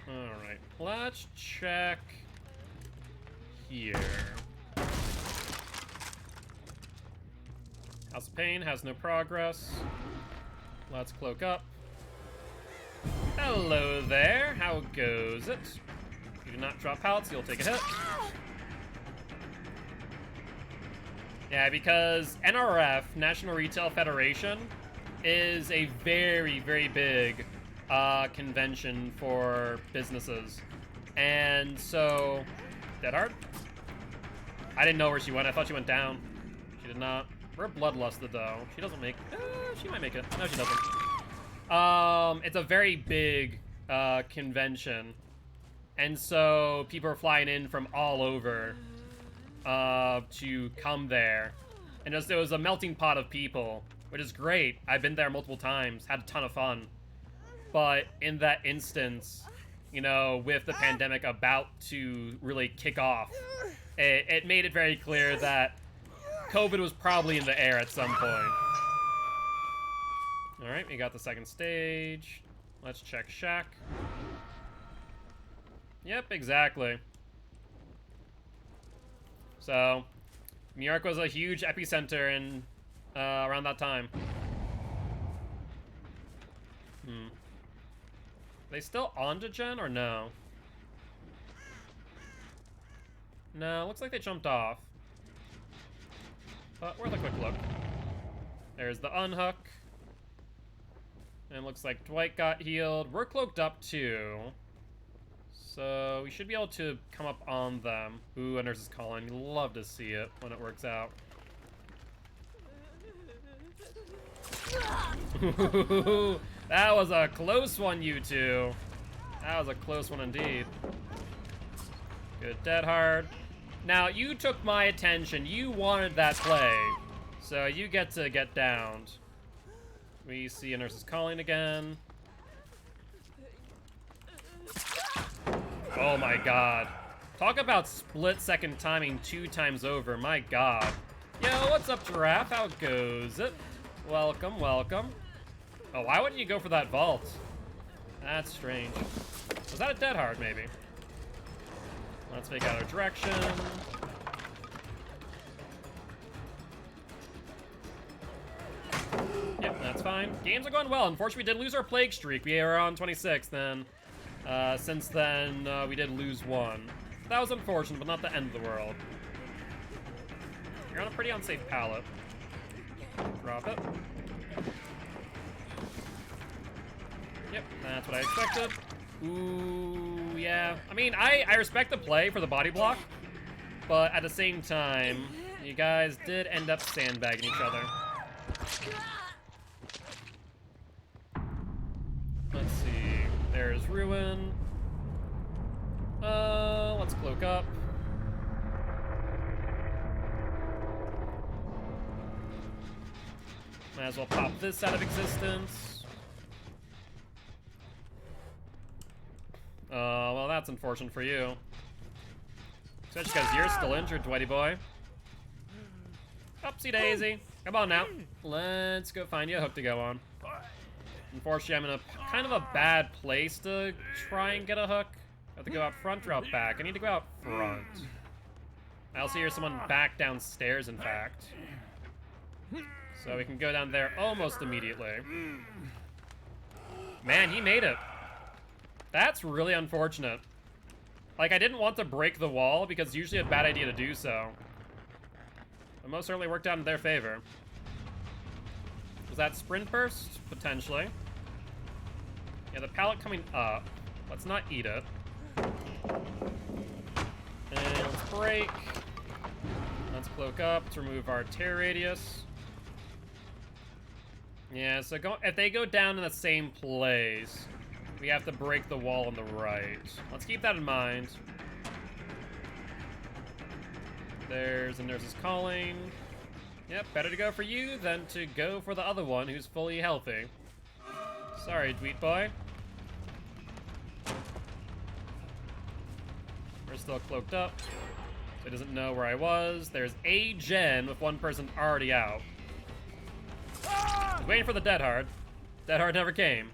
Alright, let's check here. House of Pain has no progress. Let's cloak up. Hello there, how goes it? You do not drop pallets, you'll take a hit. Yeah, because NRF, National Retail Federation, is a very, very big convention for businesses. And so... Dead Hard? I didn't know where she went, I thought she went down. She did not. We're bloodlusted though. She doesn't make... she might make it. No, she doesn't. It's a very big convention. And so people are flying in from all over to come there. And it was a melting pot of people, which is great. I've been there multiple times, had a ton of fun. But in that instance, you know, with the pandemic about to really kick off, it made it very clear that COVID was probably in the air at some point. Alright, we got the second stage. Let's check Shack. Yep, exactly. So, New York was a huge epicenter in around that time. Are they still on to Gen or no? No, looks like they jumped off. But worth a quick look. There's the unhook. And looks like Dwight got healed. We're cloaked up too. So we should be able to come up on them. Ooh, a nurse is calling. You love to see it when it works out. That was a close one, you two. That was a close one indeed. Good Dead Hard. Now, you took my attention. You wanted that play. So you get to get downed. We see a nurse is calling again. Oh my god. Talk about split-second timing 2 times over. My god. Yo, what's up, Giraffe? How goes it? Welcome, welcome. Oh, why wouldn't you go for that vault? That's strange. Was that a Dead Hard, maybe? Let's fake out our direction. Yep, that's fine. Games are going well. Unfortunately, we did lose our plague streak. We are on 26 then. Since then, we did lose 1. That was unfortunate, but not the end of the world. You're on a pretty unsafe pallet. Drop it. Yep, that's what I expected. Ooh, yeah. I mean, I respect the play for the body block, but at the same time, you guys did end up sandbagging each other. Let's see. There's Ruin. Let's cloak up. Might as well pop this out of existence. Well, that's unfortunate for you. Especially because you're still injured, Dwighty boy. Upsy daisy. Come on now. Let's go find you a hook to go on. Unfortunately, I'm in a kind of a bad place to try and get a hook. I have to go out front or out back. I need to go out front. I also hear someone back downstairs, in fact. So we can go down there almost immediately. Man, he made it. That's really unfortunate. Like, I didn't want to break the wall because it's usually a bad idea to do so. But most certainly worked out in their favor. Was that sprint burst? Potentially. Yeah, the pallet coming up. Let's not eat it. And let's break. Let's cloak up to remove our tear radius. Yeah, so if they go down in the same place, we have to break the wall on the right. Let's keep that in mind. There's a nurse is calling. Yep, better to go for you than to go for the other one who's fully healthy. Sorry, Tweet Boy. Sniper's still cloaked up, so he doesn't know where I was. There's a gen with one person already out. I was waiting for the Dead Hard. Dead Hard never came.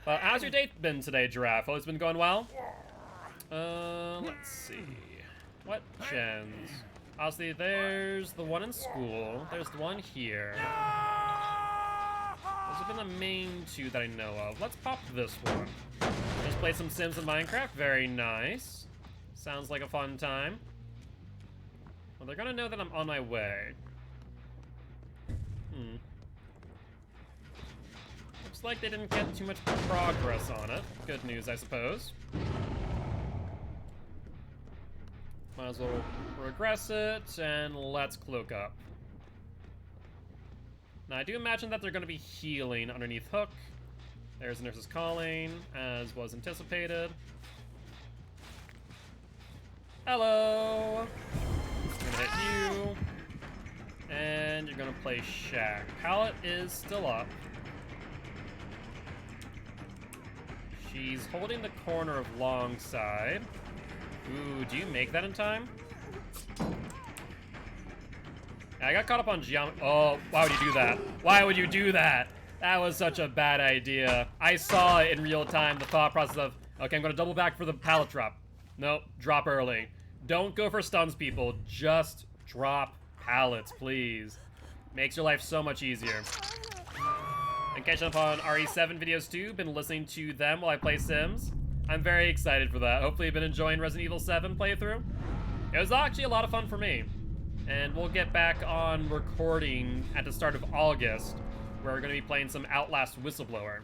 Well, how's your date been today, Giraffe? Oh, it's been going well? Let's see. What gens? Obviously, there's the one in school. There's the one here. Those have been the main two that I know of. Let's pop this one. Just play some Sims in Minecraft. Very nice. Sounds like a fun time. Well, they're gonna know that I'm on my way. Looks like they didn't get too much progress on it. Good news, I suppose. Might as well regress it, and let's cloak up. Now, I do imagine that they're going to be healing underneath Hook. There's Nurse's Calling, as was anticipated. Hello! I'm gonna hit you. And you're gonna play Shack. Pallet is still up. She's holding the corner of long side. Ooh, do you make that in time? I got caught up on geometry. Oh, why would you do that? Why would you do that? That was such a bad idea. I saw it in real time, the thought process of, okay, I'm gonna double back for the pallet drop. Nope, drop early. Don't go for stuns, people. Just drop pallets, please. Makes your life so much easier. And catching up on RE7 videos too. Been listening to them while I play Sims. I'm very excited for that. Hopefully you've been enjoying Resident Evil 7 playthrough. It was actually a lot of fun for me. And we'll get back on recording at the start of August, where we're going to be playing some Outlast Whistleblower,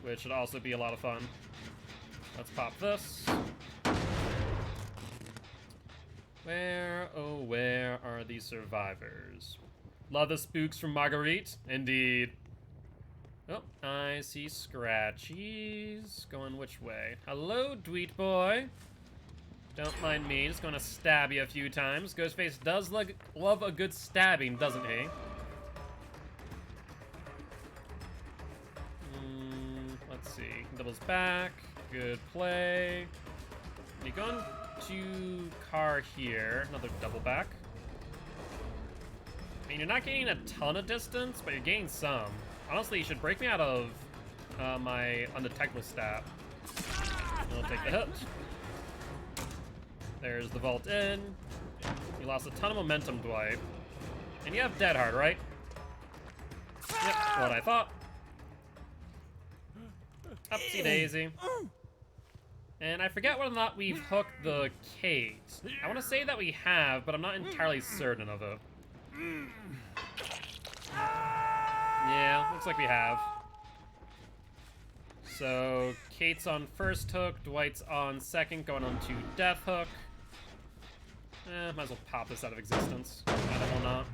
which should also be a lot of fun. Let's pop this. Where, oh, where are these survivors? Love the spooks from Marguerite. Indeed. Oh, I see Scratchies. Going which way? Hello, Dweet Boy. Don't mind me, just gonna stab you a few times. Ghostface does love a good stabbing, doesn't he? Let's see. Doubles back. Good play. You go into car here. Another double back. I mean, you're not gaining a ton of distance, but you're gaining some. Honestly, you should break me out of my undetectable stat. I'll take the hit. There's the vault in. You lost a ton of momentum, Dwight. And you have Dead Hard, right? Yep, what I thought. Upsy daisy. And I forget whether or not we've hooked the Kate. I want to say that we have, but I'm not entirely certain of it. Yeah, looks like we have. So, Kate's on first hook, Dwight's on second, going on to death hook. Might as well pop this out of existence. Might as well not.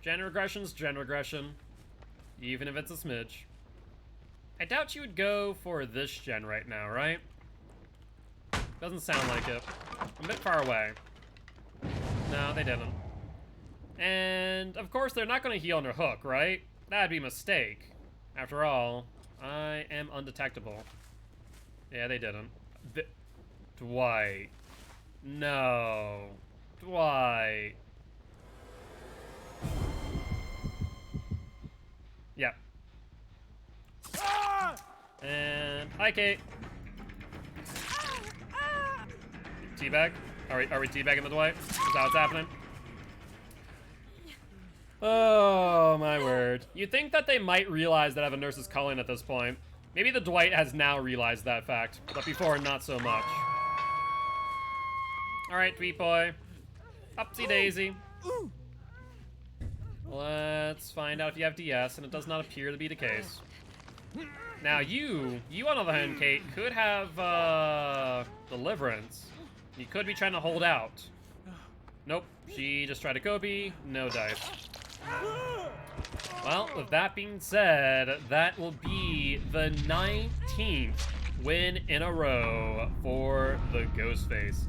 Gen regression's gen regression. Even if it's a smidge. I doubt you would go for this gen right now, right? Doesn't sound like it. I'm a bit far away. No, they didn't. And, of course, they're not going to heal on their hook, right? That'd be a mistake. After all, I am undetectable. Yeah, they didn't. Dwight. No. Dwight. Yeah. And, hi, Kate. Teabag? Are we teabagging the Dwight? Is that what's happening? Oh, my word. You'd think that they might realize that I have a Nurse's Calling at this point. Maybe the Dwight has now realized that fact, but before, not so much. Alright, Tweet Boy. Upsy daisy. Let's find out if you have DS, and it does not appear to be the case. Now, you on the other hand, Kate, could have, Deliverance. You could be trying to hold out. Nope, she just tried to Kobe, no dice. Well, with that being said, that will be the 19th win in a row for the Ghostface.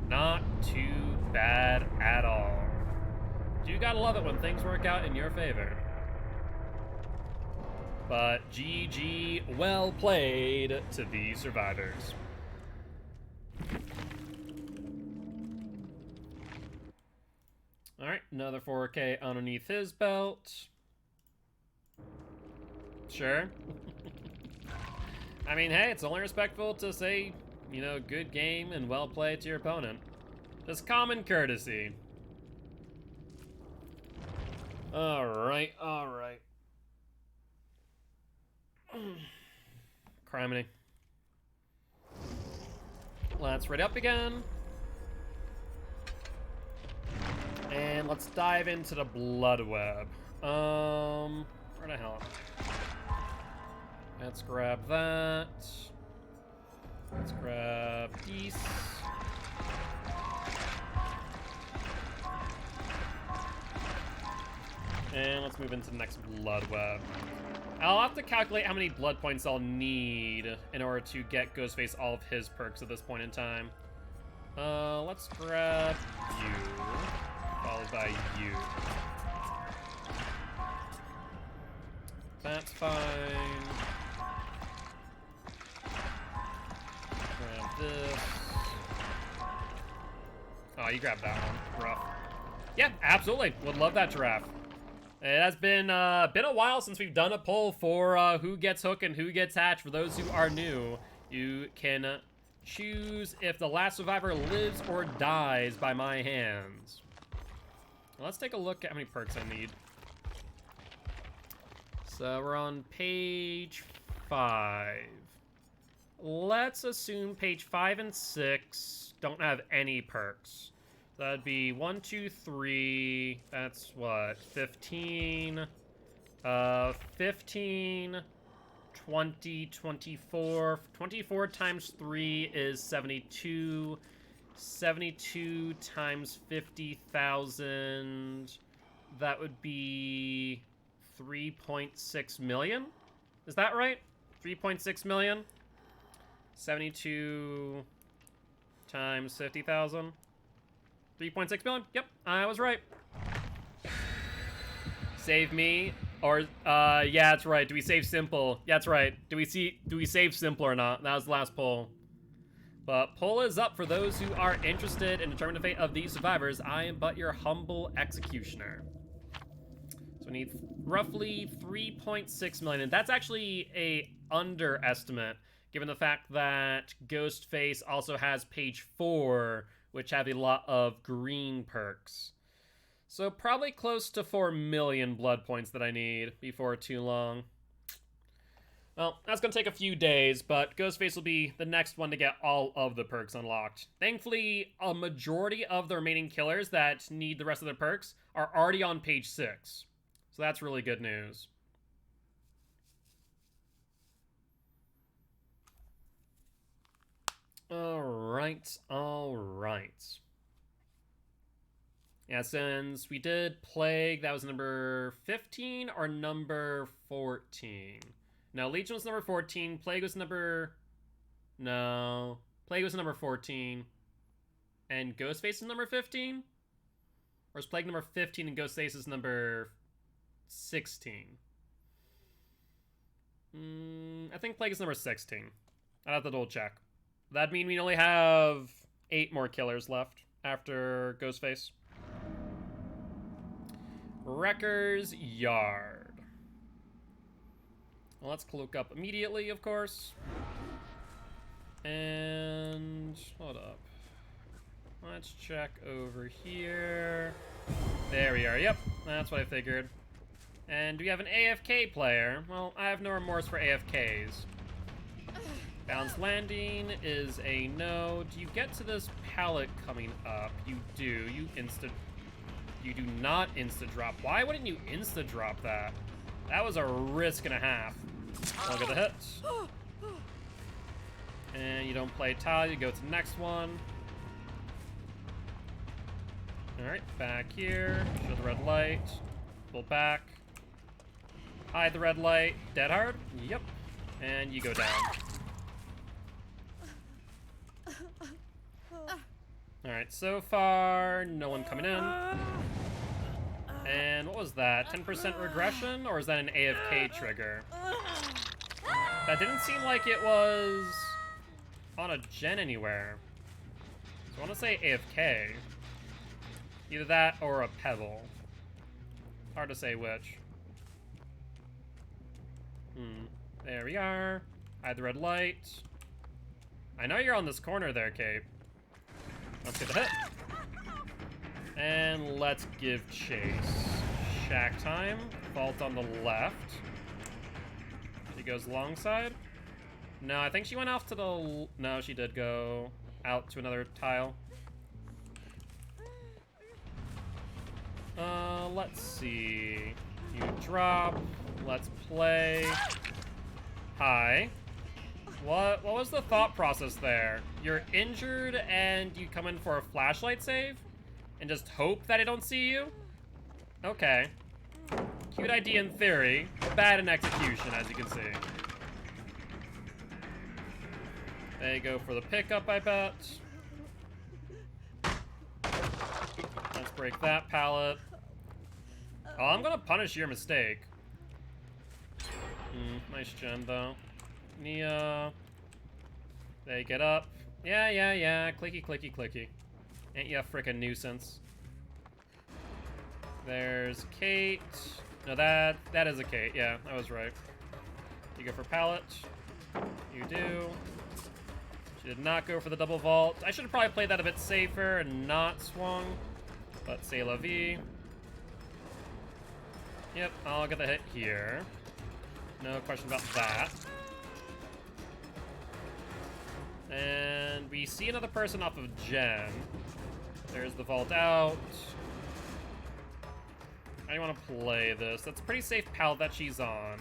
Not too bad at all. You gotta love it when things work out in your favor. But GG, well played to the survivors. Alright, another 4K underneath his belt. Sure. I mean, hey, it's only respectful to say, you know, good game and well played to your opponent. Just common courtesy. Alright, alright. Criminy. Let's ready up again. And let's dive into the blood web. Where the hell? Let's grab that. Let's grab these. And let's move into the next blood web. I'll have to calculate how many blood points I'll need in order to get Ghostface all of his perks at this point in time. Let's grab you, followed by you. That's fine. Grab this. Oh, you grabbed that one. Rough. Yeah, absolutely. Would love that giraffe. It has been a while since we've done a poll for who gets Hook and who gets Hatch. For those who are new, you can choose if the last survivor lives or dies by my hands. Let's take a look at how many perks I need. So we're on page 5. Let's assume page 5 and 6 don't have any perks. So that'd be 1, 2, 3. That's what? 15. 15. 20, 24. 24 times 3 is 72. 72 times 50,000. That would be 3.6 million? Is that right? 3.6 million? 72 times 50,000? 3.6 million? Yep, I was right. Save me, or yeah, that's right. Do we save simple? Yeah, that's right. Do we save simple or not? That was the last poll. But poll is up for those who are interested in determining the fate of these survivors. I am but your humble executioner. So we need roughly 3.6 million, and that's actually a underestimate, given the fact that Ghostface also has page 4, which have a lot of green perks. So probably close to 4 million blood points that I need before too long. Well, that's going to take a few days, but Ghostface will be the next one to get all of the perks unlocked. Thankfully, a majority of the remaining killers that need the rest of their perks are already on page 6. So that's really good news. Alright, alright. Yeah, since we did Plague, that was number 15 or number 14? No, Legion was number 14, Plague was number... No, Plague was number 14. And Ghostface is number 15? Or is Plague number 15 and Ghostface is number 16? I think Plague is number 16. I'd have to double check. That'd mean we only have 8 more killers left after Ghostface. Wrecker's Yard. Well, let's look up immediately, of course. And hold up. Let's check over here. There we are. Yep, that's what I figured. And do we have an AFK player? Well, I have no remorse for AFKs. Bounce landing is a no. Do you get to this pallet coming up? You do. You do not insta-drop. Why wouldn't you insta-drop that? That was a risk and a half. Look at the hits. And you don't play tile, you go to the next one. Alright, back here. Show the red light. Pull back. Hide the red light. Dead hard? Yep. And you go down. Alright, so far, no one coming in. And what was that? 10% regression? Or is that an AFK trigger? That didn't seem like it was on a gen anywhere. So I want to say AFK. Either that or a pebble. Hard to say which. There we are. Hide the red light. I know you're on this corner there, Cape. Let's get the hit. And let's give chase. Shack time. Vault on the left. She goes long side. No, I think she went off to the... No, she did go out to another tile. Let's see. You drop. Let's play. Hi. What was the thought process there? You're injured and you come in for a flashlight save? And just hope that I don't see you? Okay. Cute idea in theory, bad in execution, as you can see. They go for the pickup, I bet. Let's break that pallet. Oh, I'm gonna punish your mistake. Nice gen, though. Nia. They get up. Yeah. Clicky, clicky, clicky. Ain't ya a frickin' nuisance. There's Kate. No, that is a Kate. Yeah, I was right. You go for pallet. You do. She did not go for the double vault. I should have probably played that a bit safer and not swung. But c'est la vie. Yep, I'll get the hit here. No question about that. And we see another person off of Jen. There's the vault out. I want to play this. That's a pretty safe pallet that she's on.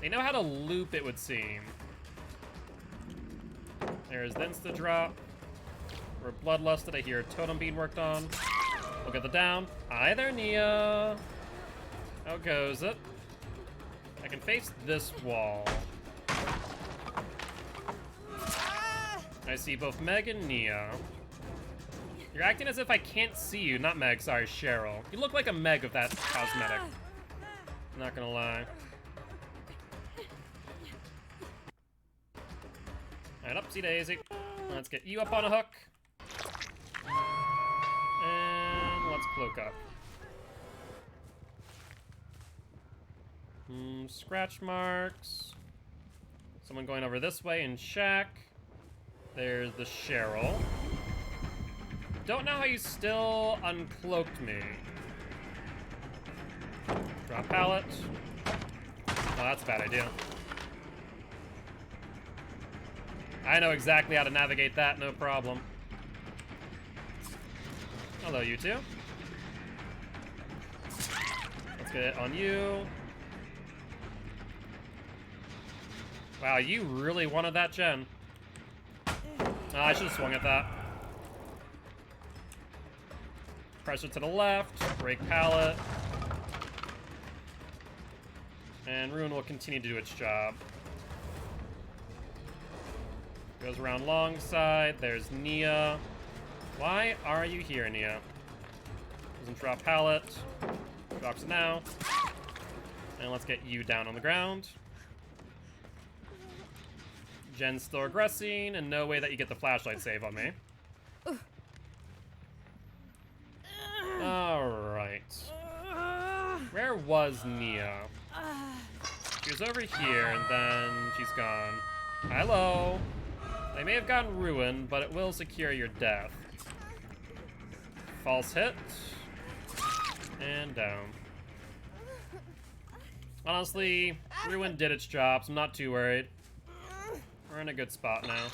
They know how to loop, it would seem. There's the insta-drop. We're bloodlusted. I hear a totem being worked on. We'll get the down. Hi there, Nia. How goes it? I can face this wall. I see both Meg and Nia. You're acting as if I can't see you. Not Meg, sorry, Cheryl. You look like a Meg of that cosmetic. Not gonna lie. Alright, upsy daisy. Let's get you up on a hook. And let's cloak up. Scratch marks. Someone going over this way in shack. There's the Cheryl. Don't know how you still uncloaked me. Drop pallet. Oh, that's a bad idea. I know exactly how to navigate that, no problem. Hello, you two. Let's get it on you. Wow, you really wanted that gen. Oh, I should have swung at that. Pressure to the left, break pallet. And Ruin will continue to do its job. Goes around long side, there's Nia. Why are you here, Nia? Doesn't drop pallet. Drops it now. And let's get you down on the ground. Jen's still aggressing, and no way that you get the flashlight save on me. Alright. Where was Nia? She was over here, and then she's gone. Hello! They may have gotten ruined, but it will secure your death. False hit. And down. Honestly, Ruin did its job, so I'm not too worried. We're in a good spot now.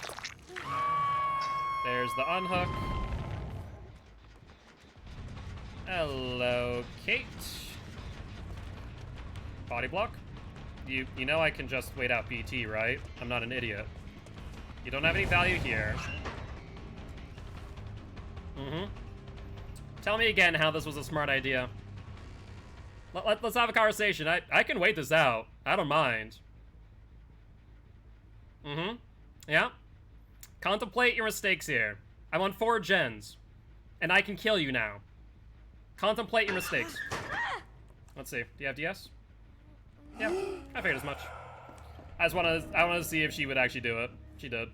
There's the unhook. Hello, Kate. Body block? You know I can just wait out BT, right? I'm not an idiot. You don't have any value here. Tell me again how this was a smart idea. Let's have a conversation. I can wait this out. I don't mind. Yeah. Contemplate your mistakes here. I'm on 4 gens. And I can kill you now. Contemplate your mistakes. Let's see. Do you have DS? Yeah, I figured as much. I wanted to see if she would actually do it. She did.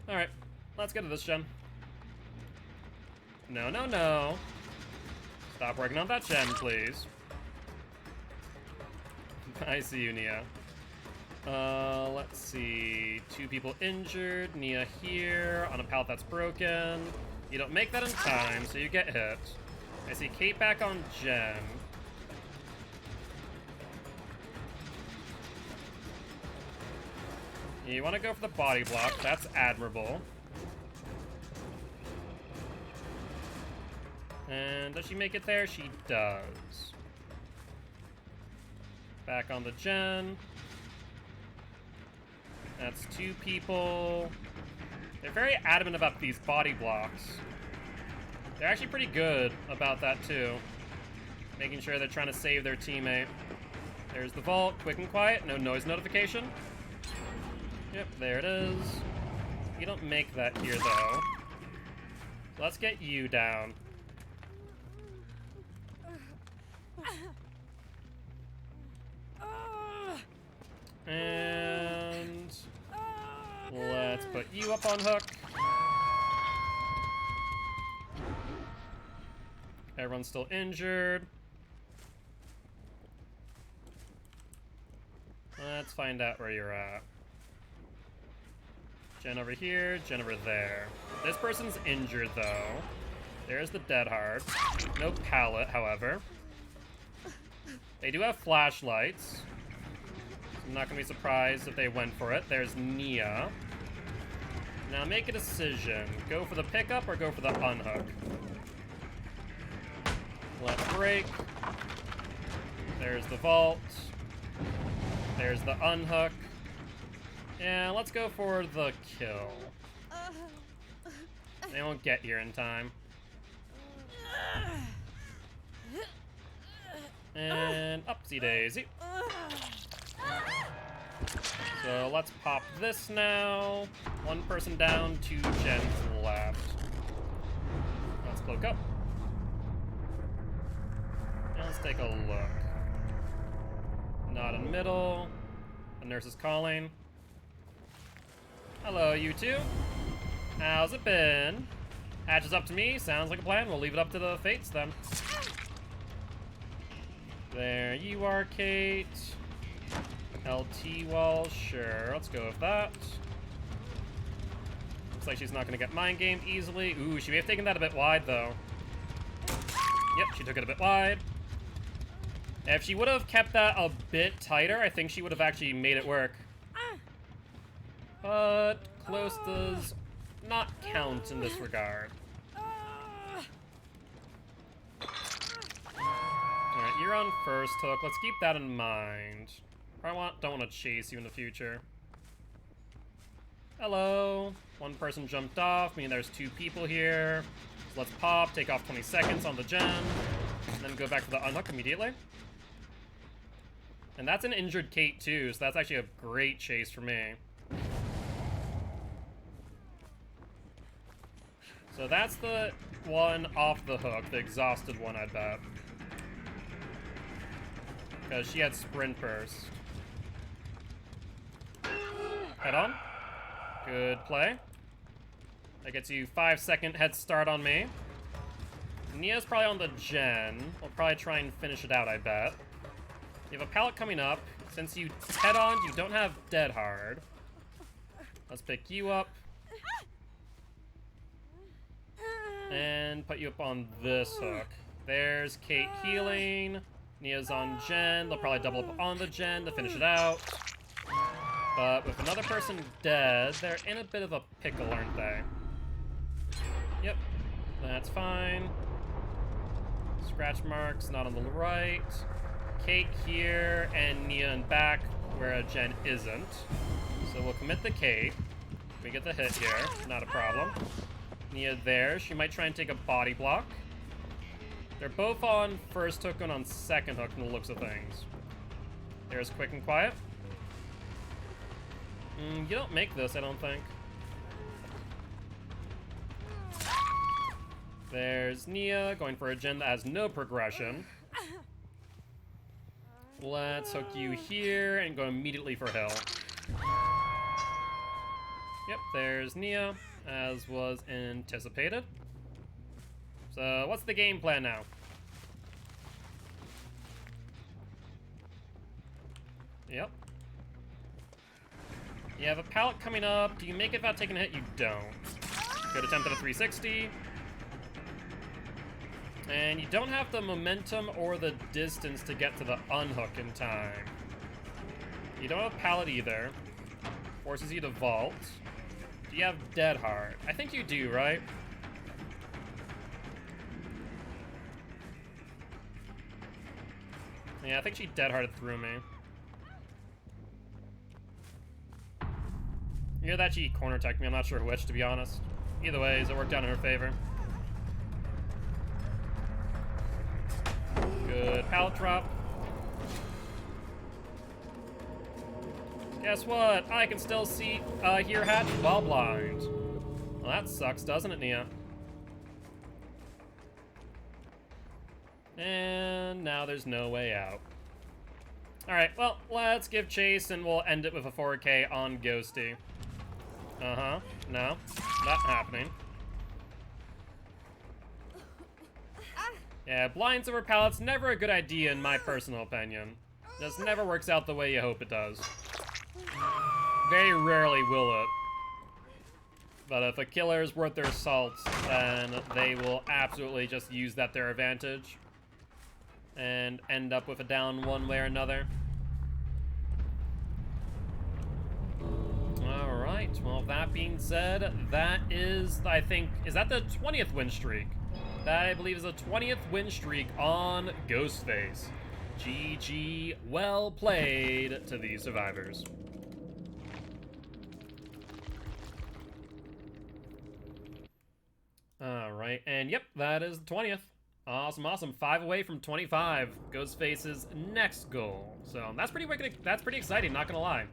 Alright. let's get to this gen. No, no, no. Stop working on that gen, please. I see you, Nia. Let's see. 2 people injured. Nia here on a pallet that's broken. You don't make that in time, so you get hit. I see Kate back on gen. You want to go for the body block. That's admirable. And does she make it there? She does. Back on the gen. That's 2 people. They're very adamant about these body blocks. They're actually pretty good about that too. Making sure they're trying to save their teammate. There's the vault, quick and quiet, no noise notification. Yep, there it is. You don't make that here though. So let's get you down. And let's put you up on hook. Everyone's still injured. Let's find out where you're at. Jen over here, Jen over there. This person's injured though. There's the dead hard. No pallet, however. They do have flashlights. I'm not gonna be surprised if they went for it. There's Nia. Now make a decision. Go for the pickup or go for the unhook. Let's break. There's the vault. There's the unhook. Yeah, let's go for the kill. They won't get here in time. And upsy daisy. So let's pop this now. 1 person down, 2 gens left. Let's cloak up. And let's take a look. Not in middle. The nurse is calling. Hello, you 2. How's it been? Hatch is up to me. Sounds like a plan. We'll leave it up to the fates then. There you are, Kate. LT wall, sure. Let's go with that. Looks like she's not going to get mind gamed easily. Ooh, she may have taken that a bit wide, though. Yep, she took it a bit wide. If she would have kept that a bit tighter, I think she would have actually made it work. But close does not count in this regard. Alright, you're on first hook. Let's keep that in mind. I don't want to chase you in the future. Hello. 1 person jumped off, meaning there's 2 people here. So let's pop, take off 20 seconds on the gen, and then go back to the unhook immediately. And that's an injured Kate too, so that's actually a great chase for me. So that's the one off the hook, the exhausted one, I bet. Because she had sprint burst. Head on. Good play. That gets you 5-second head start on me. Nia's probably on the gen. We'll probably try and finish it out, I bet. You have a pallet coming up. Since you head on, you don't have dead hard. Let's pick you up. And put you up on this hook. There's Kate healing. Nia's on gen. They'll probably double up on the gen to finish it out. But with another person dead, they're in a bit of a pickle, aren't they? Yep, that's fine. Scratch marks, not on the right. Kate here, and Nia in back, where a gen isn't. So we'll commit the Kate. We get the hit here, not a problem. Nia there, she might try and take a body block. They're both on first hook and on second hook from the looks of things. There's quick and quiet. You don't make this, I don't think. There's Nia going for a gen that has no progression. Let's hook you here and go immediately for Hill. Yep, there's Nia. as was anticipated. So, what's the game plan now? Yep. You have a pallet coming up. Do you make it without taking a hit? You don't. Good attempt at a 360. And you don't have the momentum or the distance to get to the unhook in time. You don't have pallet either. Forces you to vault. Do you have dead hard? I think you do, right? Yeah, I think she dead harded through me. Either that she corner attacked me, I'm not sure which, to be honest. Either way, it worked out in her favor. Good pallet drop. Guess what? I can still see, hear hatch while blind. Well, that sucks, doesn't it, Nia? And now there's no way out. Alright, well, let's give chase and we'll end it with a 4K on Ghosty. Uh-huh. No, not happening. Yeah, blinds over pallets, never a good idea in my personal opinion. Just never works out the way you hope it does. Very rarely will it. But if a killer is worth their salt, then they will absolutely just use that to their advantage. And end up with a down one way or another. Alright, well, that being said, that is, I think, is that the 20th win streak? That, I believe, is a 20th win streak on Ghostface. GG, well played to these survivors. Alright, and yep, that is the 20th. Awesome, awesome. 5 away from 25. Ghostface's next goal. So that's pretty wicked. That's pretty exciting, not gonna lie.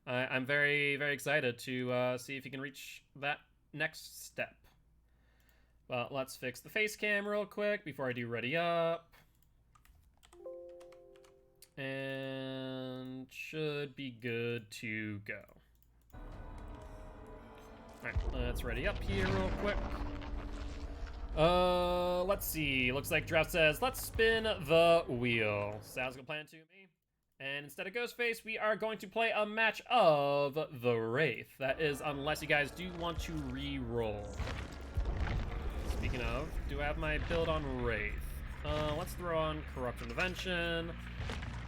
I'm very, very excited to see if he can reach that next step. Well, let's fix the face cam real quick before I do ready up. And should be good to go. Alright, let's ready up here real quick. Let's see. Looks like Draft says, let's spin the wheel. Sounds like a plan to me. And instead of Ghostface, we are going to play a match of the Wraith. That is, unless you guys do want to re-roll. Speaking of, do I have my build on Wraith? Let's throw on Corrupt Intervention.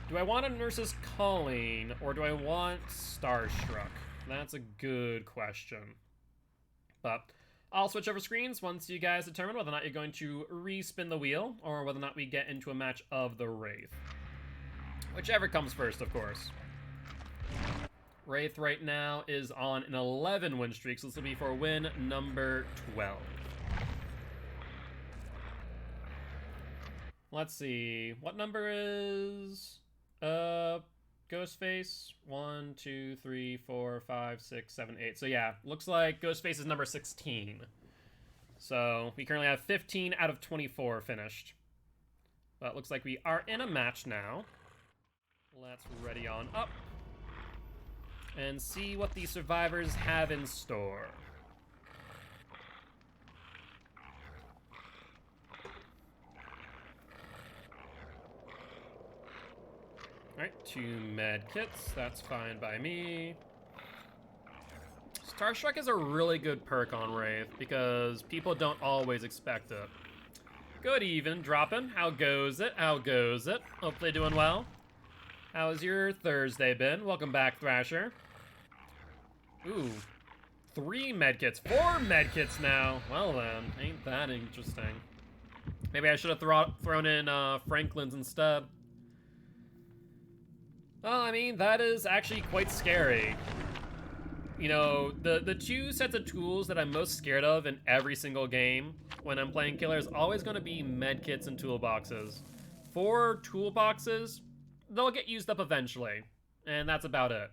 Do I want a Nurse's Calling, or do I want Starstruck? That's a good question. But I'll switch over screens once you guys determine whether or not you're going to re-spin the wheel, or whether or not we get into a match of the Wraith. Whichever comes first, of course. Wraith right now is on an 11 win streak, so this will be for win number 12. Let's see, what number is Ghostface? 1, 2, 3, 4, 5, 6, 7, 8. So yeah, looks like Ghostface is number 16. So we currently have 15 out of 24 finished. But it looks like we are in a match now. Let's ready on up and see what the survivors have in store. Alright, 2 med kits, that's fine by me. Starstruck is a really good perk on Wraith because people don't always expect it. Good even, dropping. How goes it? How goes it? Hopefully doing well. How's your Thursday been? Welcome back, Thrasher. Ooh, 3 medkits, 4 medkits now. Well then, ain't that interesting. Maybe I should have thrown in Franklin's instead. Well, I mean, that is actually quite scary. You know, the 2 sets of tools that I'm most scared of in every single game when I'm playing killer is always going to be medkits and toolboxes. 4 toolboxes, they'll get used up eventually, and that's about it.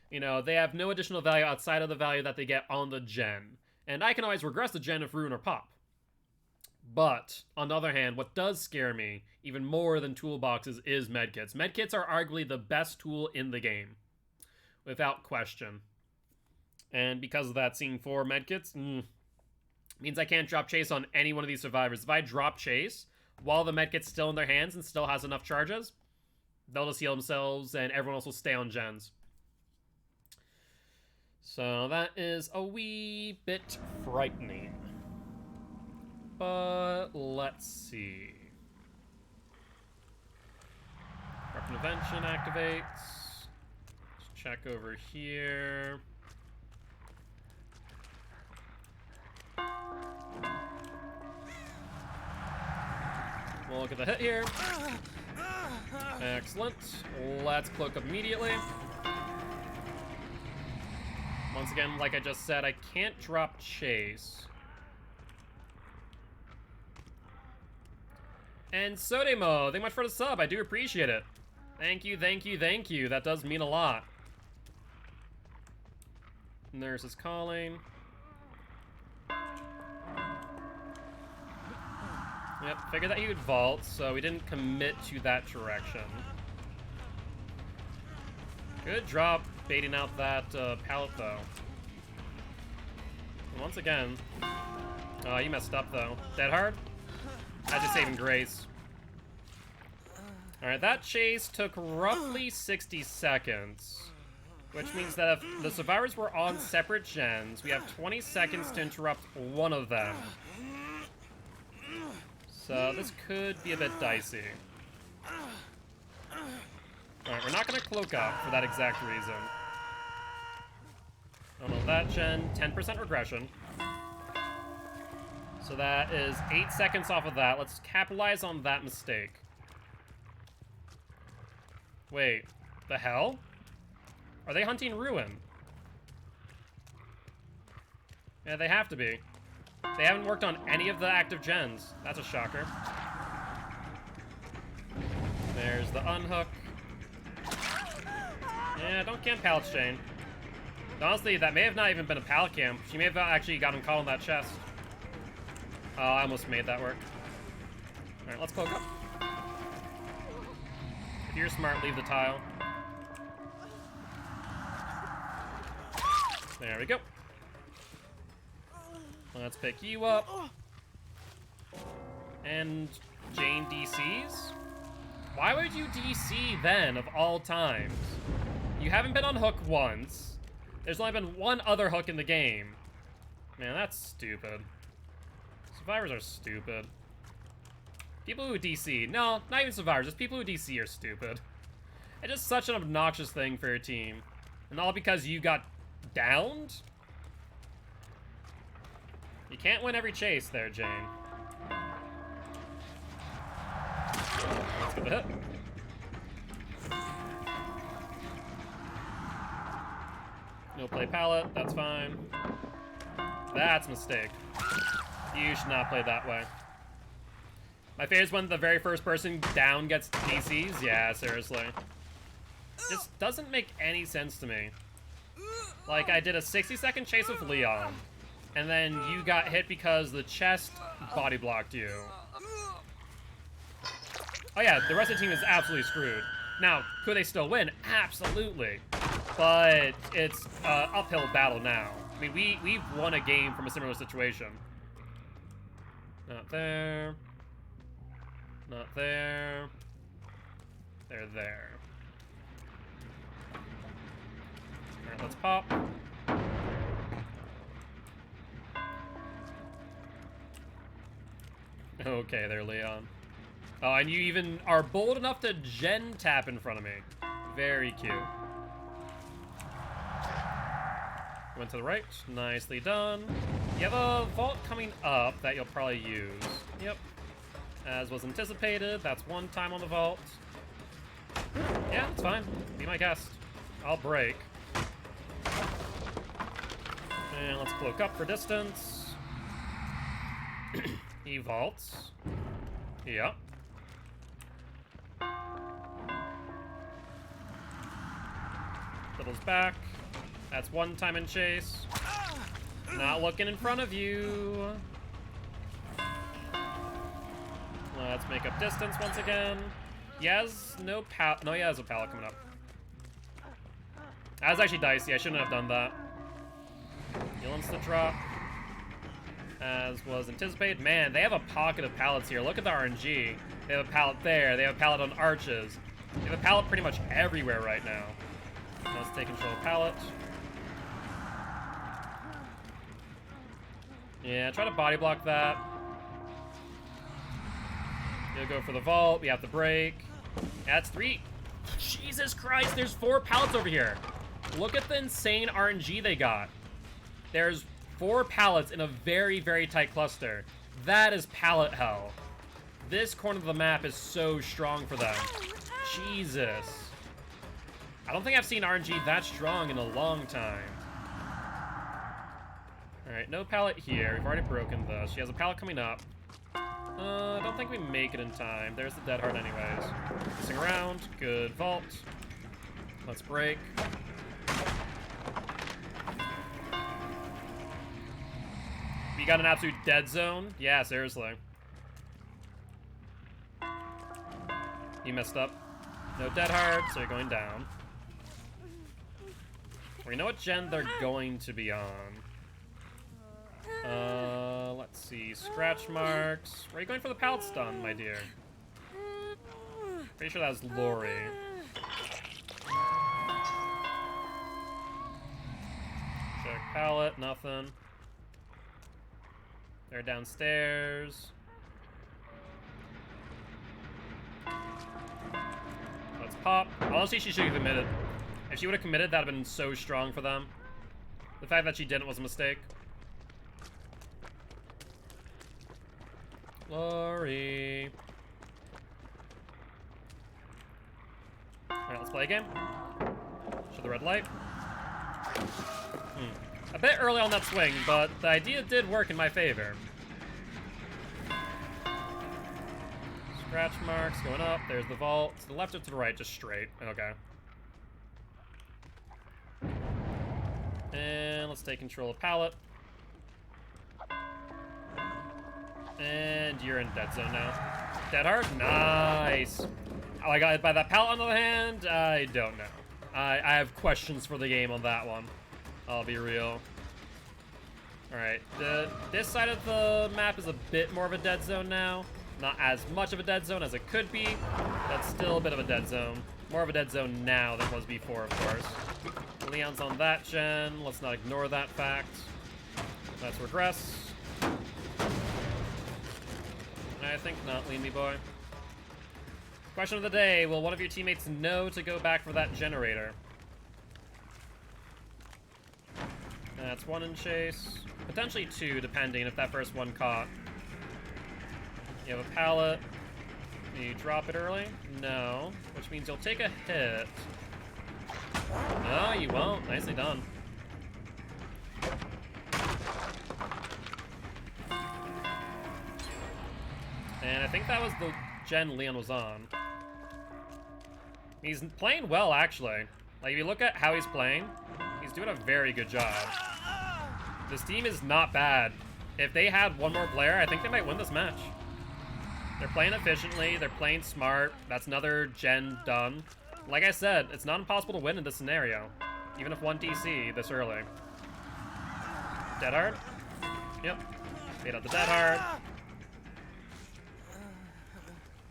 You know, they have no additional value outside of the value that they get on the gen. And I can always regress the gen if ruin or pop. But, on the other hand, what does scare me, even more than toolboxes, is medkits. Medkits are arguably the best tool in the game. Without question. And because of that, seeing 4 medkits means I can't drop chase on any one of these survivors. If I drop chase while the medkit's still in their hands and still has enough charges, they'll just heal themselves and everyone else will stay on gens. So that is a wee bit frightening. But let's see. Weapon Invention activates. Let's check over here. We'll look at the hit here. Excellent. Let's cloak up immediately. Once again, like I just said, I can't drop chase. And Sodemo, thank you much for the sub. I do appreciate it. Thank you, thank you, thank you. That does mean a lot. Nurse is calling. Yep, figured that he would vault, so we didn't commit to that direction. Good drop baiting out that pallet, though. And once again... Oh, you messed up, though. Dead hard? That's just saving grace. Alright, that chase took roughly 60 seconds. Which means that if the survivors were on separate gens, we have 20 seconds to interrupt one of them. So this could be a bit dicey. Alright, we're not going to cloak up for that exact reason. On that gen, 10% regression. So that is 8 seconds off of that. Let's capitalize on that mistake. Wait, the hell? Are they hunting Ruin? Yeah, they have to be. They haven't worked on any of the active gens. That's a shocker. There's the unhook. Yeah, don't camp pallet chain. Honestly, that may have not even been a pallet camp. She may have actually got him caught on that chest. Oh, I almost made that work. Alright, let's cloak up. If you're smart, leave the tile. There we go. Let's pick you up. And Jane DCs? Why would you DC then, of all times? You haven't been on hook once. There's only been one other hook in the game. Man, that's stupid. Survivors are stupid. People who DC, no, not even survivors, just people who DC are stupid. It's just such an obnoxious thing for your team. And all because you got downed? You can't win every chase there, Jane. Let's get the hit. No play pallet, that's fine. That's a mistake. You should not play that way. My favorite is when the very first person down gets DCs. Yeah, seriously. This doesn't make any sense to me. Like, I did a 60-second chase with Leon, and then you got hit because the chest body blocked you. Oh yeah, the rest of the team is absolutely screwed. Now, could they still win? Absolutely. But it's an uphill battle now. I mean, we've won a game from a similar situation. Not there. Not there. They're there. Alright, let's pop. Okay, there, Leon. Oh, and you even are bold enough to gen tap in front of me. Very cute. Went to the right. Nicely done. You have a vault coming up that you'll probably use. Yep. As was anticipated, that's one time on the vault. Yeah, it's fine. Be my guest. I'll break. And let's cloak up for distance. He vaults. Yep. Fiddles back. That's one time in chase. Not looking in front of you. Let's make up distance once again. He has no no, he has a pallet coming up. That was actually dicey. I shouldn't have done that. He'll insta-drop, as was anticipated. Man, they have a pocket of pallets here. Look at the RNG. They have a pallet there. They have a pallet on arches. They have a pallet pretty much everywhere right now. Let's take control of pallet. Yeah, try to body block that. You'll go for the vault. We have to break. That's 3. Jesus Christ, there's 4 pallets over here. Look at the insane RNG they got. There's 4 pallets in a very, very tight cluster. That is pallet hell. This corner of the map is so strong for them. Jesus. I don't think I've seen RNG that strong in a long time. Alright, no pallet here. We've already broken this. She has a pallet coming up. I don't think we make it in time. There's the dead heart anyways. Missing around. Good vault. Let's break. We got an absolute dead zone? Yeah, seriously. He messed up. No dead heart, so you're going down. We know what gen they're going to be on. Let's see. Scratch marks. Where are you going for the pallet stun, my dear? Pretty sure that was Lori. Check pallet, nothing. They're downstairs. Let's pop. Honestly, she should have committed. If she would have committed, that would have been so strong for them. The fact that she didn't was a mistake. Lori. Alright, let's play a game. Show the red light. A bit early on that swing, but the idea did work in my favor. Scratch marks going up. There's the vault. To the left or to the right? Just straight. Okay. And let's take control of pallet. And you're in dead zone now. Dead hard? Nice. How I got hit by that pallet on the other hand? I don't know. I have questions for the game on that one. I'll be real. Alright, this side of the map is a bit more of a dead zone now. Not as much of a dead zone as it could be, but still a bit of a dead zone. More of a dead zone now than it was before, of course. Leon's on that gen. Let's not ignore that fact. Let's regress. I think not, Lean Me Boy. Question of the day, will one of your teammates know to go back for that generator? That's 1 in chase. Potentially 2, depending if that first one caught. You have a pallet. You drop it early? No. Which means you'll take a hit. No, you won't. Nicely done. And I think that was the gen Leon was on. He's playing well, actually. Like, if you look at how he's playing, he's doing a very good job. This team is not bad. If they had one more player, I think they might win this match. They're playing efficiently. They're playing smart. That's another gen done. Like I said, it's not impossible to win in this scenario. Even if 1 DC this early. Dead hard? Yep. Fade out the dead hard.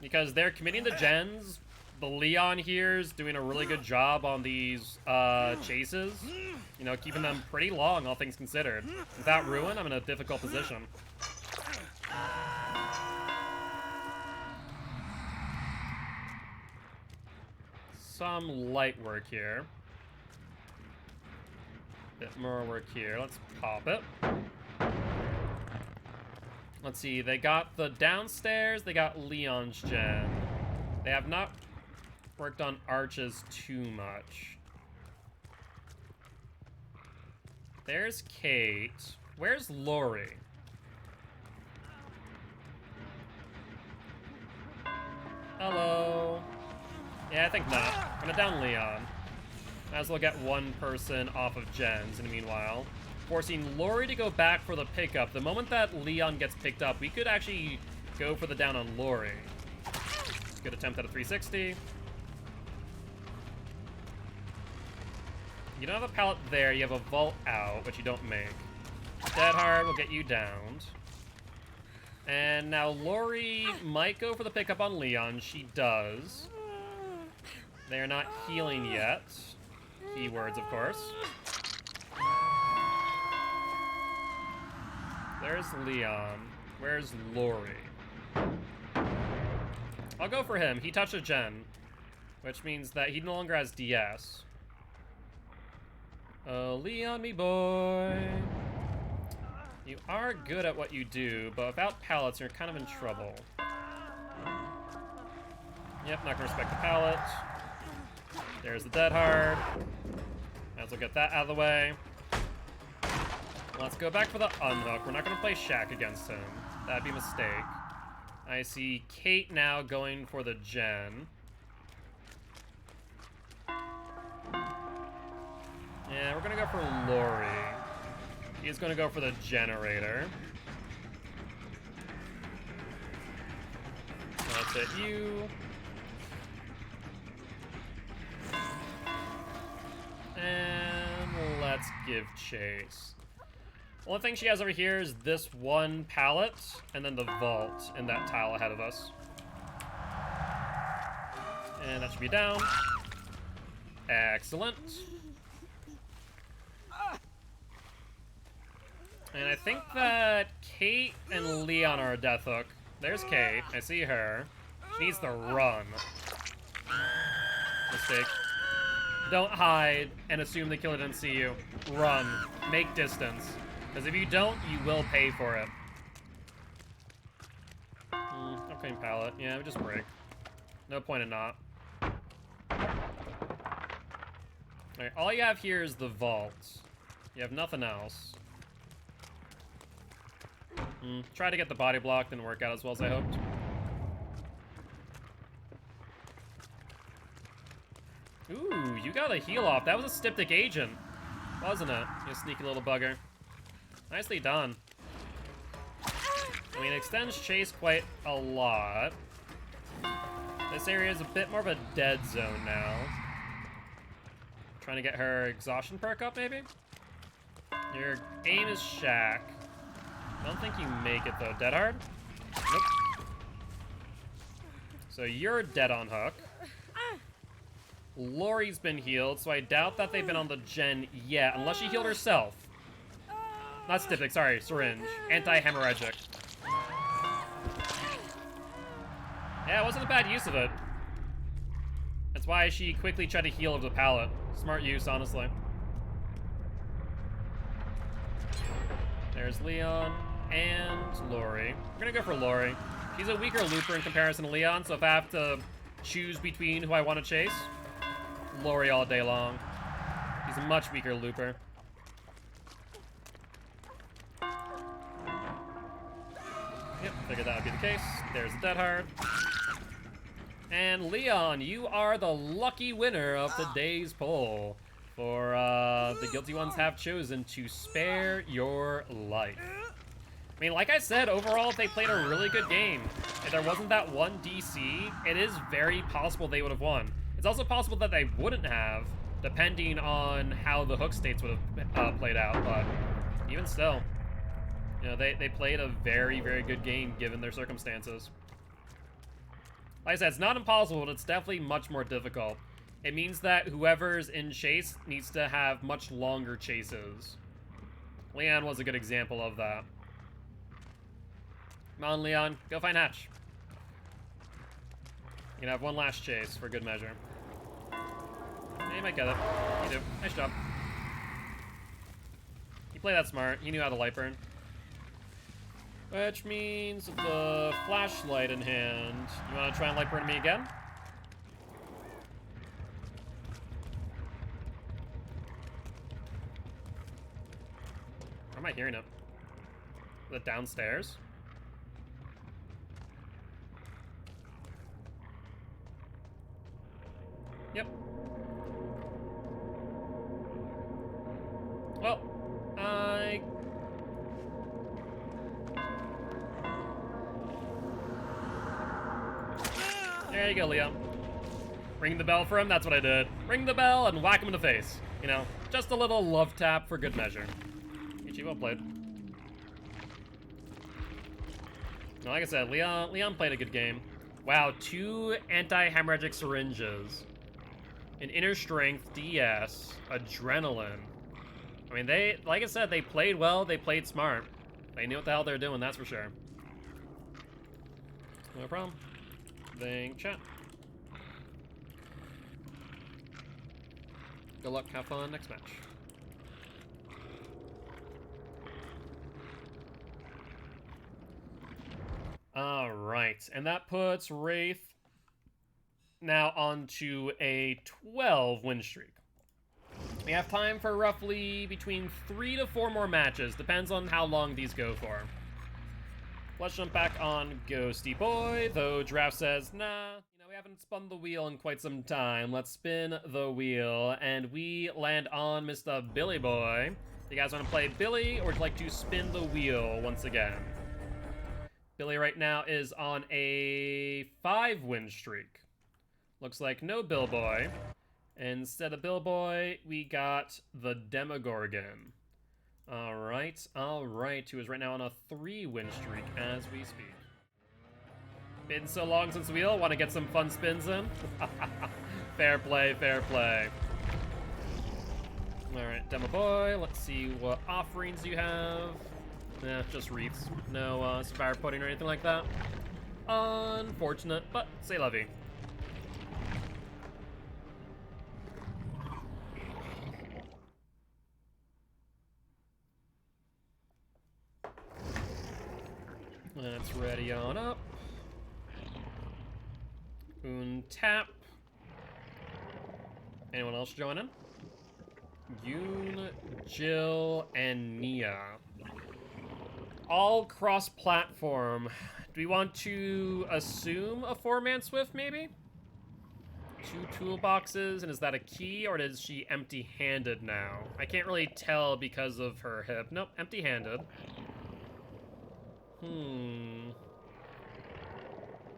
Because they're committing the gens. The Leon here is doing a really good job on these chases. You know, keeping them pretty long, all things considered. Without Ruin, I'm in a difficult position. Some light work here. Bit more work here. Let's pop it. Let's see, they got the downstairs, they got Leon's gen. They have not worked on arches too much. There's Kate. Where's Lori? Hello. Yeah, I think not. I'm gonna down Leon. Might as well get one person off of gens in the meanwhile. Forcing Lori to go back for the pickup. The moment that Leon gets picked up, we could actually go for the down on Lori. Good attempt at a 360. You don't have a pallet there, you have a vault out, which you don't make. Dead Hard will get you downed. And now Lori might go for the pickup on Leon. She does. They are not healing yet. Keywords, of course. There's Leon. Where's Lori? I'll go for him. He touched a gen, which means that he no longer has DS. Leon, me boy. You are good at what you do, but without pallets, you're kind of in trouble. Yep, not gonna respect the pallet. There's the Dead Hard. Might as well get that out of the way. Let's go back for the unhook. We're not gonna play Shaq against him. That'd be a mistake. I see Kate now going for the gen. Yeah, we're gonna go for Lori. He's gonna go for the generator. Let's hit you. And let's give chase. Only thing she has over here is this one pallet, and then the vault in that tile ahead of us. And that should be down. Excellent. And I think that Kate and Leon are a death hook. There's Kate. I see her. She needs to run. Mistake. Don't hide and assume the killer didn't see you. Run. Make distance. Because if you don't, you will pay for it. Okay, pallet. Yeah, we just break. No point in not. Alright, all you have here is the vault. You have nothing else. Try to get the body block, didn't work out as well as I hoped. Ooh, you got a heal off. That was a styptic agent, wasn't it? You sneaky little bugger. Nicely done. I mean, it extends chase quite a lot. This area is a bit more of a dead zone now. Trying to get her exhaustion perk up, maybe? Your aim is Shaq. I don't think you make it, though. Dead Hard? Nope. So you're dead on hook. Lori's been healed, so I doubt that they've been on the gen yet, unless she healed herself. Not styptic, sorry, syringe. Anti-hemorrhagic. Yeah, it wasn't a bad use of it. That's why she quickly tried to heal over the pallet. Smart use, honestly. There's Leon and Lori. We're gonna go for Lori. She's a weaker looper in comparison to Leon, so if I have to choose between who I want to chase, Lori all day long. He's a much weaker looper. Yep, figured that would be the case. There's the Dead Hard. And Leon, you are the lucky winner of today's poll. For the guilty ones have chosen to spare your life. I mean, like I said, overall, they played a really good game. If there wasn't that one DC, it is very possible they would have won. It's also possible that they wouldn't have, depending on how the hook states would have played out, but even still, you know, they played a very, very good game given their circumstances. Like I said, it's not impossible, but it's definitely much more difficult. It means that whoever's in chase needs to have much longer chases. Leon was a good example of that. Come on, Leon, go find Hatch. You can have one last chase for good measure. Yeah, you might get it. You do. Nice job. You play that smart. You knew how to light burn. Which means the flashlight in hand. You want to try and light burn me again? Where am I hearing it? Is it downstairs? Yep. Well, there you go, Leo. Ring the bell for him, that's what I did. Ring the bell and whack him in the face. You know, just a little love tap for good measure. Ichi, well played. Like I said, Leon played a good game. Wow, 2 anti-hemorrhagic syringes, an inner strength, DS, adrenaline. I mean, like I said, they played well, they played smart. They knew what the hell they're doing, that's for sure. No problem. Thank chat. Good luck, have fun, next match. Alright, and that puts Wraith now onto a 12 win streak. We have time for roughly between 3 to 4 more matches, depends on how long these go for. Let's jump back on Ghosty Boy, though Draft says, nah, we haven't spun the wheel in quite some time. Let's spin the wheel, and we land on Mr. Billy Boy. You guys want to play Billy, or would you like to spin the wheel once again? Billy right now is on a 5 win streak. Looks like no Bill Boy. Instead of Bill Boy, we got the Demogorgon. Alright, who is right now on a 3 win streak as we speak. Been so long since wheel, want to get some fun spins in? Fair play, fair play. Alright, Demo Boy, let's see what offerings you have. Just wreaths. No Spire Pudding or anything like that. Unfortunate, but say lovey. Let's ready on up. Tap. Anyone else joining? Yoon, Jill, and Nia. All cross-platform. Do we want to assume a 4-man Swift, maybe? 2 toolboxes, and is that a key, or is she empty-handed now? I can't really tell because of her hip. Nope, empty-handed.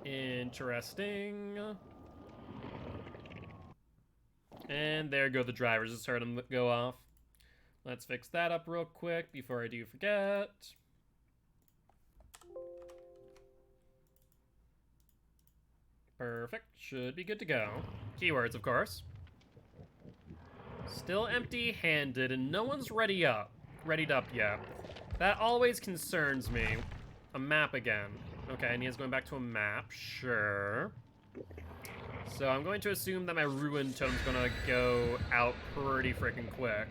Interesting. And there go the drivers. Just heard them go off. Let's fix that up real quick before I do forget. Perfect. Should be good to go. Keywords, of course. Still empty-handed, and no one's readied up yet. That always concerns me. A map again. Okay, Nia's going back to a map. Sure. So I'm going to assume that my Ruined Totem's gonna go out pretty freaking quick.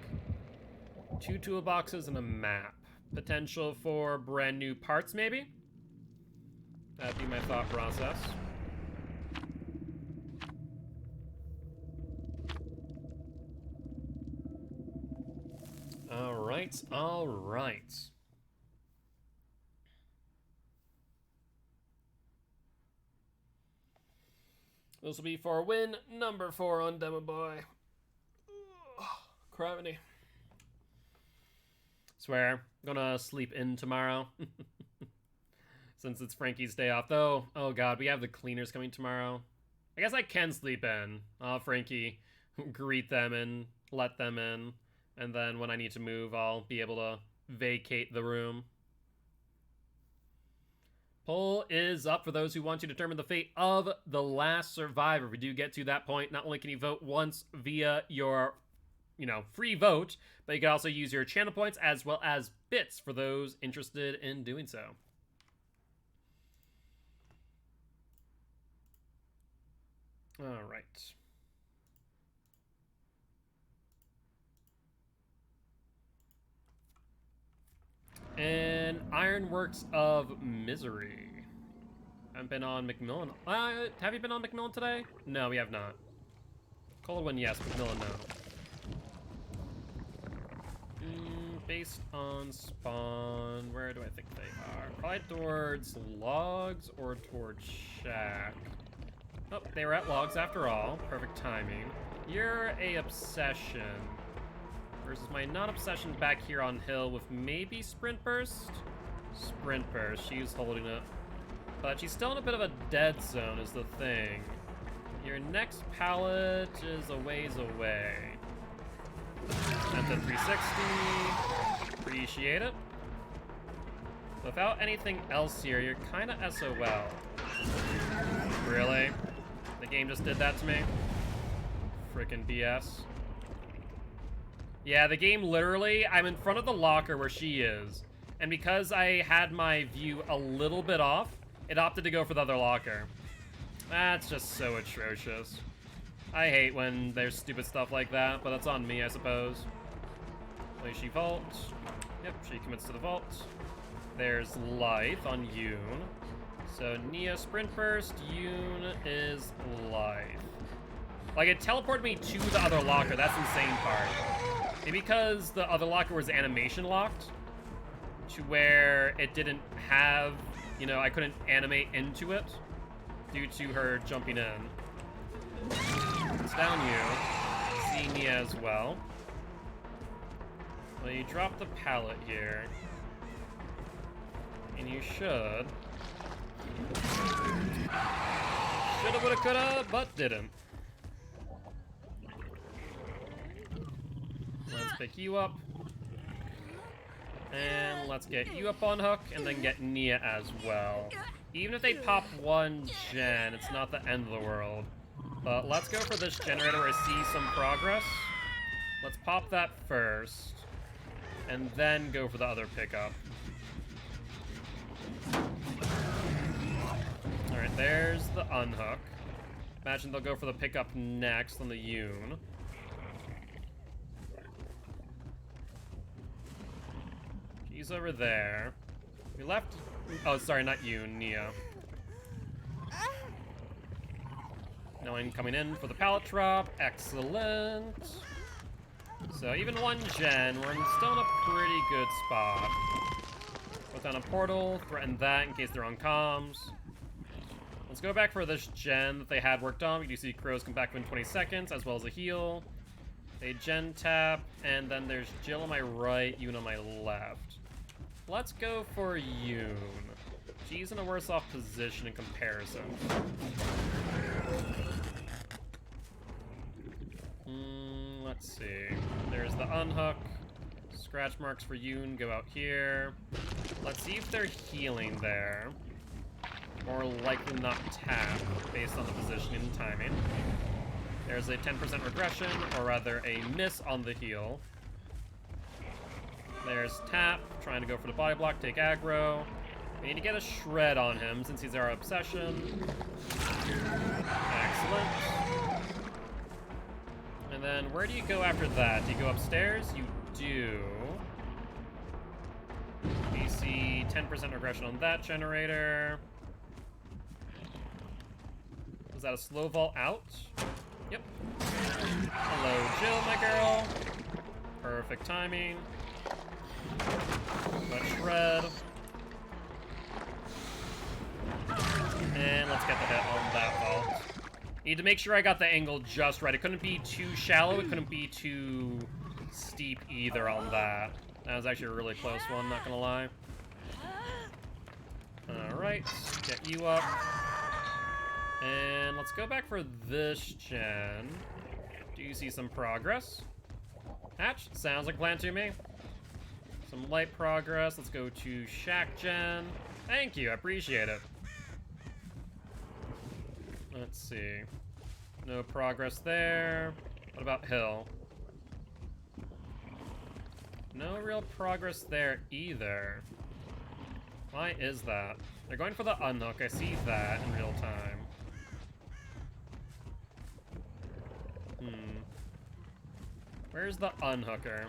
2 toolboxes and a map. Potential for brand new parts, maybe? That'd be my thought process. All right. This will be for win number 4 on Demo Boy. Gravity. Swear, I'm gonna sleep in tomorrow. Since it's Frankie's day off. Though, oh god, we have the cleaners coming tomorrow. I guess I can sleep in. I'll Frankie greet them and let them in. And then when I need to move, I'll be able to vacate the room. Poll is up for those who want to determine the fate of the last survivor. If we do get to that point, not only can you vote once via your, free vote, but you can also use your channel points as well as bits for those interested in doing so. All right. And Ironworks of Misery. I've been on Macmillan. Have you been on Macmillan today? No, we have not. Cold one, yes. Macmillan, no. Based on spawn, where do I think they are? Probably towards logs or towards shack. Oh, they were at logs after all. Perfect timing. You're a obsession. Versus my non-obsession back here on hill with maybe Sprint Burst? Sprint Burst, she's holding it. But she's still in a bit of a dead zone is the thing. Your next pallet is a ways away. At the 360. Appreciate it. Without anything else here, you're kind of SOL. Really? The game just did that to me? Frickin' BS. Yeah, the game literally, I'm in front of the locker where she is. And because I had my view a little bit off, it opted to go for the other locker. That's just so atrocious. I hate when there's stupid stuff like that, but that's on me, I suppose. Play she vault. Yep, she commits to the vault. There's life on Yoon. So Nia sprint burst, Yoon is life. Like, it teleported me to the other locker, that's the insane part. Maybe because the other locker was animation locked, to where it didn't have, you know, I couldn't animate into it due to her jumping in. It's down you. See Nia as well. Well, you drop the pallet here. And you should. Shoulda, woulda, coulda, but didn't. Let's pick you up. And let's get you up on hook, and then get Nia as well. Even if they pop one gen, it's not the end of the world. But let's go for this generator where I see some progress. Let's pop that first, and then go for the other pickup. Alright, there's the unhook. Imagine they'll go for the pickup next on the Yoon. He's over there. We left... Oh, sorry, not Yoon, Nia. No one coming in for the pallet drop. Excellent. So even one gen, we're still in a pretty good spot. Put down a portal, threaten that in case they're on comms. Let's go back for this gen that they had worked on. We do see Crows come back within 20 seconds, as well as a heal. They gen tap, and then there's Jill on my right, Yoon on my left. Let's go for Yoon. She's in a worse off position in comparison. Let's see. There's the unhook. Scratch marks for Yoon go out here. Let's see if they're healing there. More likely not tap, based on the positioning and timing. There's a 10% regression, or rather a miss on the heal. There's tap, trying to go for the body block, take aggro. We need to get a shred on him since he's our obsession. Excellent. And then where do you go after that? Do you go upstairs? You do. We see 10% regression on that generator. Was that a slow vault out? Yep. Hello, Jill, my girl. Perfect timing. Let's shred. And let's get the hit on that vault. Need to make sure I got the angle just right. It couldn't be too shallow. It couldn't be too steep either on that. That was actually a really close one, not gonna lie. Alright, get you up. And let's go back for this gen. Do you see some progress? Hatch, sounds like a plan to me. Some light progress. Let's go to Shack gen. Thank you, I appreciate it. Let's see. No progress there. What about Hill? No real progress there either. Why is that? They're going for the unhook. I see that in real time. Where's the unhooker?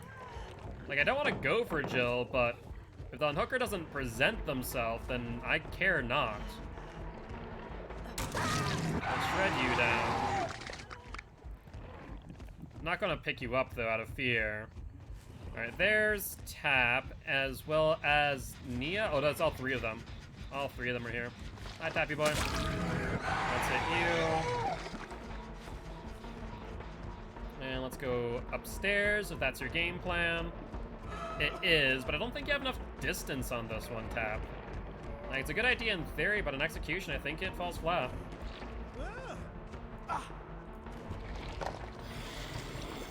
Like, I don't want to go for Jill, but if the unhooker doesn't present themselves, then I care not. I'll shred you down. I'm not gonna pick you up, though, out of fear. Alright, there's Tap, as well as Nia. Oh, that's all three of them. All three of them are here. Hi, Tappy boy. Let's hit you. And let's go upstairs, if that's your game plan. It is, but I don't think you have enough distance on this one, Tap. Like, it's a good idea in theory, but in execution, I think it falls flat.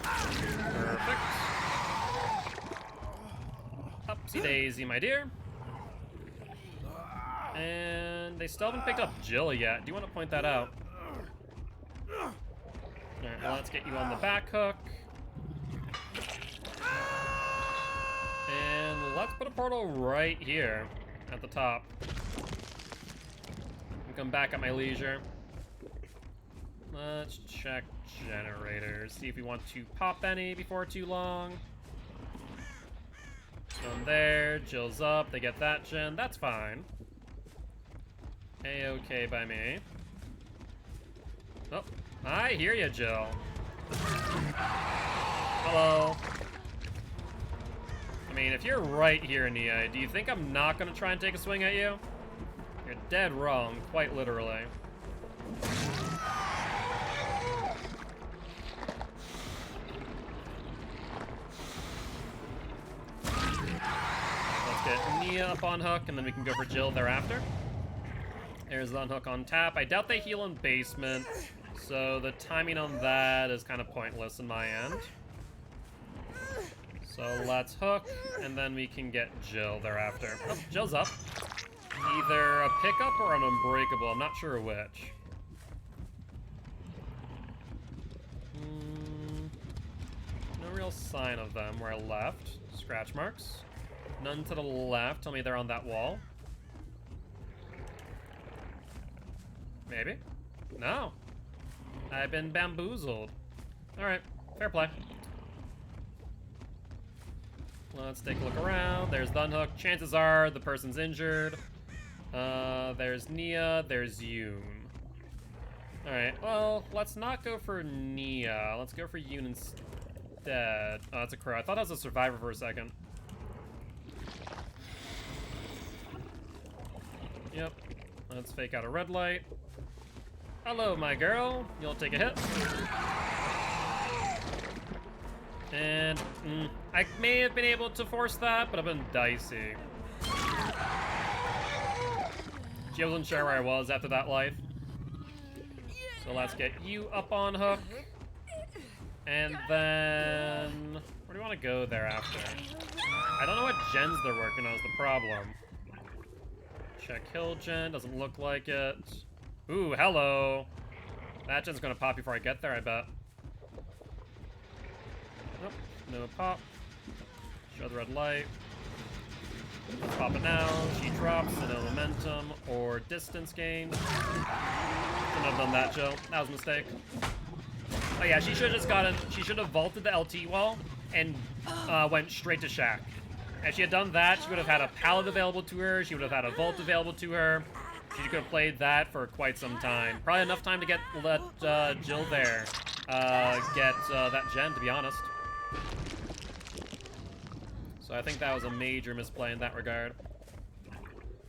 Perfect. Upsy daisy, my dear. And they still haven't picked up Jill yet. Do you want to point that out? Alright, well, let's get you on the back hook. And let's put a portal right here at the top. And come back at my leisure. Let's check generators. See if we want to pop any before too long. Going there, Jill's up, they get that gen, that's fine. A-okay by me. Oh, I hear you, Jill. Hello. I mean, if you're right here, Nia, do you think I'm not gonna try and take a swing at you? You're dead wrong, quite literally. Let's get Nia up on hook, and then we can go for Jill thereafter. There's the unhook on tap. I doubt they heal in basement, so the timing on that is kind of pointless in my end. So let's hook, and then we can get Jill thereafter. Oh, Jill's up. Either a pickup or an unbreakable. I'm not sure which. No real sign of them where I left. Scratch marks. None to the left. Tell me they're on that wall. Maybe? No. I've been bamboozled. Alright, fair play. Let's take a look around. There's the unhook. Chances are the person's injured. There's Nia, there's Yoon. Alright, well, let's not go for Nia. Let's go for Yoon instead. Oh, that's a crow. I thought that was a survivor for a second. Yep. Let's fake out a red light. Hello, my girl. You'll take a hit. And I may have been able to force that, but I've been dicey. She wasn't sure where I was after that life. So let's get you up on hook. And then... where do you want to go thereafter? I don't know what gens they're working on is the problem. Check hill gen, doesn't look like it. Ooh, hello. That gen's gonna pop before I get there, I bet. Nope, no pop. Show the red light. Let's pop it now. She drops, so no momentum or distance gain. Shouldn't have done that, Jill. That was a mistake. Oh yeah, she should have just gotten. She should have vaulted the LT wall and went straight to Shaq. If she had done that, she would have had a pallet available to her. She would have had a vault available to her. She could have played that for quite some time. Probably enough time to let Jill there get that gen, to be honest. So I think that was a major misplay in that regard.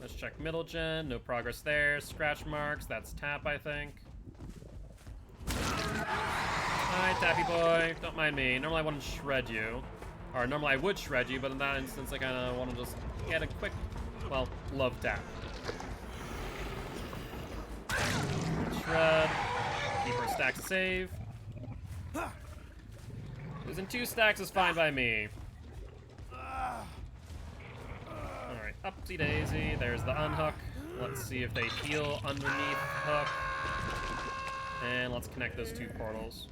Let's check middle gen. No progress there. Scratch marks. That's tap, I think. Hi, Tappy boy. Don't mind me. Normally I wouldn't shred you. Or normally I would shred you, but in that instance I kind of want to just get a quick, well, love tap. Shred. Keep our stacks to save. Losing 2 stacks is fine by me. Alright, upsy daisy. There's the unhook. Let's see if they heal underneath hook. And let's connect those 2 portals.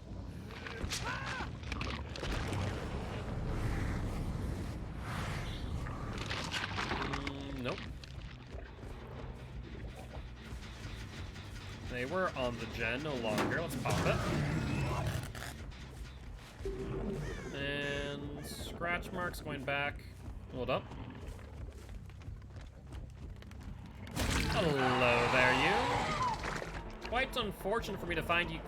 Nope. They were on the gen, no longer. Let's pop it. And scratch marks going back. Hold up. Hello there, you. Quite unfortunate for me to find you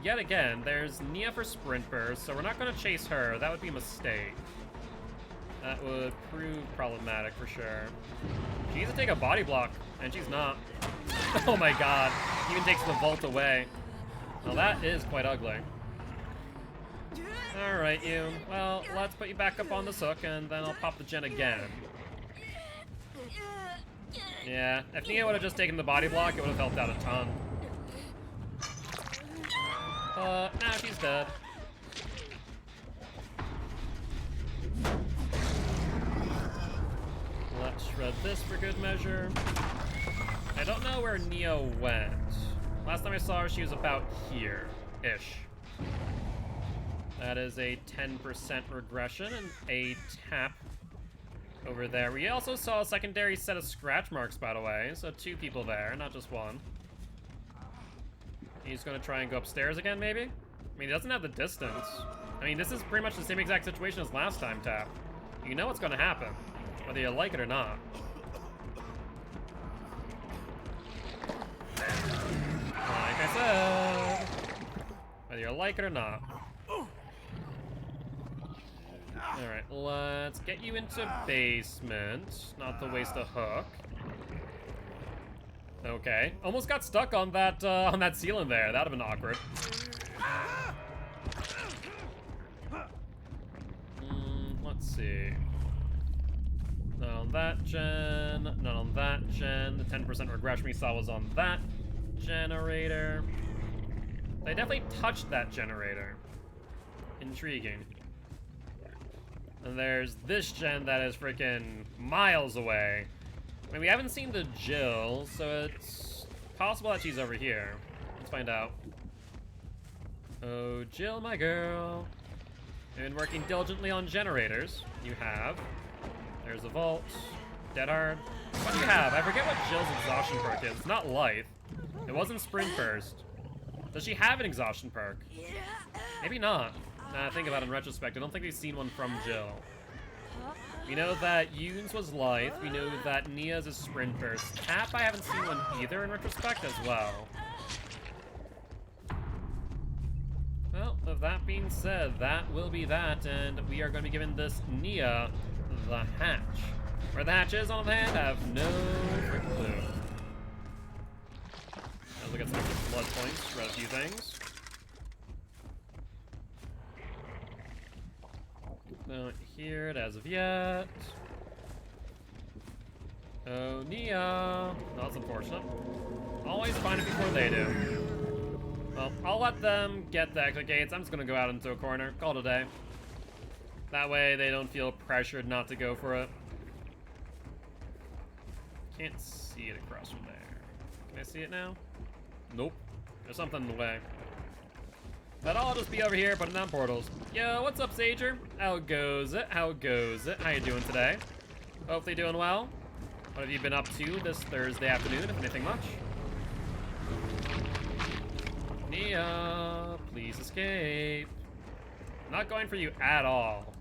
yet again. There's Nia for sprint burst, so we're not going to chase her. That would be a mistake. That would prove problematic for sure. She needs to take a body block, and she's not. Oh my god. Even takes the vault away. Well, that is quite ugly. Alright, you. Well, let's put you back up on this hook, and then I'll pop the gen again. Yeah, if Nia would have just taken the body block, it would have helped out a ton. But now she's dead. Let's shred this for good measure. I don't know where Neo went. Last time I saw her, she was about here-ish. That is a 10% regression and a tap over there. We also saw a secondary set of scratch marks, by the way, so 2 people there, not just 1. He's gonna try and go upstairs again, maybe? I mean, he doesn't have the distance. I mean, this is pretty much the same exact situation as last time, Tap. You know what's gonna happen, whether you like it or not. Like I said, whether you like it or not. Alright, let's get you into basement, not to waste a hook. Okay, almost got stuck on that ceiling there. That'd have been awkward. Let's see. Not on that gen, not on that gen. The 10% regression we saw was on that generator. They definitely touched that generator. Intriguing. And there's this gen that is freaking miles away. I mean, we haven't seen the Jill, so it's possible that she's over here. Let's find out. Oh, Jill, my girl. You've been working diligently on generators. You have. There's a vault. Dead hard. What do you have? I forget what Jill's exhaustion perk is. It's not life. It wasn't sprint burst. Does she have an exhaustion perk? Maybe not. Nah, think about it in retrospect. I don't think we've seen one from Jill. We know that Yoon's was life. We know that Nia's is sprint burst. Tap, I haven't seen one either in retrospect as well. Well, with that being said, that will be that, and we are going to be giving this Nia the hatch. Where the hatch is on the hand, I have no freaking clue. Let's look at some extra blood points, read a few things. Not here as of yet. Oh, Nia. That's unfortunate. Always find it before they do. Well, I'll let them get the exit gates. I'm just gonna go out into a corner. Call it a day. That way they don't feel pressured not to go for it. Can't see it across from there. Can I see it now? Nope. There's something in the way. But I'll just be over here putting down portals. Yo, what's up, Sager? How goes it? How goes it? How you doing today? Hopefully doing well. What have you been up to this Thursday afternoon, if anything much? Nia, please escape. Not going for you at all.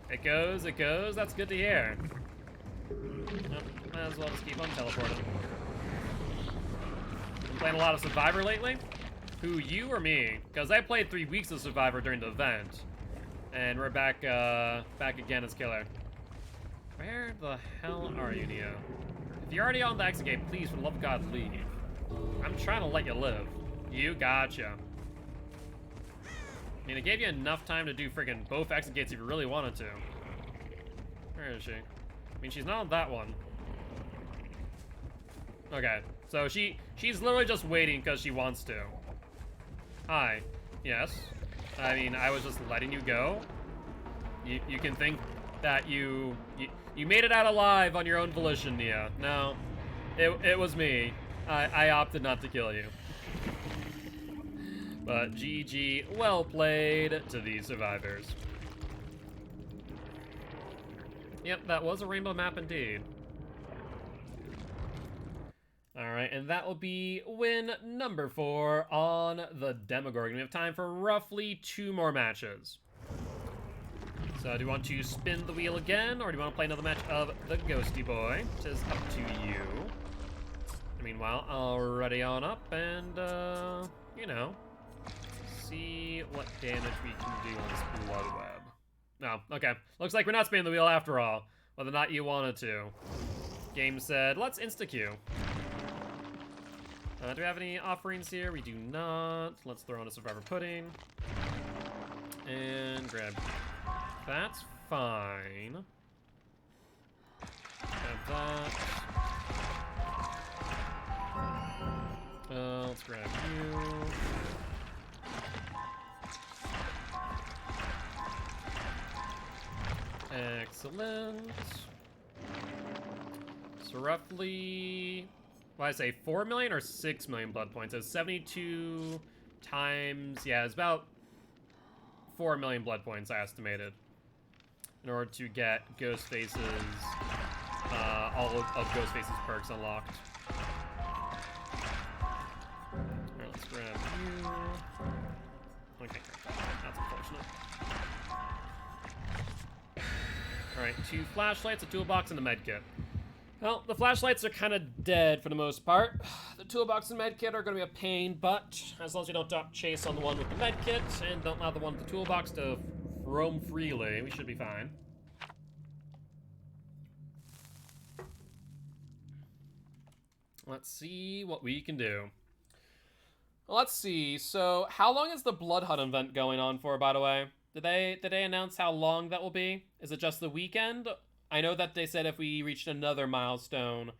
It goes, that's good to hear. Well, might as well just keep on teleporting. Been playing a lot of Survivor lately? Who, you or me? Because I played 3 weeks of Survivor during the event. And we're back, back again as killer. Where the hell are you, Neo? If you're already on the exit gate, please, for the love of God, leave. I'm trying to let you live. You gotcha. I mean, it gave you enough time to do friggin' both exit gates if you really wanted to. Where is she? I mean, she's not on that one. Okay, so she's literally just waiting because she wants to. Hi. Yes. I mean, I was just letting you go. You can think that you made it out alive on your own volition, Nia. No, it was me. I opted not to kill you. But GG, well played to these survivors. Yep, that was a rainbow map indeed. Alright, and that will be win number 4 on the Demogorgon. We have time for roughly 2 more matches. So do you want to spin the wheel again, or do you want to play another match of the Ghosty Boy? Which is up to you. Meanwhile, I'll ready on up and, you know, see what damage we can do on this blood web. No, okay. Looks like we're not spinning the wheel after all, whether or not you wanted to. Game said, let's insta-queue. Do we have any offerings here? We do not. Let's throw in a Survivor Pudding. And grab. That's fine. Grab that. Let's grab you. Excellent. So roughly What did I say, 4 million or 6 million blood points? It's 72 times, yeah, it's about 4 million blood points, I estimated, in order to get Ghostface's, all of Ghostface's perks unlocked. Alright, let's grab you. Okay, that's unfortunate. Alright, 2 flashlights, a toolbox, and a medkit. Well, the flashlights are kind of dead for the most part. The toolbox and medkit are going to be a pain, but as long as you don't chase on the one with the medkit and don't allow the one with the toolbox to roam freely, we should be fine. Let's see what we can do. Let's see. So, how long is the Blood Hunt event going on for, by the way? Did they announce how long that will be? Is it just the weekend? I know that they said if we reached another milestone,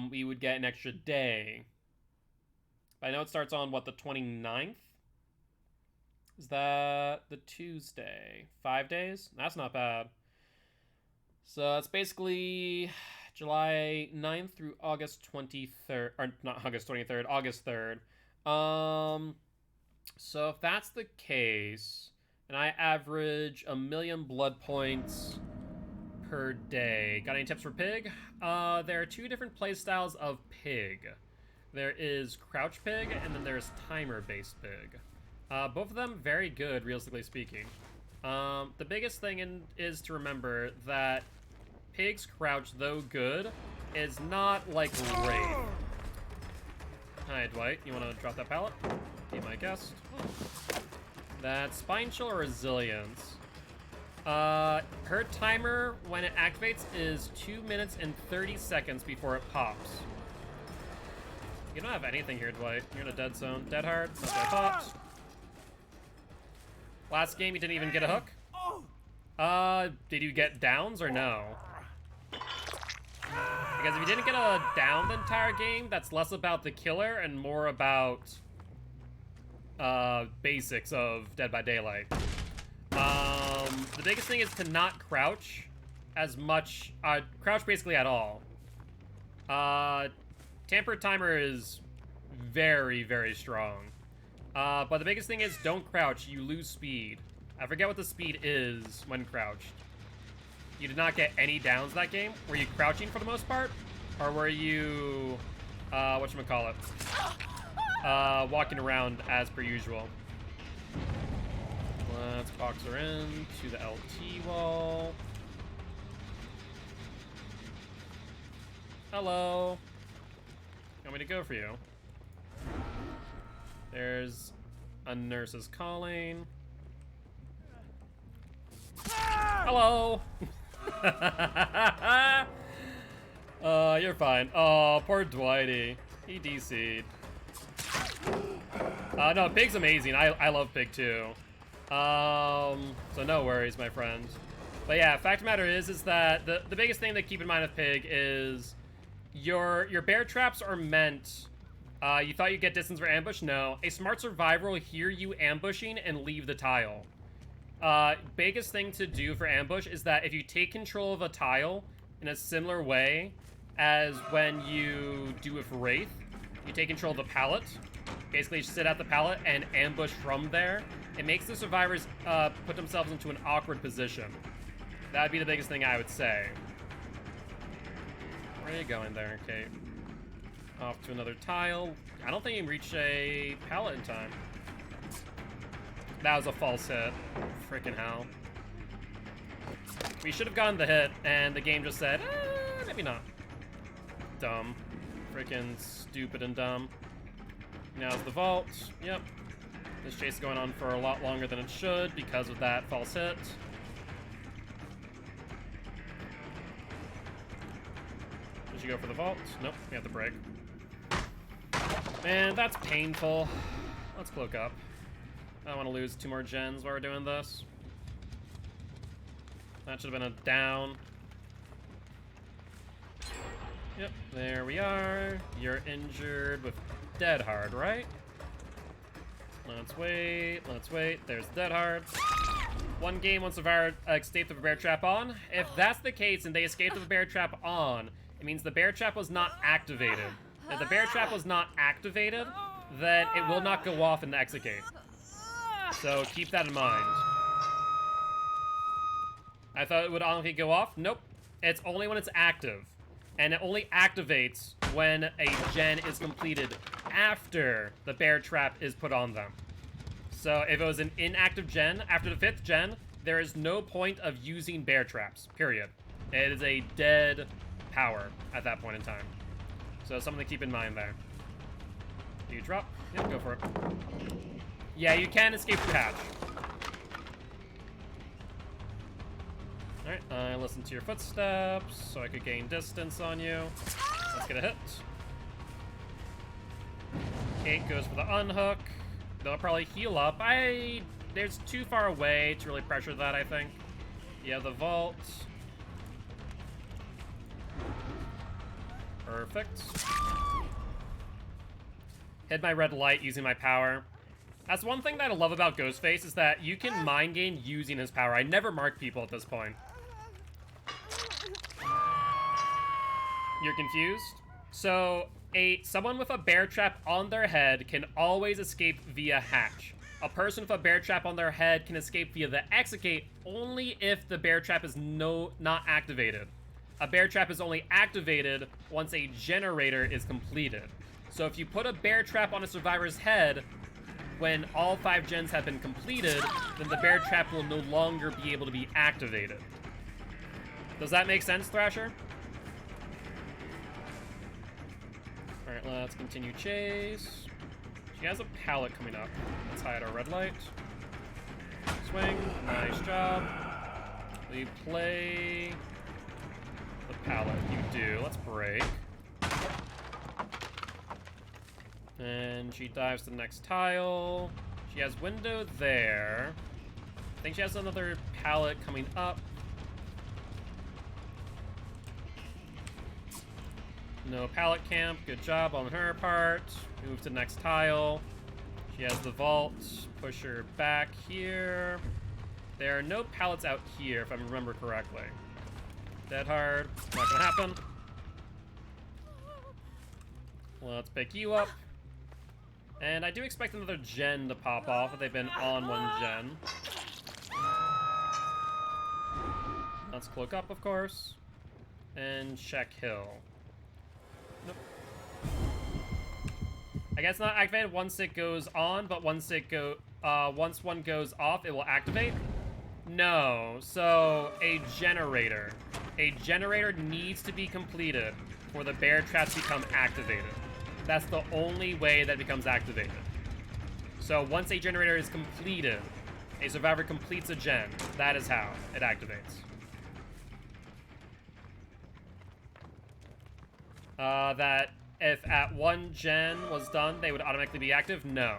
we would get an extra day. I know it starts on, what, the 29th? Is that the Tuesday? 5 days? That's not bad. So it's basically July 9th through August 23rd. Or not August 23rd, August 3rd. So if that's the case, and I average 1 million blood points per day. Got any tips for Pig? There are 2 different playstyles of Pig. There is Crouch Pig, and then there's Timer-based Pig. Both of them very good, realistically speaking. The biggest thing is to remember that Pig's Crouch, though good, is not like Wraith. Hi, Dwight. You want to drop that pallet? Be my guest. That's Spine Chill or Resilience. Her timer, when it activates, is 2 minutes and 30 seconds before it pops. You don't have anything here, Dwight. You're in a dead zone. Dead hard. That's what I thought. Last game, you didn't even get a hook? Did you get downs or no? Because if you didn't get a down the entire game, that's less about the killer and more about basics of Dead by Daylight. The biggest thing is to not crouch as much, crouch basically at all. Tampered Timer is very, very strong. But the biggest thing is don't crouch, you lose speed. I forget what the speed is when crouched. You did not get any downs that game. Were you crouching for the most part? Or were you, whatchamacallit? Walking around as per usual. Let's box her in to the LT wall. Hello. Want me to go for you? There's a nurse's calling. Hello. You're fine. Oh, poor Dwighty. He DC'd. No, Pig's amazing. I love Pig too. So no worries, my friend. But yeah, fact of the matter is that the biggest thing to keep in mind with Pig is your bear traps are meant. You thought you'd get distance for ambush? No. A smart survivor will hear you ambushing and leave the tile. Biggest thing to do for ambush is that if you take control of a tile in a similar way as when you do with Wraith, you take control of the pallet, basically sit at the pallet and ambush from there. It makes the survivors put themselves into an awkward position. That'd be the biggest thing I would say. Where are you going there, Kate? Off to another tile. I don't think you can reach a pallet in time. That was a false hit. Freaking hell. We should have gotten the hit, and the game just said, maybe not. Dumb. Freaking stupid and dumb. Now's the vault. Yep. This chase is going on for a lot longer than it should because of that false hit. Did you go for the vault? Nope, we have to break. Man, that's painful. Let's cloak up. I don't want to lose 2 more gens while we're doing this. That should have been a down. Yep, there we are. You're injured with dead hard, right? Let's wait, let's wait. There's dead hard. 1 game, 1 survivor escaped with a bear trap on. If that's the case and they escaped with a bear trap on, it means the bear trap was not activated. If the bear trap was not activated, then it will not go off in the exit gate. So keep that in mind. I thought it would automatically go off. Nope. It's only when it's active. And it only activates when a gen is completed after the bear trap is put on them. So if it was an inactive gen, after the 5th gen, there is no point of using bear traps, period. It is a dead power at that point in time. So something to keep in mind there. Do you drop? Yeah, go for it. Yeah, you can escape the hatch. Alright, I listened to your footsteps, so I could gain distance on you. Let's get a hit. Kate goes for the unhook. They'll probably heal up. There's too far away to really pressure that, I think. Yeah, the vault. Perfect. Hit my red light using my power. That's one thing that I love about Ghostface, is that you can mind game using his power. I never mark people at this point. You're confused? So, someone with a bear trap on their head can always escape via hatch. A person with a bear trap on their head can escape via the exit gate only if the bear trap is not activated. A bear trap is only activated once a generator is completed. So if you put a bear trap on a survivor's head when all 5 gens have been completed, then the bear trap will no longer be able to be activated. Does that make sense, Thrasher? Alright, let's continue chase. She has a pallet coming up. Let's hide our red light. Swing. Nice job. We play the pallet. You do. Let's break. And she dives to the next tile. She has window there. I think she has another pallet coming up. No pallet camp. Good job on her part. Move to next tile. She has the vault. Push her back here. There are no pallets out here, if I remember correctly. Dead hard. Not gonna happen. Let's pick you up. And I do expect another gen to pop off if they've been on one gen. Let's cloak up, of course. And check hill. Nope. I guess not activated once it goes on, but once one goes off, it will activate? No. So, a generator. A generator needs to be completed for the bear trap to become activated. That's the only way that becomes activated. So once a generator is completed, a survivor completes a gen. That is how it activates. That if at 1 gen was done, they would automatically be active? No.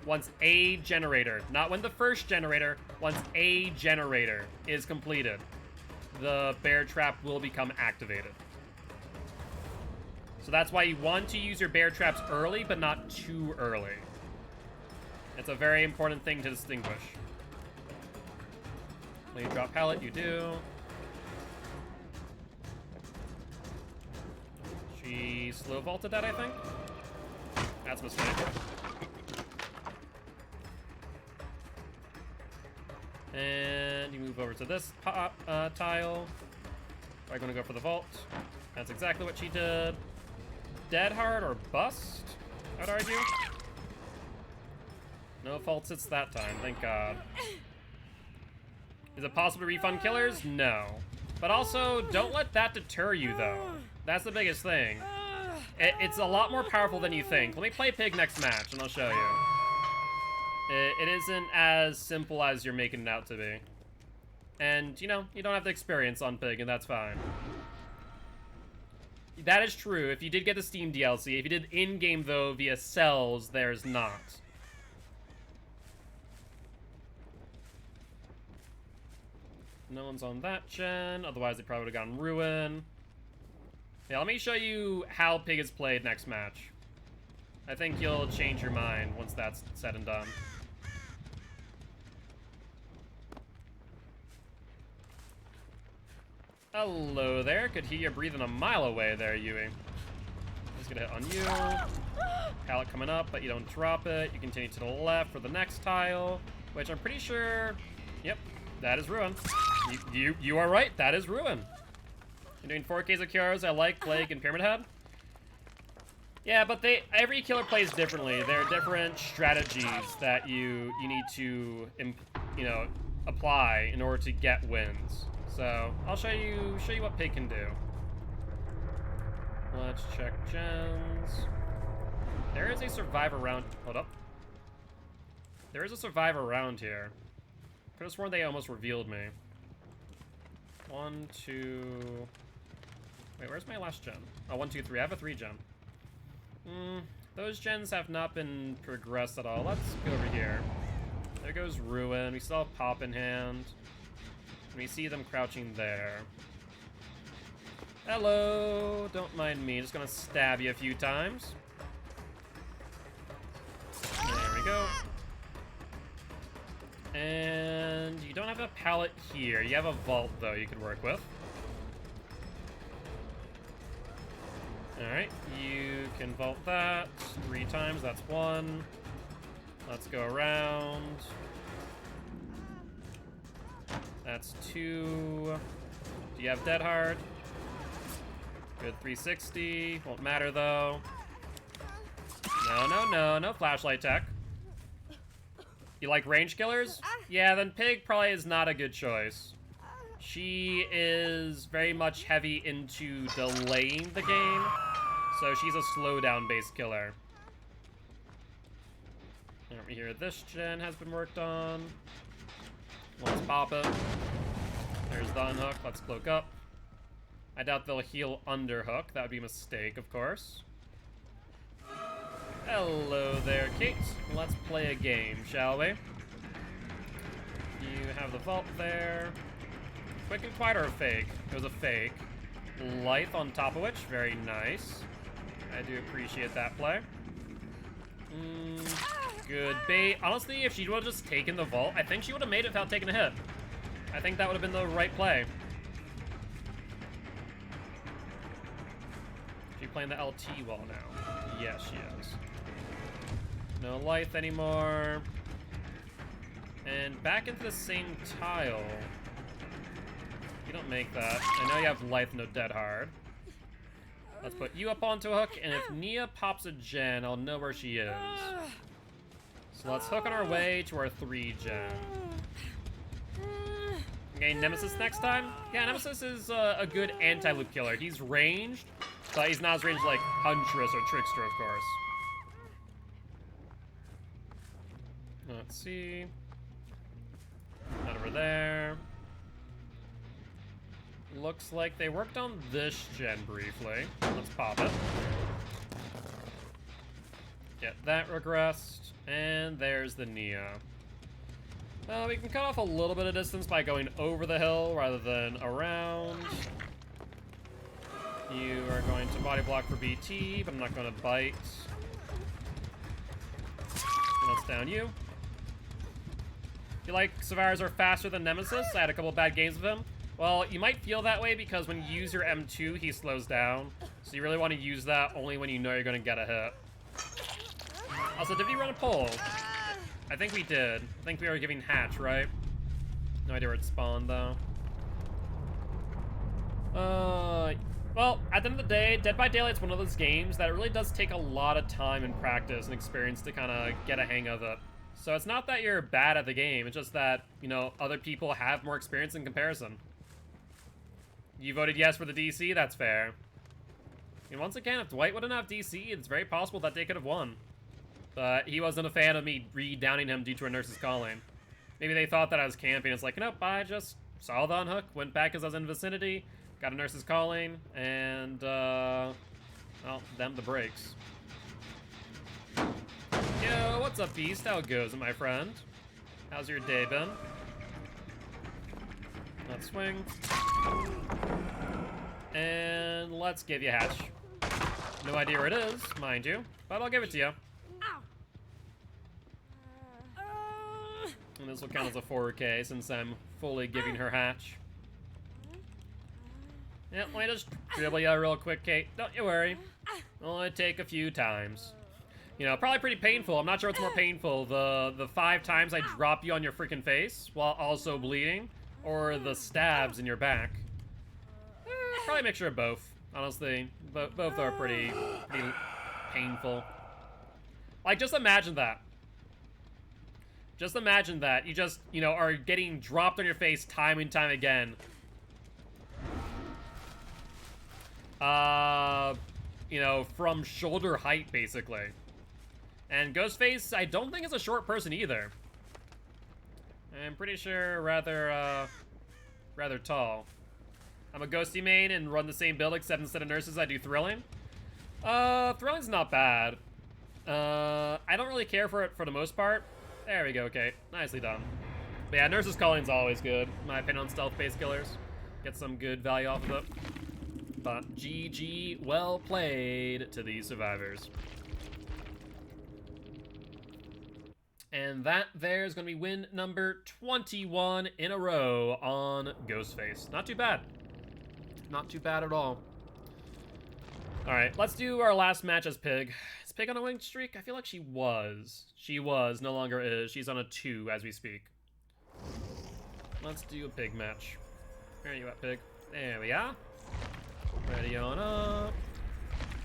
Once a generator, not when the first generator, once a generator is completed, the bear trap will become activated. So that's why you want to use your bear traps early, but not too early. It's a very important thing to distinguish. When you drop pallet, you do. She slow vaulted that, I think. That's a mistake. And you move over to this tile. I'm gonna go for the vault. That's exactly what she did. Dead hard or bust, I'd argue. No false hits that time, thank God. Is it possible to refund killers? No. But also, don't let that deter you, though. That's the biggest thing. It's a lot more powerful than you think. Let me play Pig next match, and I'll show you. It isn't as simple as you're making it out to be. And, you know, you don't have the experience on Pig, and that's fine. That is true. If you did get the Steam DLC, if you did in-game, though, via cells, there's not. No one's on that gen, otherwise they probably would have gotten Ruin. Yeah, let me show you how Pig is played next match. I think you'll change your mind once that's said and done. Hello there. Could hear you breathing a mile away there, Yui. Just get a hit on you. Pallet coming up, but you don't drop it. You continue to the left for the next tile, which I'm pretty sure... Yep, that is Ruin. You are right, that is Ruin. You're doing 4Ks of cures. I like Plague and Pyramid Head. Yeah, but every killer plays differently. There are different strategies that you need to, you know, apply in order to get wins. So I'll show you what Pig can do. Let's check gens. There is a survivor round. Hold up. There is a survivor around here. Could have sworn they almost revealed me. 1, 2. Wait, where's my last gen? Oh, 1, 2, 3. I have a 3 gen. Those gens have not been progressed at all. Let's go over here. There goes Ruin. We still have Pop in hand. And we see them crouching there. Hello! Don't mind me. Just gonna stab you a few times. There we go. And you don't have a pallet here. You have a vault, though, you could work with. Alright, you can vault that 3 times. That's 1. Let's go around. That's 2. Do you have Dead Hard? Good 360. Won't matter, though. No flashlight tech. You like range killers? Yeah, then Pig probably is not a good choice. She is very much heavy into delaying the game, so she's a slowdown-based killer. Over here, this gen has been worked on. Let's pop it. There's the unhook. Let's cloak up. I doubt they'll heal underhook. That would be a mistake, of course. Hello there, Kate. Let's play a game, shall we? You have the vault there. Quick and quiet or a fake? It was a fake. Lithe on top of which, very nice. I do appreciate that play. Good bait. Honestly, if she would have just taken the vault, I think she would have made it without taking a hit. I think that would have been the right play. She playing the LT wall now. Yes, she is. No life anymore. And back into the same tile. You don't make that. I know you have life, no dead hard. Let's put you up onto a hook, and if Nia pops a gen, I'll know where she is. So let's hook on our way to our 3 gen. Okay, Nemesis next time? Yeah, Nemesis is a good anti-loop killer. He's ranged, but he's not as ranged like Huntress or Trickster, of course. Let's see. Not over there. Looks like they worked on this gen briefly. Let's pop it. Get that regressed. And there's the Nia. We can cut off a little bit of distance by going over the hill rather than around. You are going to body block for BT, but I'm not going to bite. Let's down you. You like Survivors are faster than Nemesis? I had a couple of bad games with him. Well, you might feel that way because when you use your M2, he slows down. So you really want to use that only when you know you're going to get a hit. Also, did we run a poll? I think we did. I think we were giving Hatch, right? No idea where it spawned, though. Well, at the end of the day, Dead by Daylight's one of those games that it really does take a lot of time and practice and experience to kind of get a hang of it. So it's not that you're bad at the game, it's just that, you know, other people have more experience in comparison. You voted yes for the DC, that's fair. And once again, if Dwight wouldn't have DC, it's very possible that they could have won. But he wasn't a fan of me re-downing him due to a nurse's calling. Maybe they thought that I was camping. It's like, nope, I just saw the unhook, went back as I was in the vicinity, got a nurse's calling, and, well, them the breaks. Yo, what's up, Beast? How goes it, my friend? How's your day been? Let's swing. And let's give you a hatch. No idea where it is, mind you, but I'll give it to you. And this will count as a 4K since I'm fully giving her hatch. Yeah, let me just dribble you real quick, Kate. Don't you worry. It'll only take a few times. You know, probably pretty painful. I'm not sure what's more painful, the 5 times I drop you on your freaking face while also bleeding, or the stabs in your back. Probably a mixture of both, honestly. Both are pretty painful. Like, just imagine that. Just imagine that. You just, you know, are getting dropped on your face time and time again. You know, from shoulder height, basically. And Ghostface, I don't think is a short person either. I'm pretty sure rather tall. I'm a Ghosty main and run the same build, except instead of nurses, I do Thrilling. Thrilling's not bad. I don't really care for it for the most part. There we go, okay. Nicely done. But yeah, Nurse's Calling's always good, in my opinion, on stealth-based killers. Get some good value off of it. But GG, well played to these survivors. And that there's gonna be win number 21 in a row on Ghostface. Not too bad. Not too bad at all. Alright, let's do our last match as Pig. Is Pig on a winning streak? I feel like she was. She was, no longer is. She's on a 2 as we speak. Let's do a Pig match. Where are you at, Pig? There we are. Ready on up.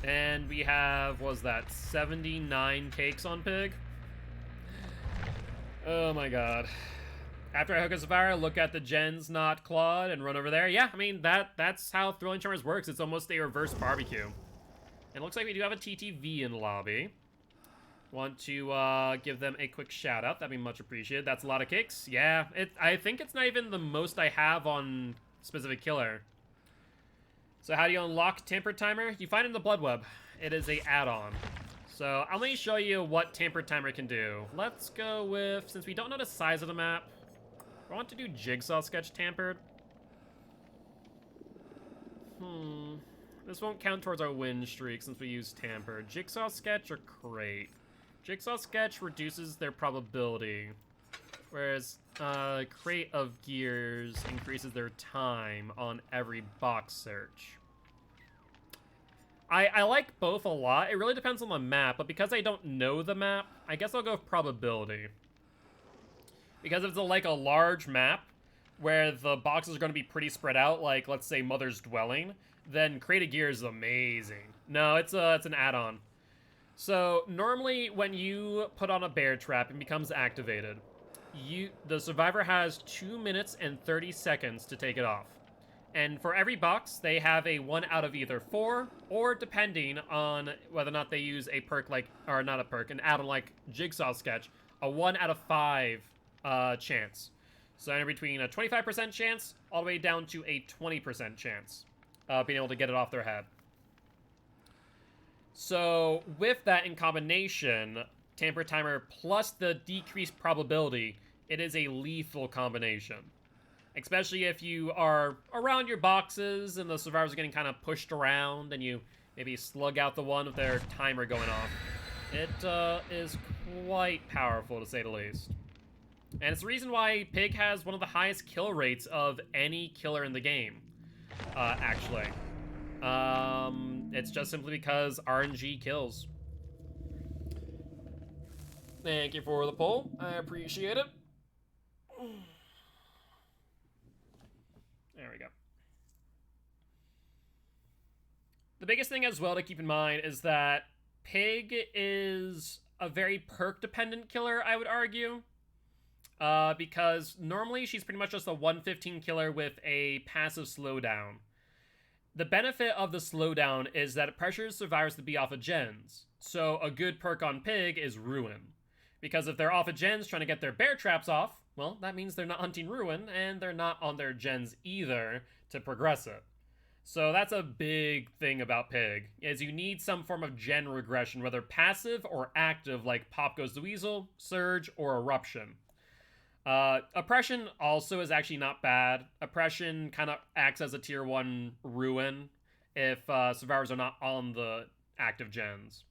And we have, what was that, 79 cakes on Pig? Oh my god. After I hook a Sapphire, look at the gens not clawed and run over there. Yeah, I mean, that's how Thrilling Charmers works. It's almost a reverse barbecue. And it looks like we do have a TTV in the lobby. Want to give them a quick shout out. That'd be much appreciated. That's a lot of kicks. Yeah, I think it's not even the most I have on specific killer. So how do you unlock Tamper Timer? You find it in the Blood Web. It is a add-on. So I'll let me show you what Tamper Timer can do. Let's go with, since we don't know the size of the map, I want to do Jigsaw Sketch Tampered. This won't count towards our win streak since we use Tampered. Jigsaw Sketch or Crate? Jigsaw Sketch reduces their probability, whereas Crate of Gears increases their time on every box search. I like both a lot. It really depends on the map, but because I don't know the map, I guess I'll go with probability. Because if it's like a large map where the boxes are going to be pretty spread out, like let's say Mother's Dwelling, then Crate of Gears is amazing. No, it's an add-on. So normally when you put on a bear trap and becomes activated, the survivor has 2 minutes and 30 seconds to take it off. And for every box, they have a 1 out of either 4, or depending on whether or not they use a perk like, or not a perk, an add-on like Jigsaw Sketch, a 1 out of 5 chance. So in between a 25% chance, all the way down to a 20% chance of being able to get it off their head. So with that in combination, Tamper Timer plus the decreased probability, it is a lethal combination. Especially if you are around your boxes and the survivors are getting kind of pushed around and you maybe slug out the one with their timer going off. It is quite powerful, to say the least. And it's the reason why Pig has one of the highest kill rates of any killer in the game, actually. It's just simply because RNG kills. Thank you for the poll. I appreciate it. There we go. The biggest thing as well to keep in mind is that Pig is a very perk-dependent killer, I would argue. Because normally she's pretty much just a 115 killer with a passive slowdown. The benefit of the slowdown is that it pressures survivors to be off of gens. So a good perk on Pig is Ruin. Because if they're off of gens trying to get their bear traps off, well, that means they're not hunting Ruin, and they're not on their gens either to progress it. So that's a big thing about Pig, is you need some form of gen regression, whether passive or active, like Pop Goes the Weasel, Surge, or Eruption. Oppression also is actually not bad. Oppression kind of acts as a tier 1 Ruin if survivors are not on the active gens.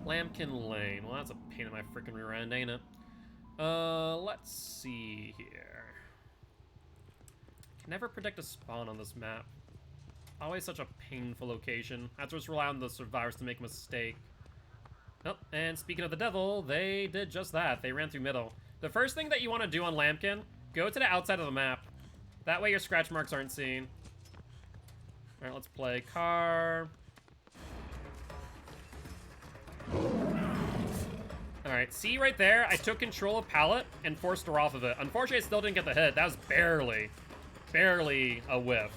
Lambkin Lane. Well, that's a pain in my freaking rear end, ain't it? Let's see here. Never predict a spawn on this map. Always such a painful location. I have to just rely on the survivors to make a mistake. Oh, and speaking of the devil, they did just that. They ran through middle. The first thing that you want to do on Lampkin, go to the outside of the map. That way your scratch marks aren't seen. Alright, let's play car. Alright, see right there? I took control of pallet and forced her off of it. Unfortunately, I still didn't get the hit. That was barely a whiff.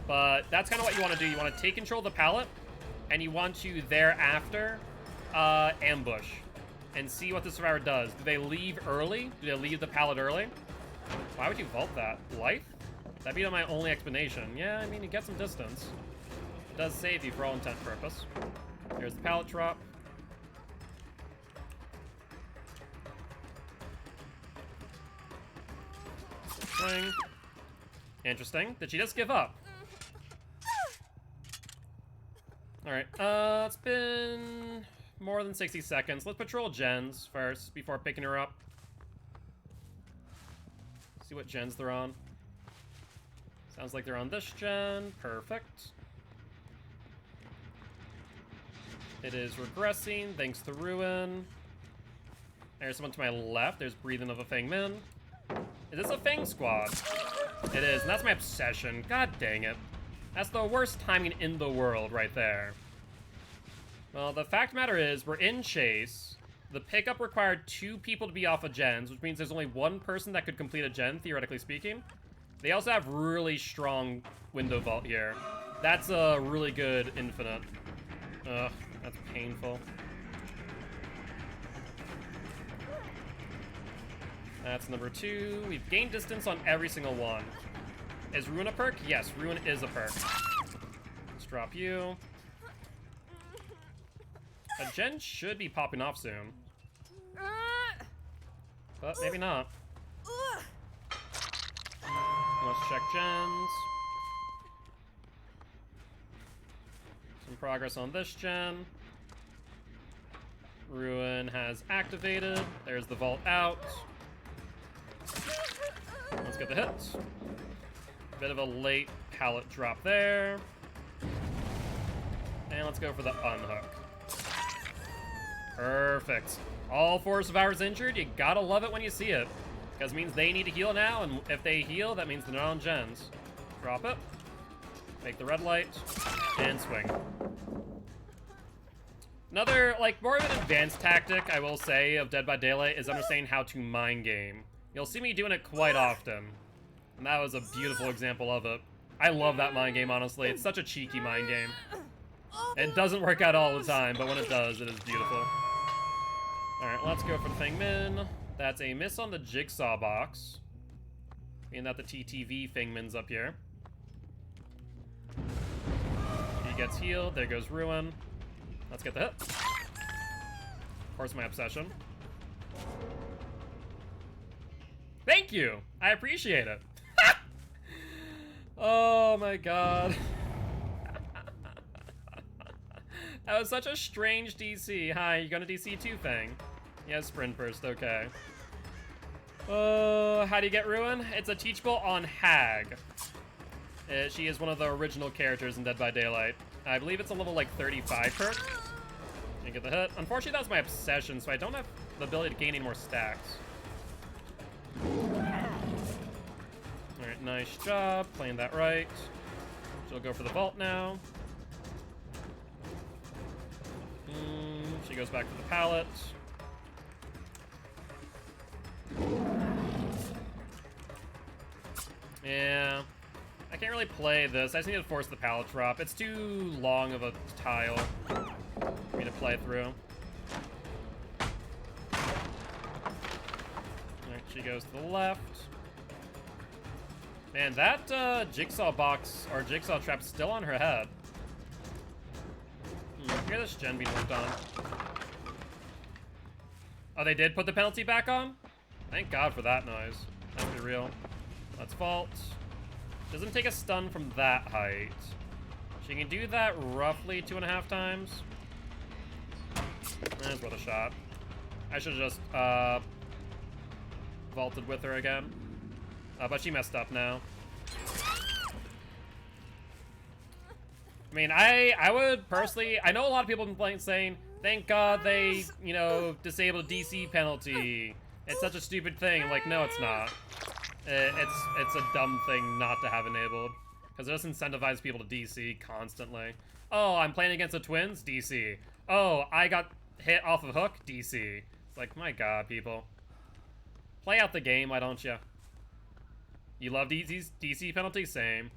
But that's kind of what you want to do. You want to take control of the pallet, and you want to thereafter ambush and see what the survivor does. Do they leave early? Do they leave the pallet early? Why would you vault that? Life? That'd be my only explanation. Yeah, I mean, you get some distance. It does save you for all intent and purpose. Here's the pallet drop. Swing. Interesting. Did she just give up? Alright, it's been more than 60 seconds. Let's patrol gens first before picking her up. See what gens they're on. Sounds like they're on this gen. Perfect. It is regressing thanks to Ruin. There's someone to my left. There's breathing of a Fang Min. Is this a Fang squad? It is, and that's my obsession. God dang it. That's the worst timing in the world right there. Well, the fact of the matter is, we're in chase. The pickup required 2 people to be off of gens, which means there's only 1 person that could complete a gen, theoretically speaking. They also have really strong window vault here. That's a really good infinite. Ugh, that's painful. That's number 2. We've gained distance on every single one. Is Ruin a perk? Yes, Ruin is a perk. Let's drop you. A gen should be popping off soon. But maybe not. Let's check gens. Some progress on this gen. Ruin has activated. There's the vault out. Let's get the hits. Bit of a late pallet drop there. And let's go for the unhook. Perfect. All 4 survivors injured. You gotta love it when you see it. Because it means they need to heal now, and if they heal, that means they're not on gens. Drop it. Make the red light. And swing. Another, like, more of an advanced tactic, I will say, of Dead by Daylight is understanding how to mind game. You'll see me doing it quite often. And that was a beautiful example of it. I love that mind game, honestly. It's such a cheeky mind game. It doesn't work out all the time, but when it does, it is beautiful. Alright, let's go for the Fang Min. That's a miss on the jigsaw box. Meaning that the TTV Fang Min's up here. He gets healed. There goes Ruin. Let's get the hit. Of course, my obsession. Thank you! I appreciate it. Oh my god. That was such a strange DC. Hi, you gonna DC too, Fang? Yeah, sprint burst, okay. How do you get Ruin? It's a teachable on Hag. She is one of the original characters in Dead by Daylight. I believe it's a level like 35 perk. Can't get the hit. Unfortunately, that was my obsession, so I don't have the ability to gain any more stacks. Alright, nice job. Playing that right. She'll go for the vault now. She goes back to the pallet. Yeah. I can't really play this. I just need to force the pallet drop. It's too long of a tile for me to play through. Alright, she goes to the left. Man, that jigsaw box, or jigsaw trap's still on her head. Hear this gen being worked on. Oh, they did put the penalty back on? Thank God for that noise. Let's be real. Let's vault. Doesn't take a stun from that height. She can do that roughly 2.5 times. That's worth a shot. I should have just vaulted with her again. But she messed up now. I mean, I would personally, I know a lot of people have been saying, thank God they, you know, disabled DC penalty. It's such a stupid thing. I'm like, no, it's not. It's a dumb thing not to have enabled. Because it just incentivizes people to DC constantly. Oh, I'm playing against the Twins? DC. Oh, I got hit off of hook? DC. It's like, my God, people. Play out the game, why don't you? You love DC penalty? Same.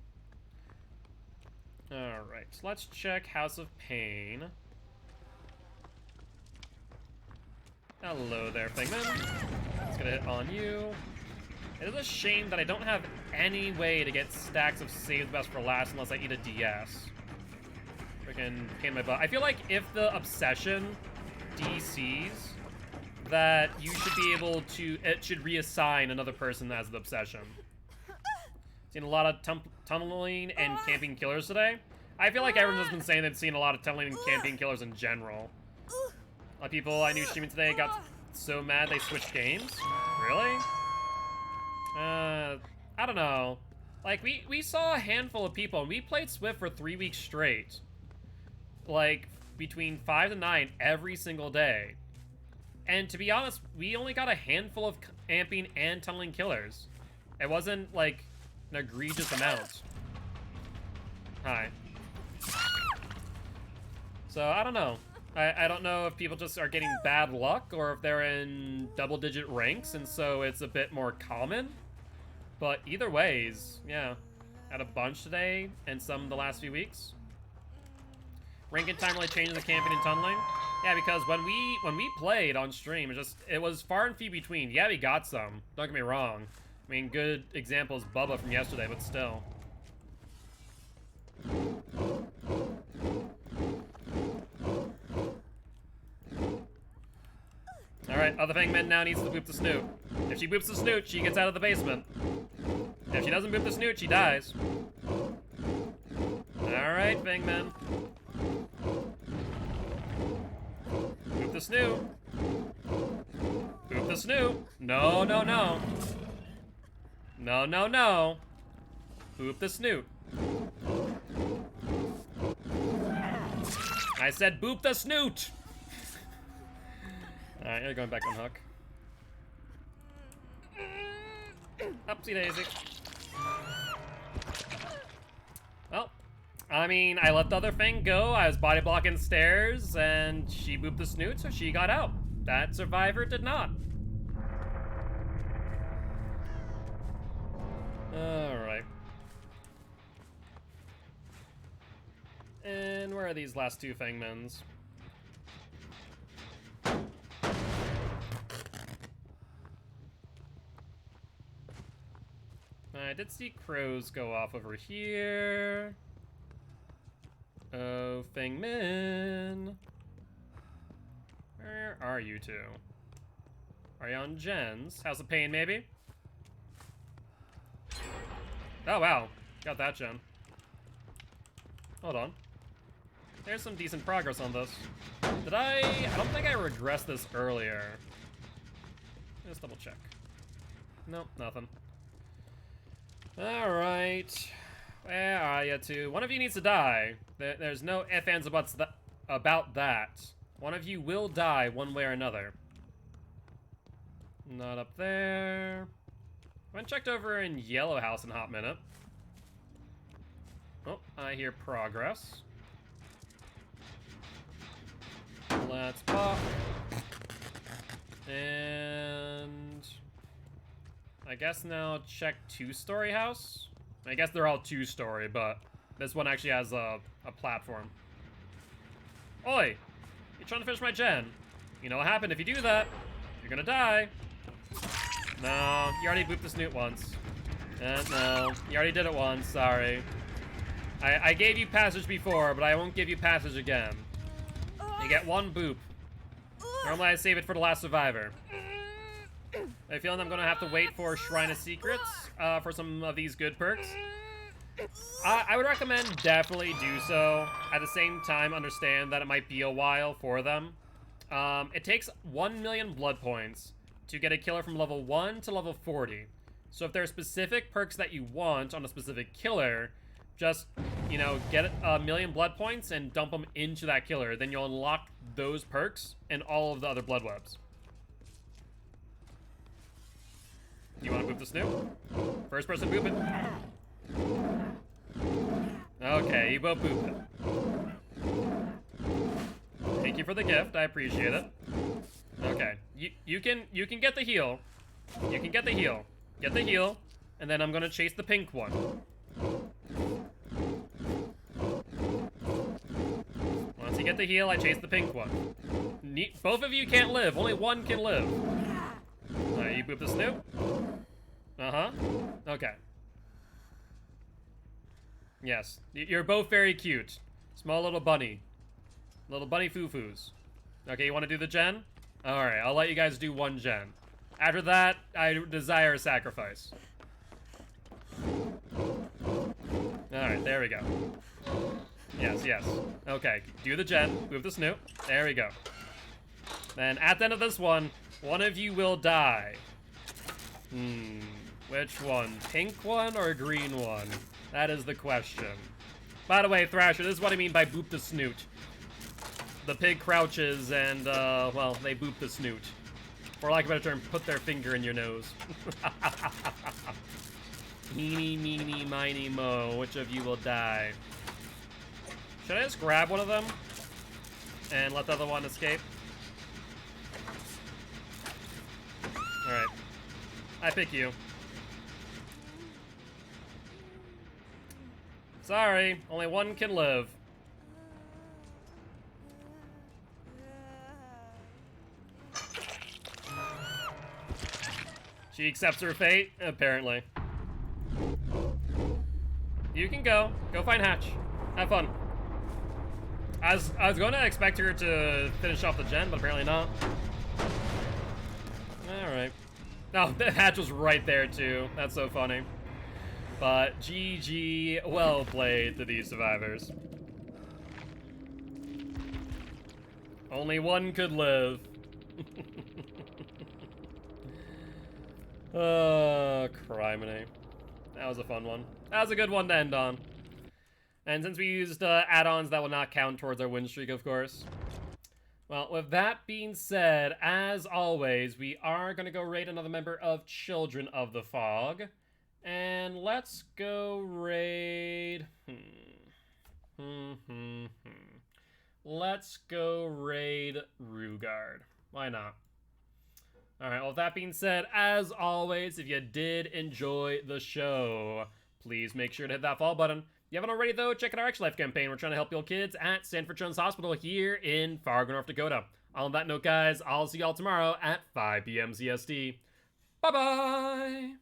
Alright, let's check House of Pain. Hello there, Fingman. Let's get a hit on you. It is a shame that I don't have any way to get stacks of Save the Best for last unless I eat a DS. Freaking pain in my butt. I feel like if the Obsession DCs, that you should be able to, it should reassign another person as the Obsession. Seen a lot of tunneling and camping killers today. I feel like everyone's just been saying they've seen a lot of tunneling and camping killers in general. A lot of people I knew streaming today got so mad they switched games. Really? I don't know. Like, we saw a handful of people, and we played Swift for 3 weeks straight. Like, between 5 to 9 every single day. And to be honest, we only got a handful of camping and tunneling killers. It wasn't, like, an egregious amount. Hi. So, I don't know. I don't know if people just are getting bad luck or if they're in double-digit ranks and so it's a bit more common. But either ways, yeah. Had a bunch today and some the last few weeks. Rank and time really changes the camping and tunneling. Yeah, because when we played on stream, it was far and few between. Yeah, we got some. Don't get me wrong. I mean, good example is Bubba from yesterday, but still. Alright, other Fangman now needs to boop the snoot. If she boops the snoot, she gets out of the basement. If she doesn't boop the snoot, she dies. Alright, Fangman. Boop the snoot. Boop the snoot. No, no, no. No, no, no. Boop the snoot. I said boop the snoot! Alright, you're going back on hook. Upsy daisy. Well, I mean, I let the other thing go. I was body blocking stairs, and she booped the snoot, so she got out. That survivor did not. Alright. And where are these last two Fangmans? I did see crows go off over here. Oh, Fangman. Where are you two? Are you on Jen's? House of Pain, maybe? Oh, wow. Got that gen. Hold on. There's some decent progress on this. Did I don't think I regressed this earlier. Just double check. Nope, nothing. Alright. Where are you two? One of you needs to die. There's no ifs, ands, or buts about that. One of you will die one way or another. Not up there. I haven't checked over in Yellow House in a hot minute. Oh, I hear progress. Let's pop. And I guess now check two-story house. I guess they're all two-story, but this one actually has a platform. Oi! You're trying to finish my gen. You know what happened if you do that? You're gonna die. No, you already booped the snoot once. No, you already did it once, sorry. I gave you passage before, but I won't give you passage again. You get one boop. Normally I save it for the last survivor. I have a feeling I'm gonna have to wait for Shrine of Secrets for some of these good perks. I would recommend definitely do so. At the same time, understand that it might be a while for them. It takes 1 million blood points to get a killer from level 1 to level 40, So if there are specific perks that you want on a specific killer, just, you know, get a million blood points and dump them into that killer. Then you'll unlock those perks and all of the other blood webs. You want to boop the Snoop? First person boop it. Okay, you both booped it. Thank you for the gift. I appreciate it. Okay, you can get the heal. You can get the heal. Get the heal, and then I'm gonna chase the pink one. Once you get the heal, I chase the pink one. Both of you can't live. Only one can live. Alright, you boop the Snoop? Uh-huh. Okay. Yes, you're both very cute. Small little bunny. Little bunny foo-foos. Okay, you want to do the gen? Alright, I'll let you guys do one gen. After that, I desire a sacrifice. Alright, there we go. Yes, yes. Okay, do the gen. Move the Snoop. There we go. Then, at the end of this one of you will die. Which one? Pink one or green one? That is the question. By the way, Thrasher, this is what I mean by boop the snoot. The pig crouches and, well, they boop the snoot. For lack of a better term, put their finger in your nose. Meeny, meeny, miny, mo. Which of you will die? Should I just grab one of them? And let the other one escape? Alright. I pick you. Sorry, only one can live. She accepts her fate, apparently. You can go. Go find Hatch. Have fun. I was going to expect her to finish off the gen, but apparently not. Alright. Oh, the Hatch was right there, too. That's so funny. But GG, well played to these survivors. Only one could live. Oh, criminy. That was a fun one. That was a good one to end on. And since we used add-ons, that will not count towards our win streak, of course. Well, with that being said, as always, we are going to go raid another member of Children of the Fog. And let's go raid... Let's go raid Rugard. Why not? Alright, well, with that being said, as always, if you did enjoy the show, please make sure to hit that follow button. If you haven't already, though, check out our Extra Life campaign. We're trying to help your kids at Sanford Children's Hospital here in Fargo, North Dakota. On that note, guys, I'll see y'all tomorrow at 5 p.m. CST. Bye-bye!